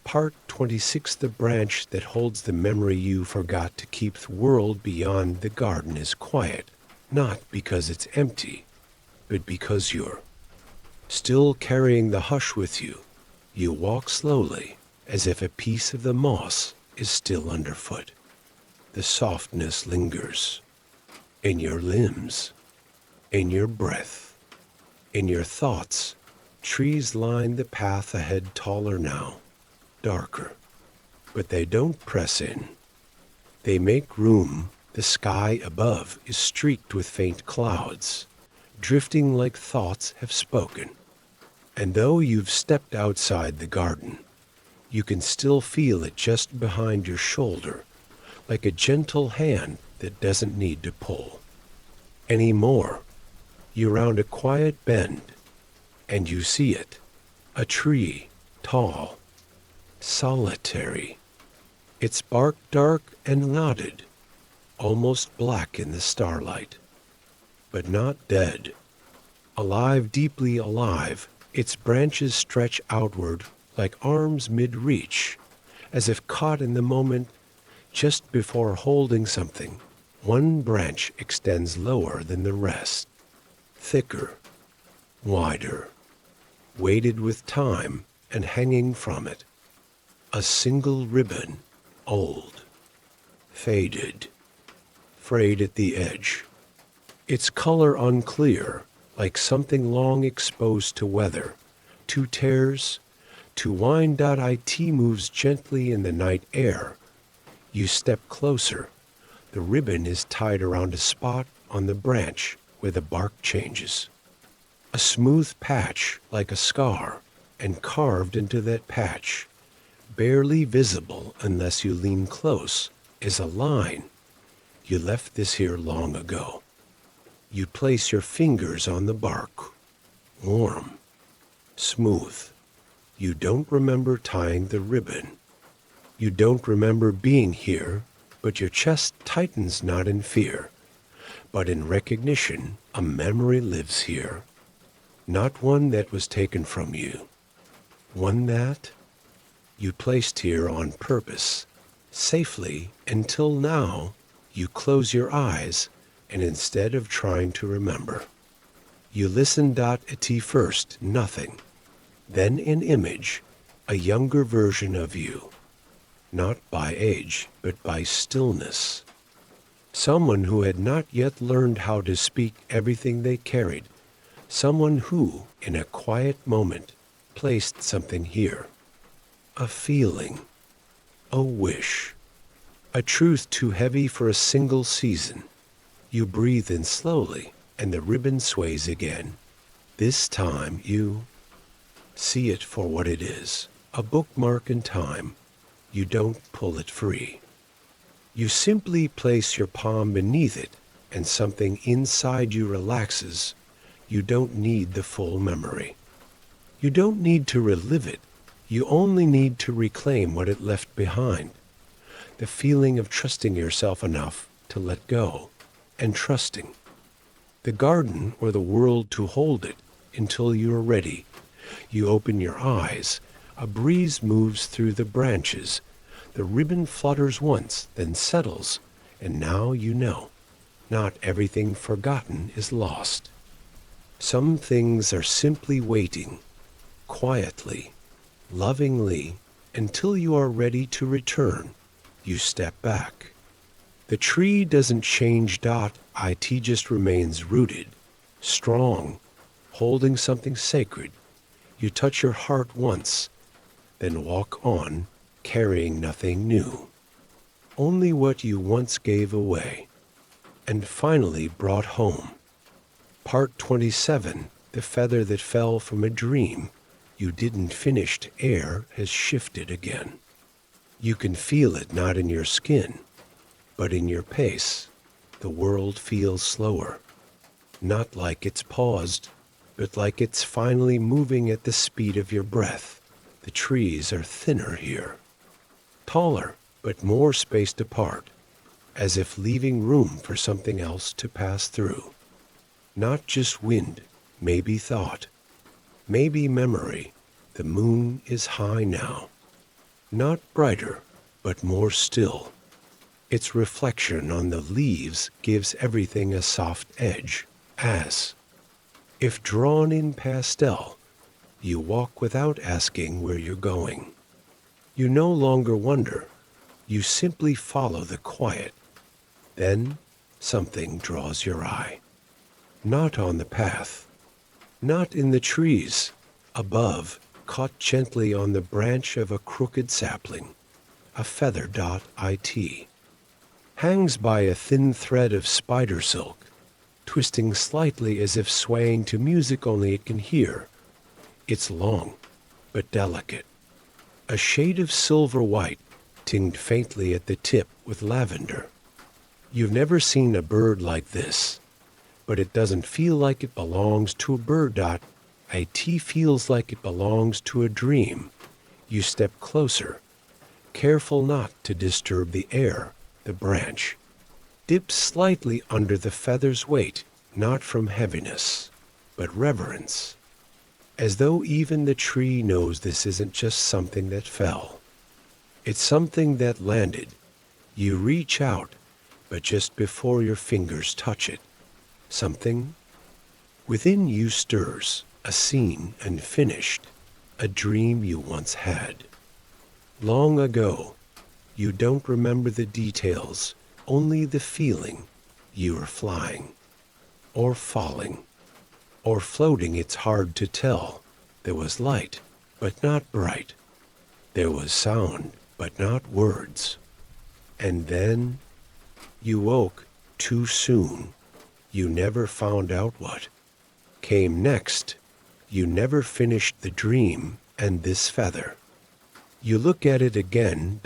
S2: Part 26. The branch that holds the memory you forgot to keep. The world beyond the garden is quiet, not because it's empty, but because you're still carrying the hush with you. You walk slowly, as if a piece of the moss is still underfoot. The softness lingers in your limbs, in your breath, in your thoughts. Trees line the path ahead, taller now, darker, but they don't press in. They make room. The sky above is streaked with faint clouds, drifting like thoughts have spoken. And though you've stepped outside the garden, you can still feel it just behind your shoulder, like a gentle hand that doesn't need to pull anymore. You round a quiet bend, and you see it. A tree, tall, solitary. Its bark dark and knotted, almost black in the starlight. But not dead. Alive, deeply alive. Its branches stretch outward like arms mid-reach, as if caught in the moment just before holding something. One branch extends lower than the rest, thicker, wider, weighted with time, and hanging from it, a single ribbon, old, faded, frayed at the edge, its color unclear, like something long exposed to weather. Two tears, to wind. It moves gently in the night air. You step closer. The ribbon is tied around a spot on the branch where the bark changes. A smooth patch like a scar, and carved into that patch, barely visible unless you lean close, is a line. You left this here long ago. You place your fingers on the bark. Warm, smooth. You don't remember tying the ribbon. You don't remember being here, but your chest tightens not in fear, but in recognition. A memory lives here, not one that was taken from you, one that you placed here on purpose, safely until now. You close your eyes, and instead of trying to remember, you listen. At first, nothing. Then an image, a younger version of you, not by age, but by stillness. Someone who had not yet learned how to speak everything they carried. Someone who, in a quiet moment, placed something here. A feeling, a wish, a truth too heavy for a single season. You breathe in slowly, and the ribbon sways again. This time you see it for what it is, a bookmark in time. You don't pull it free. You simply place your palm beneath it, and something inside you relaxes. You don't need the full memory. You don't need to relive it. You only need to reclaim what it left behind. The feeling of trusting yourself enough to let go, and trusting the garden or the world to hold it until you are ready. You open your eyes. A breeze moves through the branches. The ribbon flutters once, then settles, and now you know. Not everything forgotten is lost. Some things are simply waiting, quietly, lovingly, until you are ready to return. You step back. The tree doesn't change. It just remains rooted, strong, holding something sacred. You touch your heart once, then walk on, carrying nothing new. Only what you once gave away, and finally brought home. Part 27, the feather that fell from a dream you didn't finish. Air has shifted again. You can feel it not in your skin, but in your pace. The world feels slower. Not like it's paused, but like it's finally moving at the speed of your breath. The trees are thinner here, taller, but more spaced apart, as if leaving room for something else to pass through. Not just wind, maybe thought, maybe memory. The moon is high now. Not brighter, but more still. Its reflection on the leaves gives everything a soft edge, as if drawn in pastel. You walk without asking where you're going. You no longer wonder. You simply follow the quiet. Then something draws your eye. Not on the path, not in the trees, above, caught gently on the branch of a crooked sapling. A feather. It hangs by a thin thread of spider silk, twisting slightly as if swaying to music only it can hear. It's long, but delicate. A shade of silver white, tinged faintly at the tip with lavender. You've never seen a bird like this, but it doesn't feel like it belongs to a bird. It feels like it belongs to a dream. You step closer, careful not to disturb the air. The branch dips slightly under the feather's weight, not from heaviness, but reverence. As though even the tree knows this isn't just something that fell. It's something that landed. You reach out, but just before your fingers touch it, something within you stirs, a scene unfinished, a dream you once had. Long ago, you don't remember the details, only the feeling. You are flying, or falling, or floating. It's hard to tell. There was light, but not bright. There was sound, but not words. And then you woke too soon. You never found out what came next. You never finished the dream and this feather. You look at it again.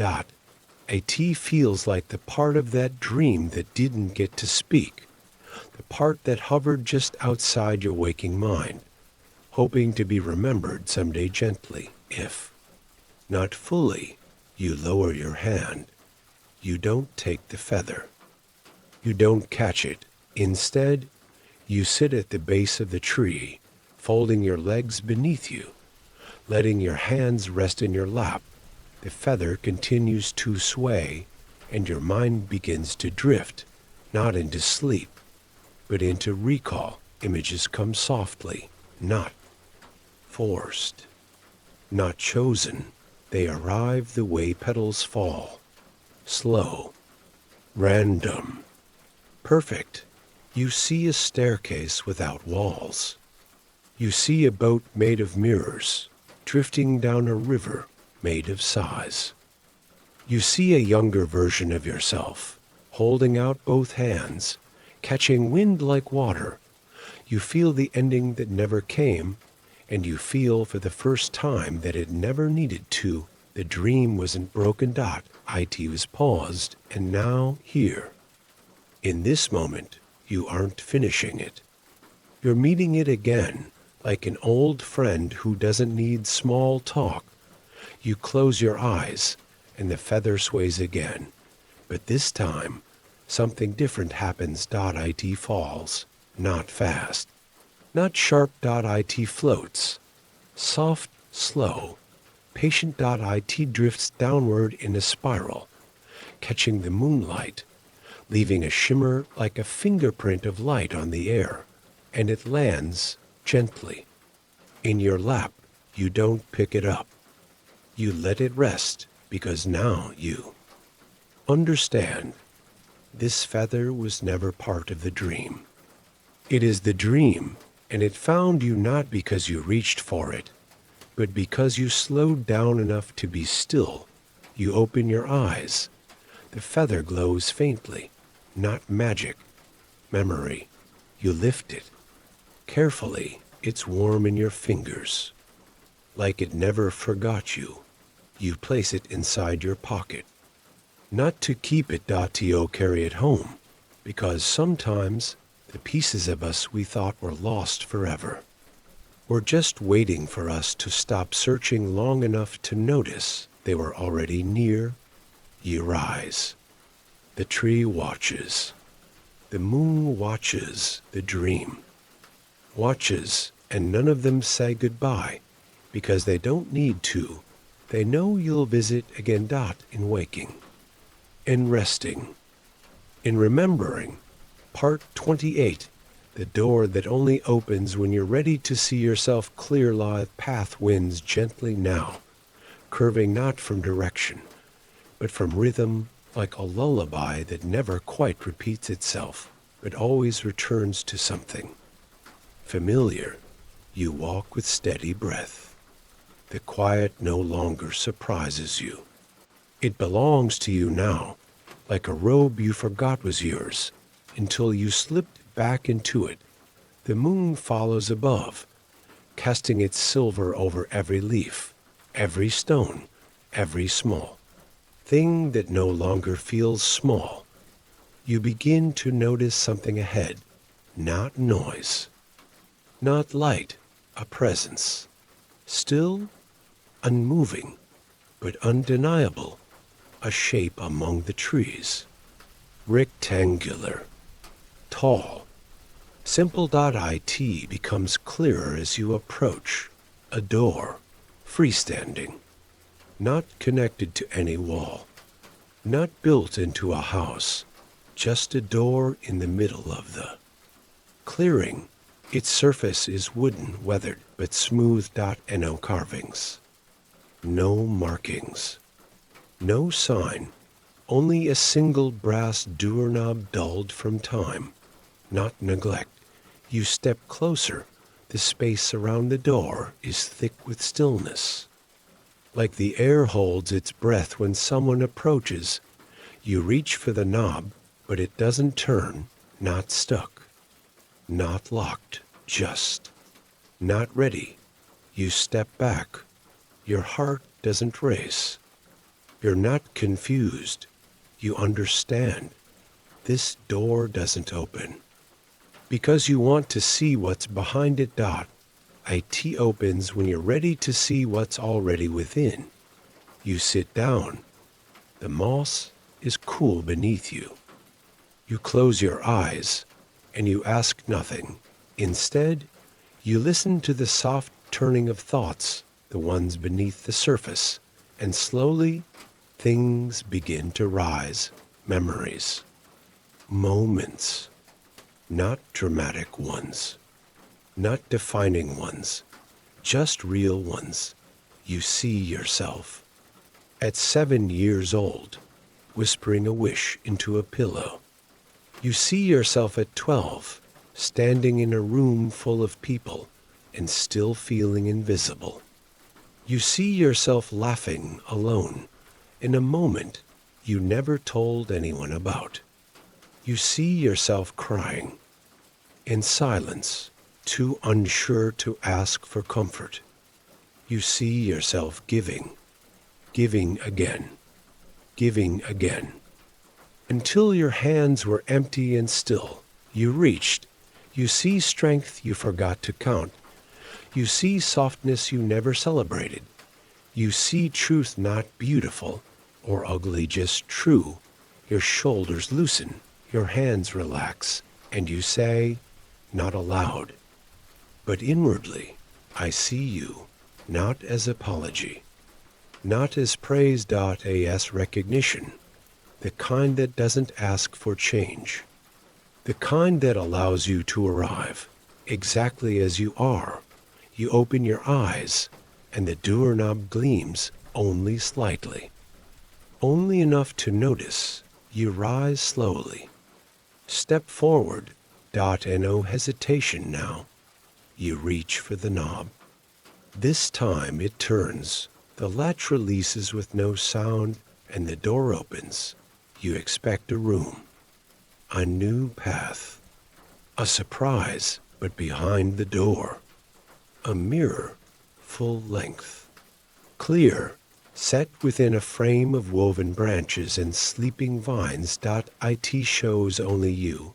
S2: It feels like the part of that dream that didn't get to speak, the part that hovered just outside your waking mind, hoping to be remembered someday gently. If not fully, you lower your hand. You don't take the feather. You don't catch it. Instead, you sit at the base of the tree, folding your legs beneath you, letting your hands rest in your lap. The feather continues to sway, and your mind begins to drift, not into sleep, but into recall. Images come softly, not forced, not chosen, They arrive the way petals fall. Slow. Random. Perfect. You see a staircase without walls. You see a boat made of mirrors, drifting down a river made of sighs. You see a younger version of yourself, holding out both hands, catching wind like water. You feel the ending that never came, and you feel for the first time that it never needed to. The dream wasn't broken. It was paused, and now here. In this moment, you aren't finishing it. You're meeting it again, like an old friend who doesn't need small talk. You close your eyes, and the feather sways again. But this time, something different happens. It falls, not fast, not sharp. It floats, soft, slow, patient. It drifts downward in a spiral, catching the moonlight, leaving a shimmer like a fingerprint of light on the air, and it lands gently in your lap. You don't pick it up. You let it rest, because now you understand. This feather was never part of the dream. It is the dream, and it found you not because you reached for it, but because you slowed down enough to be still. You open your eyes. The feather glows faintly, not magic, memory. You lift it. Carefully, it's warm in your fingers. Like it never forgot you. You place it inside your pocket. Not to keep it. To carry it home, because sometimes the pieces of us we thought were lost forever were just waiting for us to stop searching long enough to notice they were already near. You rise. The tree watches. The moon watches. The dream watches, and none of them say goodbye, because they don't need to. They know you'll visit again. In waking, in resting, in remembering. Part 28. The door that only opens when you're ready to see yourself clear. Live path winds gently now, curving not from direction, but from rhythm, like a lullaby that never quite repeats itself, but always returns to something familiar. You walk with steady breath. The quiet no longer surprises you. It belongs to you now, like a robe you forgot was yours, until you slipped back into it. The moon follows above, casting its silver over every leaf, every stone, every small thing that no longer feels small. You begin to notice something ahead, not noise, not light, a presence, still, unmoving, but undeniable, a shape among the trees, rectangular, tall, simple. It becomes clearer as you approach. A door, freestanding, not connected to any wall, not built into a house, just a door in the middle of the clearing. Its surface is wooden, weathered, but smooth. No carvings, no markings, no sign, only a single brass doorknob dulled from time, not neglect. You step closer. The space around the door is thick with stillness, like the air holds its breath when someone approaches. You reach for the knob, but it doesn't turn, not stuck, not locked, just not ready. You step back. Your heart doesn't race. You're not confused. You understand. This door doesn't open because you want to see what's behind it. It opens when you're ready to see what's already within. You sit down. The moss is cool beneath you. You close your eyes and you ask nothing. Instead, you listen to the soft turning of thoughts, the ones beneath the surface, and slowly things begin to rise. Memories, moments, not dramatic ones, not defining ones, just real ones. You see yourself At 7 years old, whispering a wish into a pillow. You see yourself at 12, standing in a room full of people and still feeling invisible. You see yourself laughing alone in a moment you never told anyone about. You see yourself crying in silence, too unsure to ask for comfort. You see yourself giving again, until your hands were empty and still. You reached. You see strength you forgot to count. You see softness you never celebrated. You see truth not beautiful or ugly, just true. Your shoulders loosen, your hands relax, and you say, not aloud, but inwardly, I see you, not as apology, not as praise.as recognition, the kind that doesn't ask for change, the kind that allows you to arrive exactly as you are. You open your eyes, and the doorknob gleams only slightly, only enough to notice. You rise slowly, step forward, no hesitation now. You reach for the knob. This time it turns, the latch releases with no sound, and the door opens. You expect a room, a new path, a surprise, but behind the door, a mirror, full length, clear, set within a frame of woven branches and sleeping vines. It shows only you,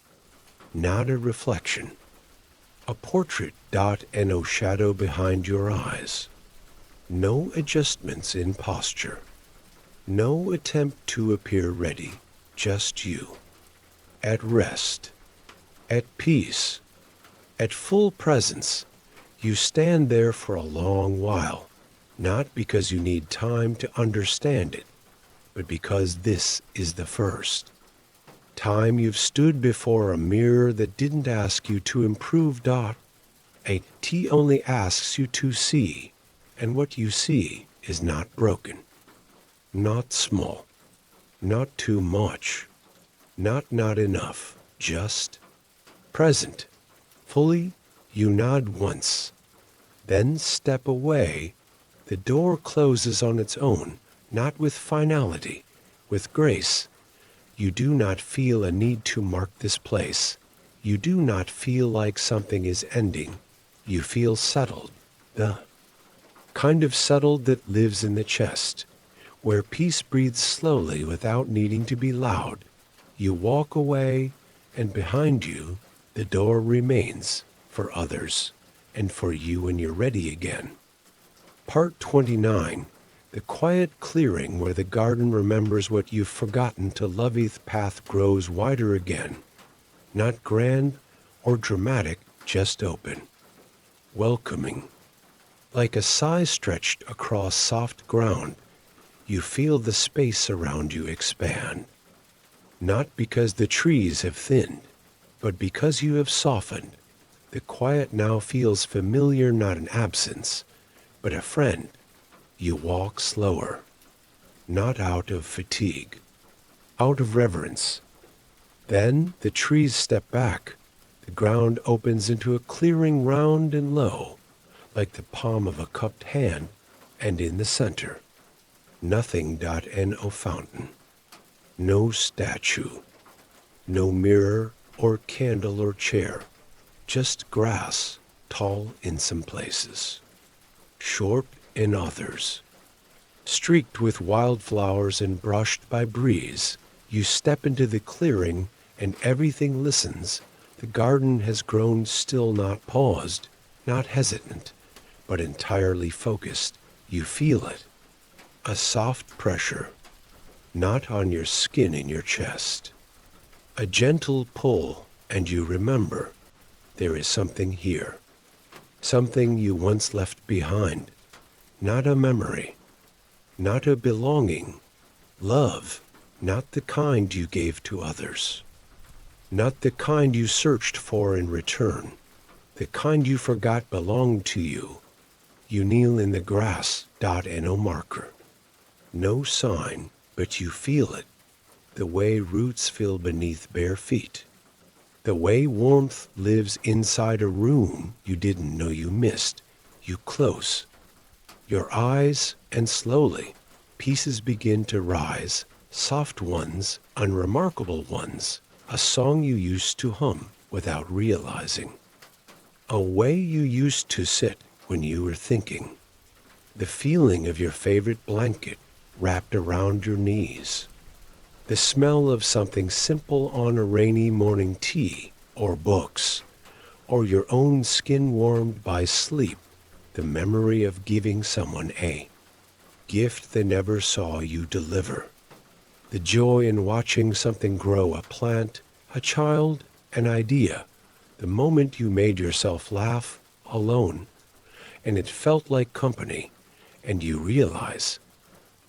S2: not a reflection, a portrait. No shadow behind your eyes, no adjustments in posture, no attempt to appear ready, just you, at rest, at peace, at full presence. You stand there for a long while, not because you need time to understand it, but because this is the first time you've stood before a mirror that didn't ask you to improve. It only asks you to see, and what you see is not broken, not small, not too much, not enough, just present. Fully, you nod once, then step away. The door closes on its own, not with finality, with grace. You do not feel a need to mark this place. You do not feel like something is ending. You feel settled, the kind of settled that lives in the chest, where peace breathes slowly without needing to be loud. You walk away, and behind you, the door remains for others, and for you when you're ready again. Part 29. The quiet clearing where the garden remembers what you've forgotten to love. The path grows wider again, not grand or dramatic, just open, welcoming. Like a sigh stretched across soft ground, you feel the space around you expand, not because the trees have thinned, but because you have softened. The quiet now feels familiar, not an absence, but a friend. You walk slower, not out of fatigue, out of reverence. Then the trees step back. The ground opens into a clearing round and low, like the palm of a cupped hand, and in the center, nothing. No fountain, no statue, no mirror or candle or chair, just grass, tall in some places, short in others, streaked with wildflowers and brushed by breeze. You step into the clearing and everything listens. The garden has grown still, not paused, not hesitant, but entirely focused. You feel it, a soft pressure, not on your skin, in your chest, a gentle pull, and you remember there is something here, something you once left behind. Not a memory, not a belonging, love, not the kind you gave to others, not the kind you searched for in return, the kind you forgot belonged to you. You kneel in the grass. No marker, No sign, but you feel it. The way roots fill beneath bare feet. The way warmth lives inside a room you didn't know you missed. You close your eyes, and slowly pieces begin to rise. Soft ones, unremarkable ones. A song you used to hum without realizing. A way you used to sit when you were thinking. The feeling of your favorite blanket wrapped around your knees. The smell of something simple on a rainy morning, tea or books, or your own skin warmed by sleep. The memory of giving someone a gift they never saw you deliver. The joy in watching something grow, a plant, a child, an idea. The moment you made yourself laugh alone, and it felt like company, and you realize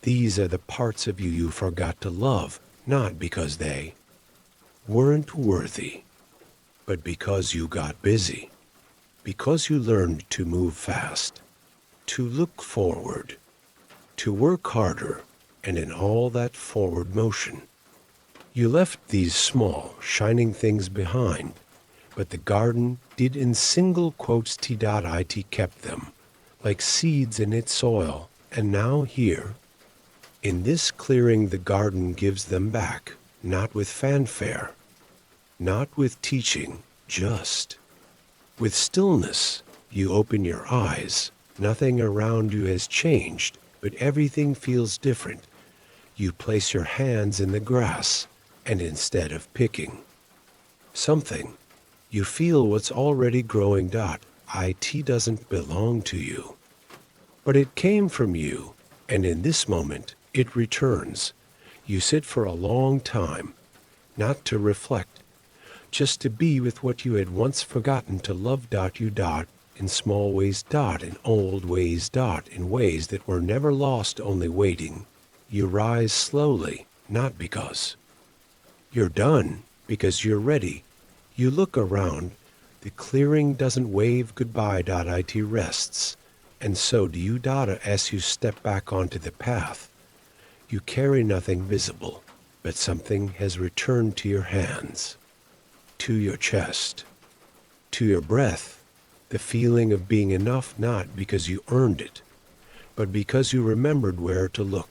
S2: these are the parts of you you forgot to love, not because they weren't worthy, but because you got busy, because you learned to move fast, to look forward, to work harder, and in all that forward motion, you left these small, shining things behind, but the garden did in single quotes t.it kept them, like seeds in its soil, and now here, in this clearing the garden gives them back, not with fanfare, not with teaching, just with stillness. You open your eyes. Nothing around you has changed, but everything feels different. You place your hands in the grass, and instead of picking something, you feel what's already growing. It doesn't belong to you, but it came from you, and in this moment, it returns. You sit for a long time, not to reflect, just to be with what you had once forgotten to love. You in small ways, in old ways, in ways that were never lost, only waiting. You rise slowly, not because you're done, because you're ready. You look around. The clearing doesn't wave goodbye. It rests, and so do you. As you step back onto the path, you carry nothing visible, but something has returned to your hands, to your chest, to your breath, the feeling of being enough, not because you earned it, but because you remembered where to look.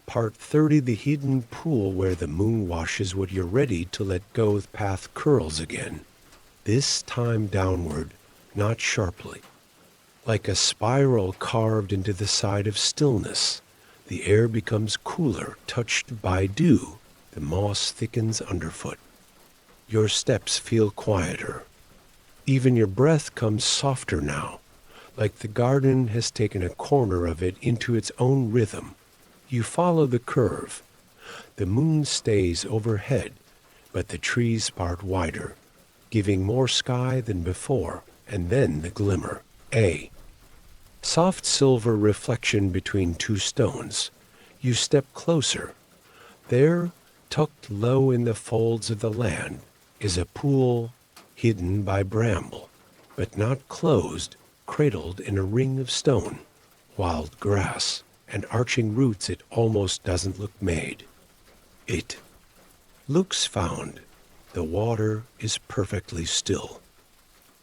S2: Part 30, the hidden pool where the moon washes what you're ready to let go. The path curls again, this time downward, not sharply, like a spiral carved into the side of stillness. The air becomes cooler, touched by dew. The moss thickens underfoot. Your steps feel quieter. Even your breath comes softer now, like the garden has taken a corner of it into its own rhythm. You follow the curve. The moon stays overhead, but the trees part wider, giving more sky than before, and then the glimmer. A soft silver reflection between two stones. You step closer. There, tucked low in the folds of the land, is a pool hidden by bramble, but not closed, cradled in a ring of stone, wild grass, and arching roots. It almost doesn't look made. It looks found. The water is perfectly still.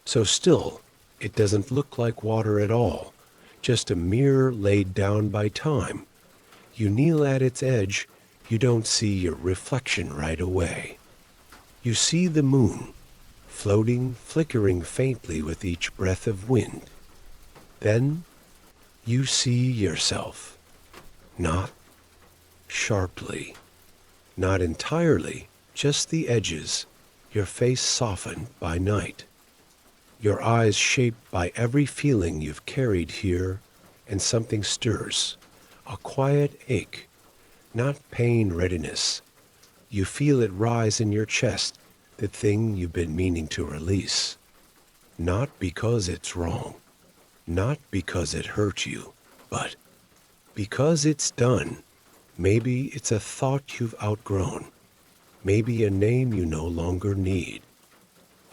S2: So still, it doesn't look like water at all, just a mirror laid down by time. You kneel at its edge. You don't see your reflection right away. You see the moon, floating, flickering faintly with each breath of wind. Then you see yourself. Not sharply, not entirely, just the edges, your face softened by night, your eyes shaped by every feeling you've carried here, and something stirs, a quiet ache, not pain, readiness. You feel it rise in your chest, the thing you've been meaning to release. Not because it's wrong, not because it hurt you, but because it's done. Maybe it's a thought you've outgrown. Maybe a name you no longer need.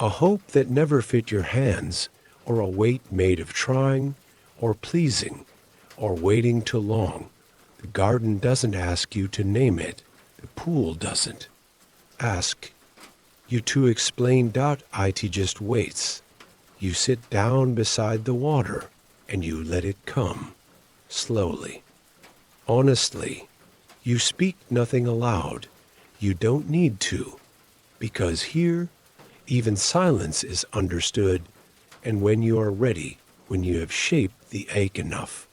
S2: A hope that never fit your hands, or a weight made of trying, or pleasing, or waiting too long. The garden doesn't ask you to name it. The pool doesn't ask you to explain. It just waits. You sit down beside the water and you let it come, slowly. Honestly, you speak nothing aloud. You don't need to, because here, even silence is understood, and when you are ready, when you have shaped the ache enough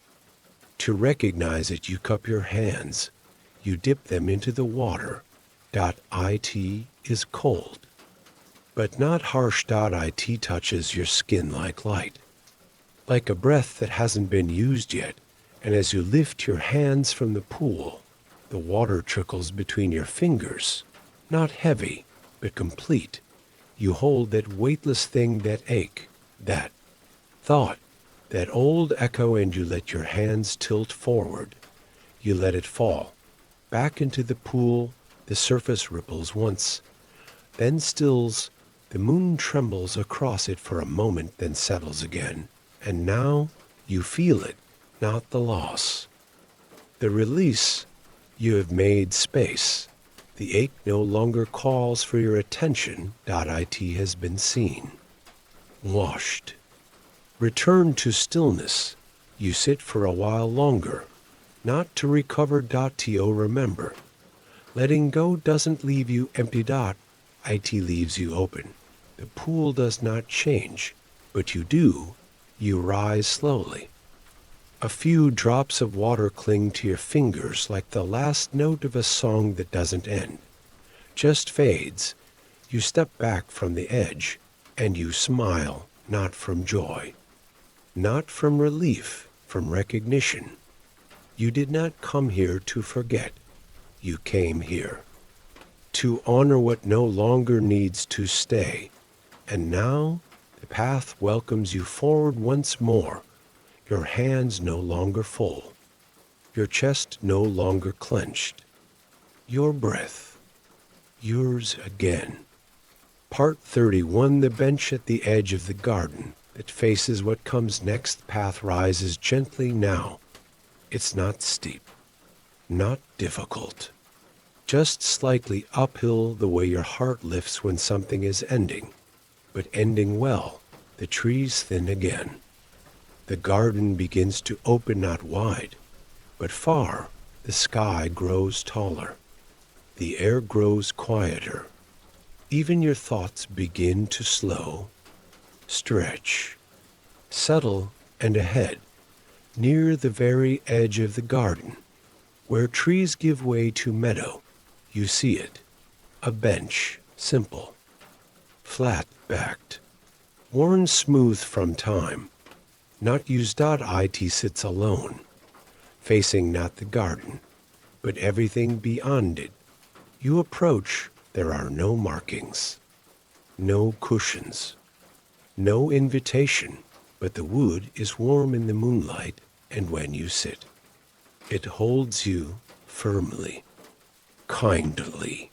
S2: to recognize it, you cup your hands, you dip them into the water. It is cold, but not harsh. It touches your skin like light, like a breath that hasn't been used yet, and as you lift your hands from the pool, the water trickles between your fingers, not heavy, but complete. You hold that weightless thing, that ache, that thought, that old echo, and you let your hands tilt forward. You let it fall back into the pool. The surface ripples once, then stills. The moon trembles across it for a moment, then settles again. And now you feel it, not the loss. The release. You have made space. The ache no longer calls for your attention. It has been seen, washed. Return to stillness. You sit for a while longer, not to recover. To remember. Letting go doesn't leave you empty. It leaves you open. The pool does not change, but you do. You rise slowly. A few drops of water cling to your fingers like the last note of a song that doesn't end, just fades. You step back from the edge, and you smile, not from joy, not from relief, from recognition. You did not come here to forget. You came here to honor what no longer needs to stay. And now the path welcomes you forward once more. Your hands no longer full, your chest no longer clenched, your breath, yours again. Part 31. The bench at the edge of the garden that faces what comes next. Path rises gently now. It's not steep, not difficult, just slightly uphill, the way your heart lifts when something is ending, but ending well. The trees thin again. The garden begins to open, not wide, but far. The sky grows taller. The air grows quieter. Even your thoughts begin to slow, stretch, settle, and ahead, near the very edge of the garden, where trees give way to meadow, you see it. A bench, simple, flat-backed, worn smooth from time, not used. It sits alone, facing not the garden, but everything beyond it. You approach. There are no markings, no cushions, no invitation, but the wood is warm in the moonlight, and when you sit, it holds you firmly, kindly,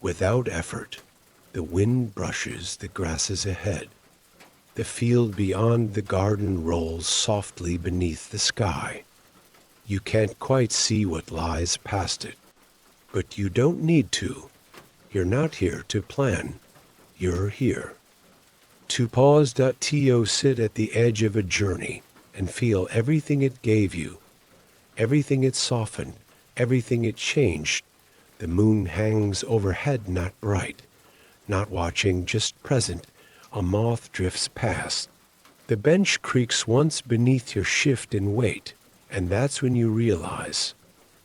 S2: without effort. The wind brushes the grasses ahead. The field beyond the garden rolls softly beneath the sky. You can't quite see what lies past it, but you don't need to. You're not here to plan. You're here to pause. To sit at the edge of a journey and feel everything it gave you, everything it softened, everything it changed. The moon hangs overhead, not bright, not watching, just present. A moth drifts past. The bench creaks once beneath your shift in weight, and that's when you realize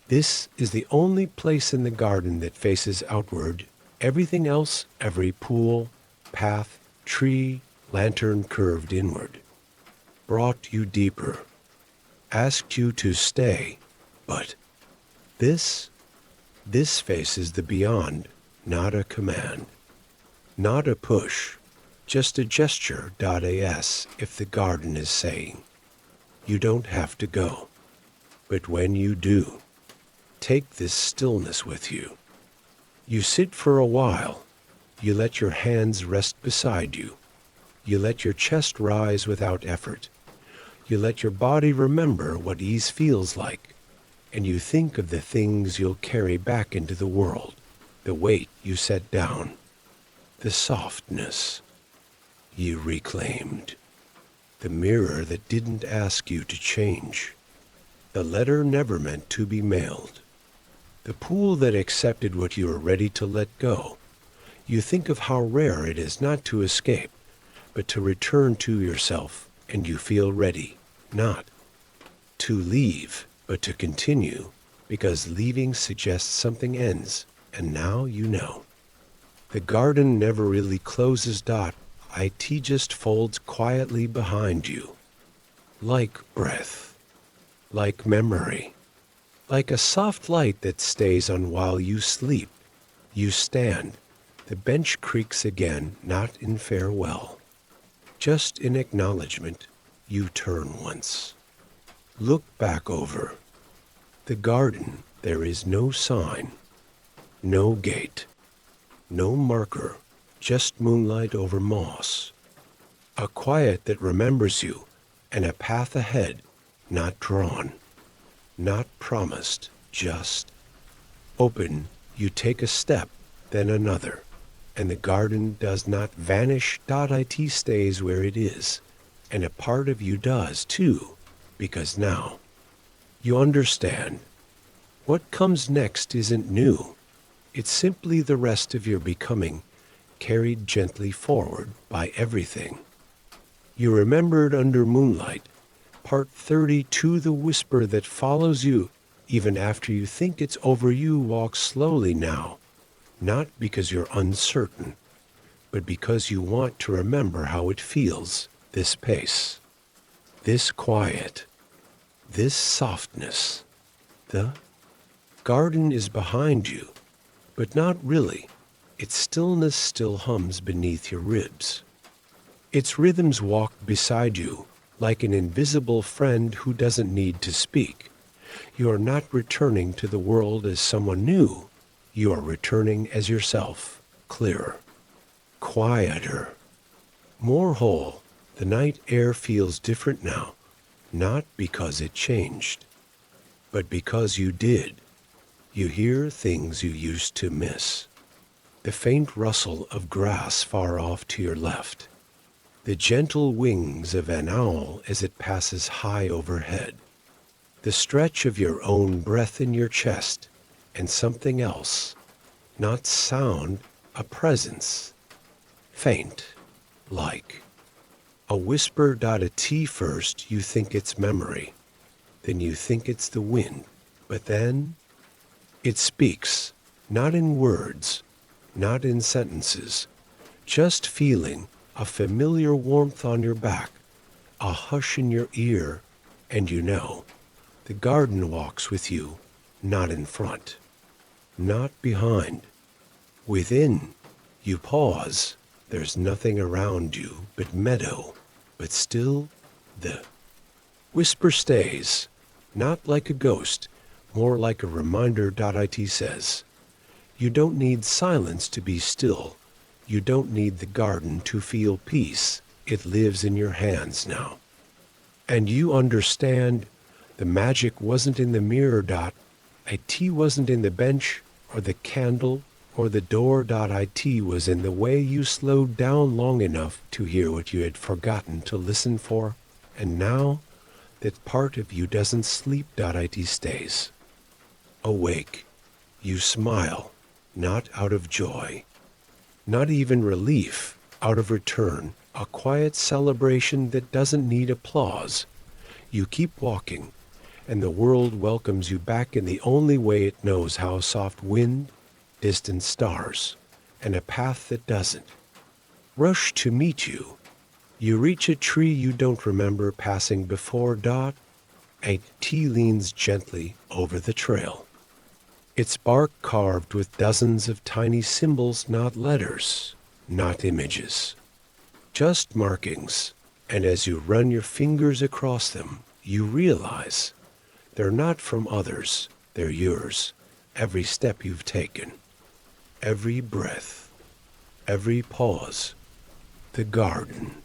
S2: this is the only place in the garden that faces outward. Everything else, every pool, path, tree, lantern curved inward, brought you deeper, asked you to stay. But this faces the beyond, not a command, not a push. Just a gesture. As if the garden is saying, you don't have to go. But when you do, take this stillness with you. You sit for a while. You let your hands rest beside you. You let your chest rise without effort. You let your body remember what ease feels like. and you think of the things you'll carry back into the world, the weight you set down, the softness you reclaimed, the mirror that didn't ask you to change, the letter never meant to be mailed, the pool that accepted what you were ready to let go. You think of how rare it is not to escape, but to return to yourself, and you feel ready, not to leave, but to continue, because leaving suggests something ends, and now you know. The garden never really closes. It just folds quietly behind you, like breath, like memory, like a soft light that stays on while you sleep. You stand. The bench creaks again, not in farewell, just in acknowledgement. You turn once. Look back over. The garden, there is no sign, no gate, no marker, just moonlight over moss. A quiet that remembers you, and a path ahead, not drawn, not promised, just open. You take a step, then another, and the garden does not vanish. It stays where it is, and a part of you does too, because now you understand. What comes next isn't new. It's simply the rest of your becoming, carried gently forward by everything. You remembered Under Moonlight, Part 32, the whisper that follows you, even after you think it's over. You walk slowly now, not because you're uncertain, but because you want to remember how it feels, this pace, this quiet, this softness. The garden is behind you, but not really. Its stillness still hums beneath your ribs. Its rhythms walk beside you, like an invisible friend who doesn't need to speak. You are not returning to the world as someone new. You are returning as yourself, clearer, quieter, more whole. The night air feels different now, not because it changed, but because you did. You hear things you used to miss. The faint rustle of grass far off to your left. The gentle wings of an owl as it passes high overhead. The stretch of your own breath in your chest, and something else. Not sound, a presence. Faint, like a whisper. First you think it's memory, then you think it's the wind, but then it speaks, not in words, not in sentences, just feeling, a familiar warmth on your back, a hush in your ear, and you know, the garden walks with you, not in front, not behind. Within, you pause. There's nothing around you but meadow, but still the whisper stays, not like a ghost, more like a reminder. It says, you don't need silence to be still. You don't need the garden to feel peace. It lives in your hands now. And you understand the magic wasn't in the mirror. It wasn't in the bench or the candle or the door. It was in the way you slowed down long enough to hear what you had forgotten to listen for. And now that part of you doesn't sleep. It stays awake. You smile, not out of joy, not even relief, out of return, a quiet celebration that doesn't need applause. You keep walking, and the world welcomes you back in the only way it knows how: soft wind, distant stars, and a path that doesn't rush to meet you. You reach a tree you don't remember passing before. A tree leans gently over the trail, its bark carved with dozens of tiny symbols, not letters, not images, just markings. And as you run your fingers across them, you realize they're not from others, they're yours. Every step you've taken, every breath, every pause, the garden.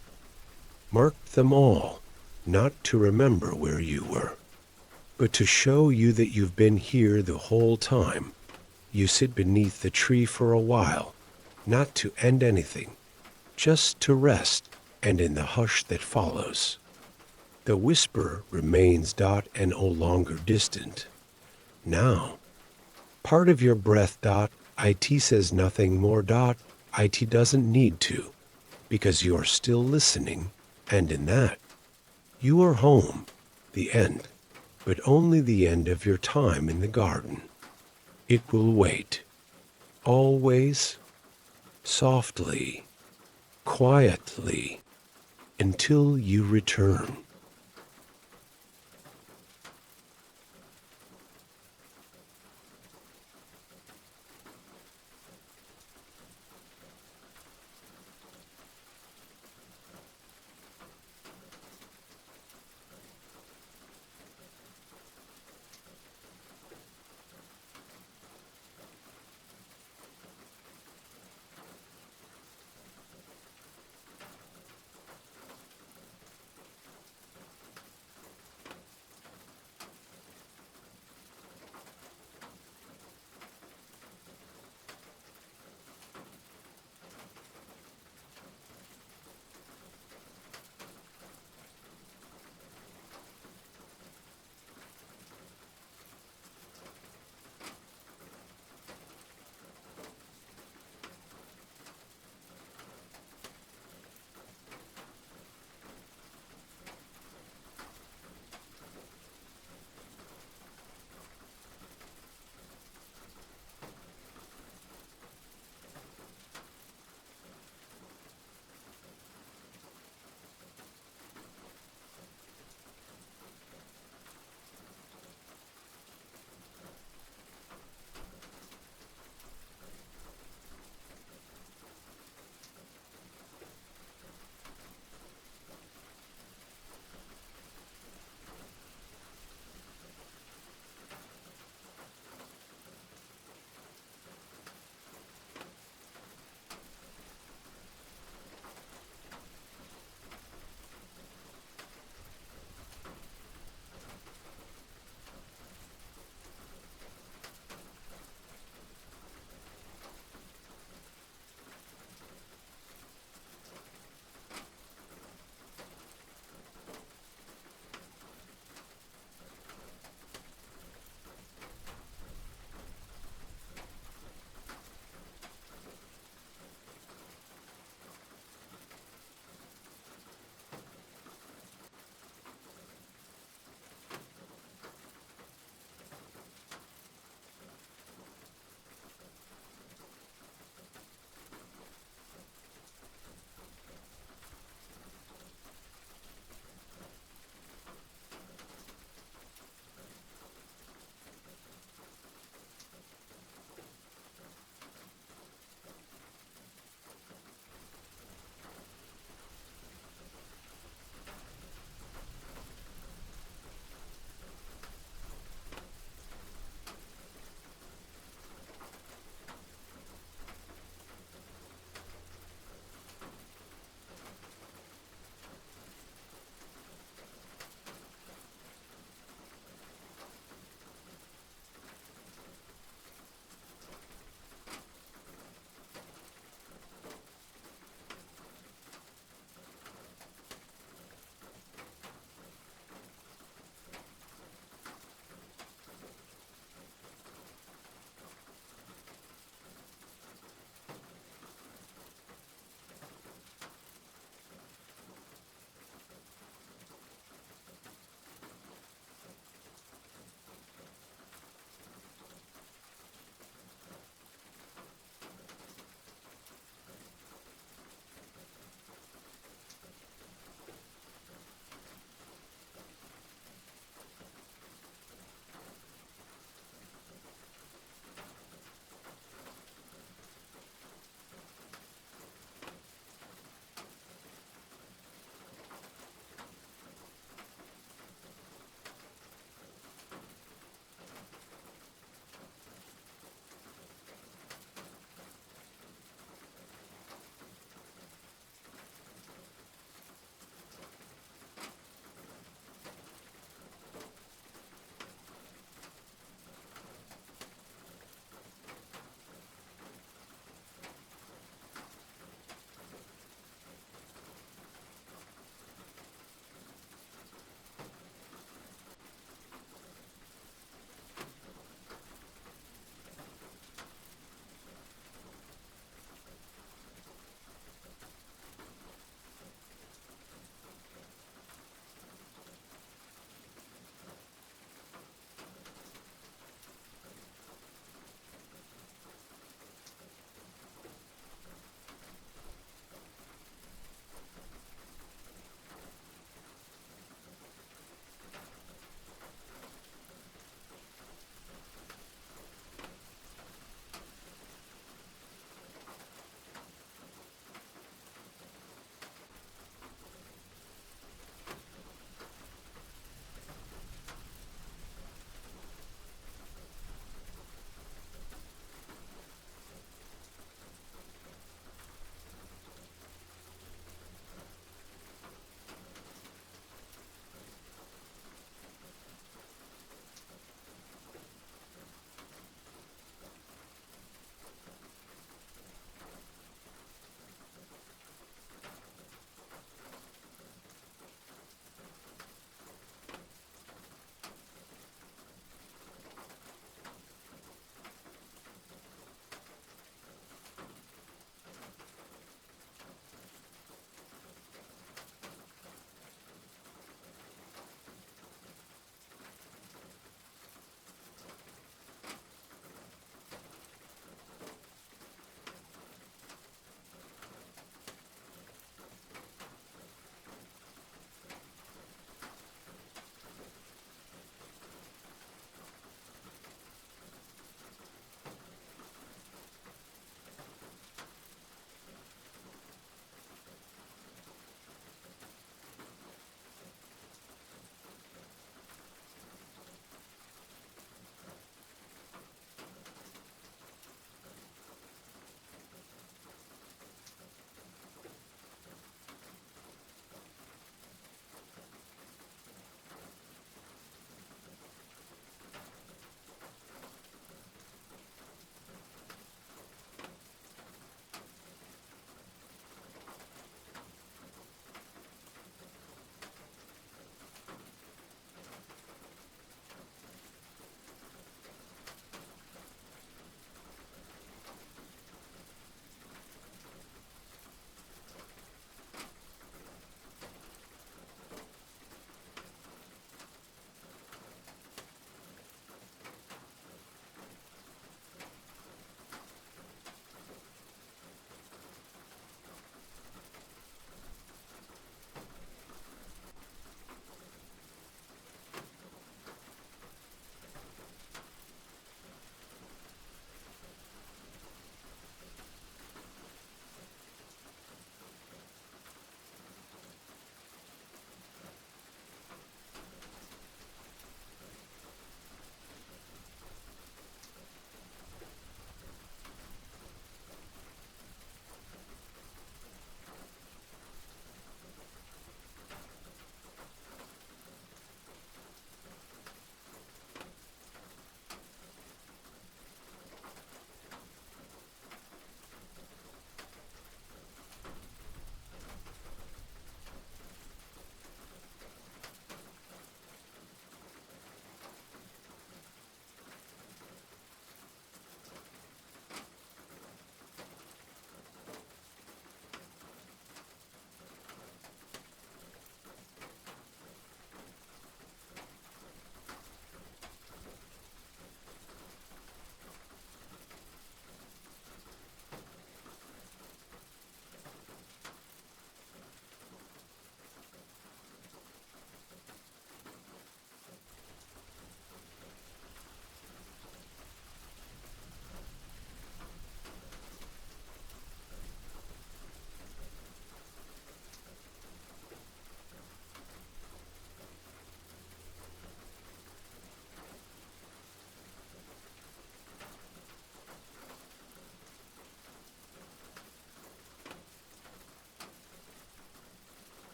S2: Mark them all, not to remember where you were, But to show you that you've been here the whole time, you sit beneath the tree for a while, not to end anything, just to rest, and in the hush that follows, the whisper remains and no longer distant. Now, part of your breath it says nothing more it doesn't need to, because you are still listening, and in that, you are home, the end, but only the end of your time in the garden. It will wait, always, softly, quietly, until you return.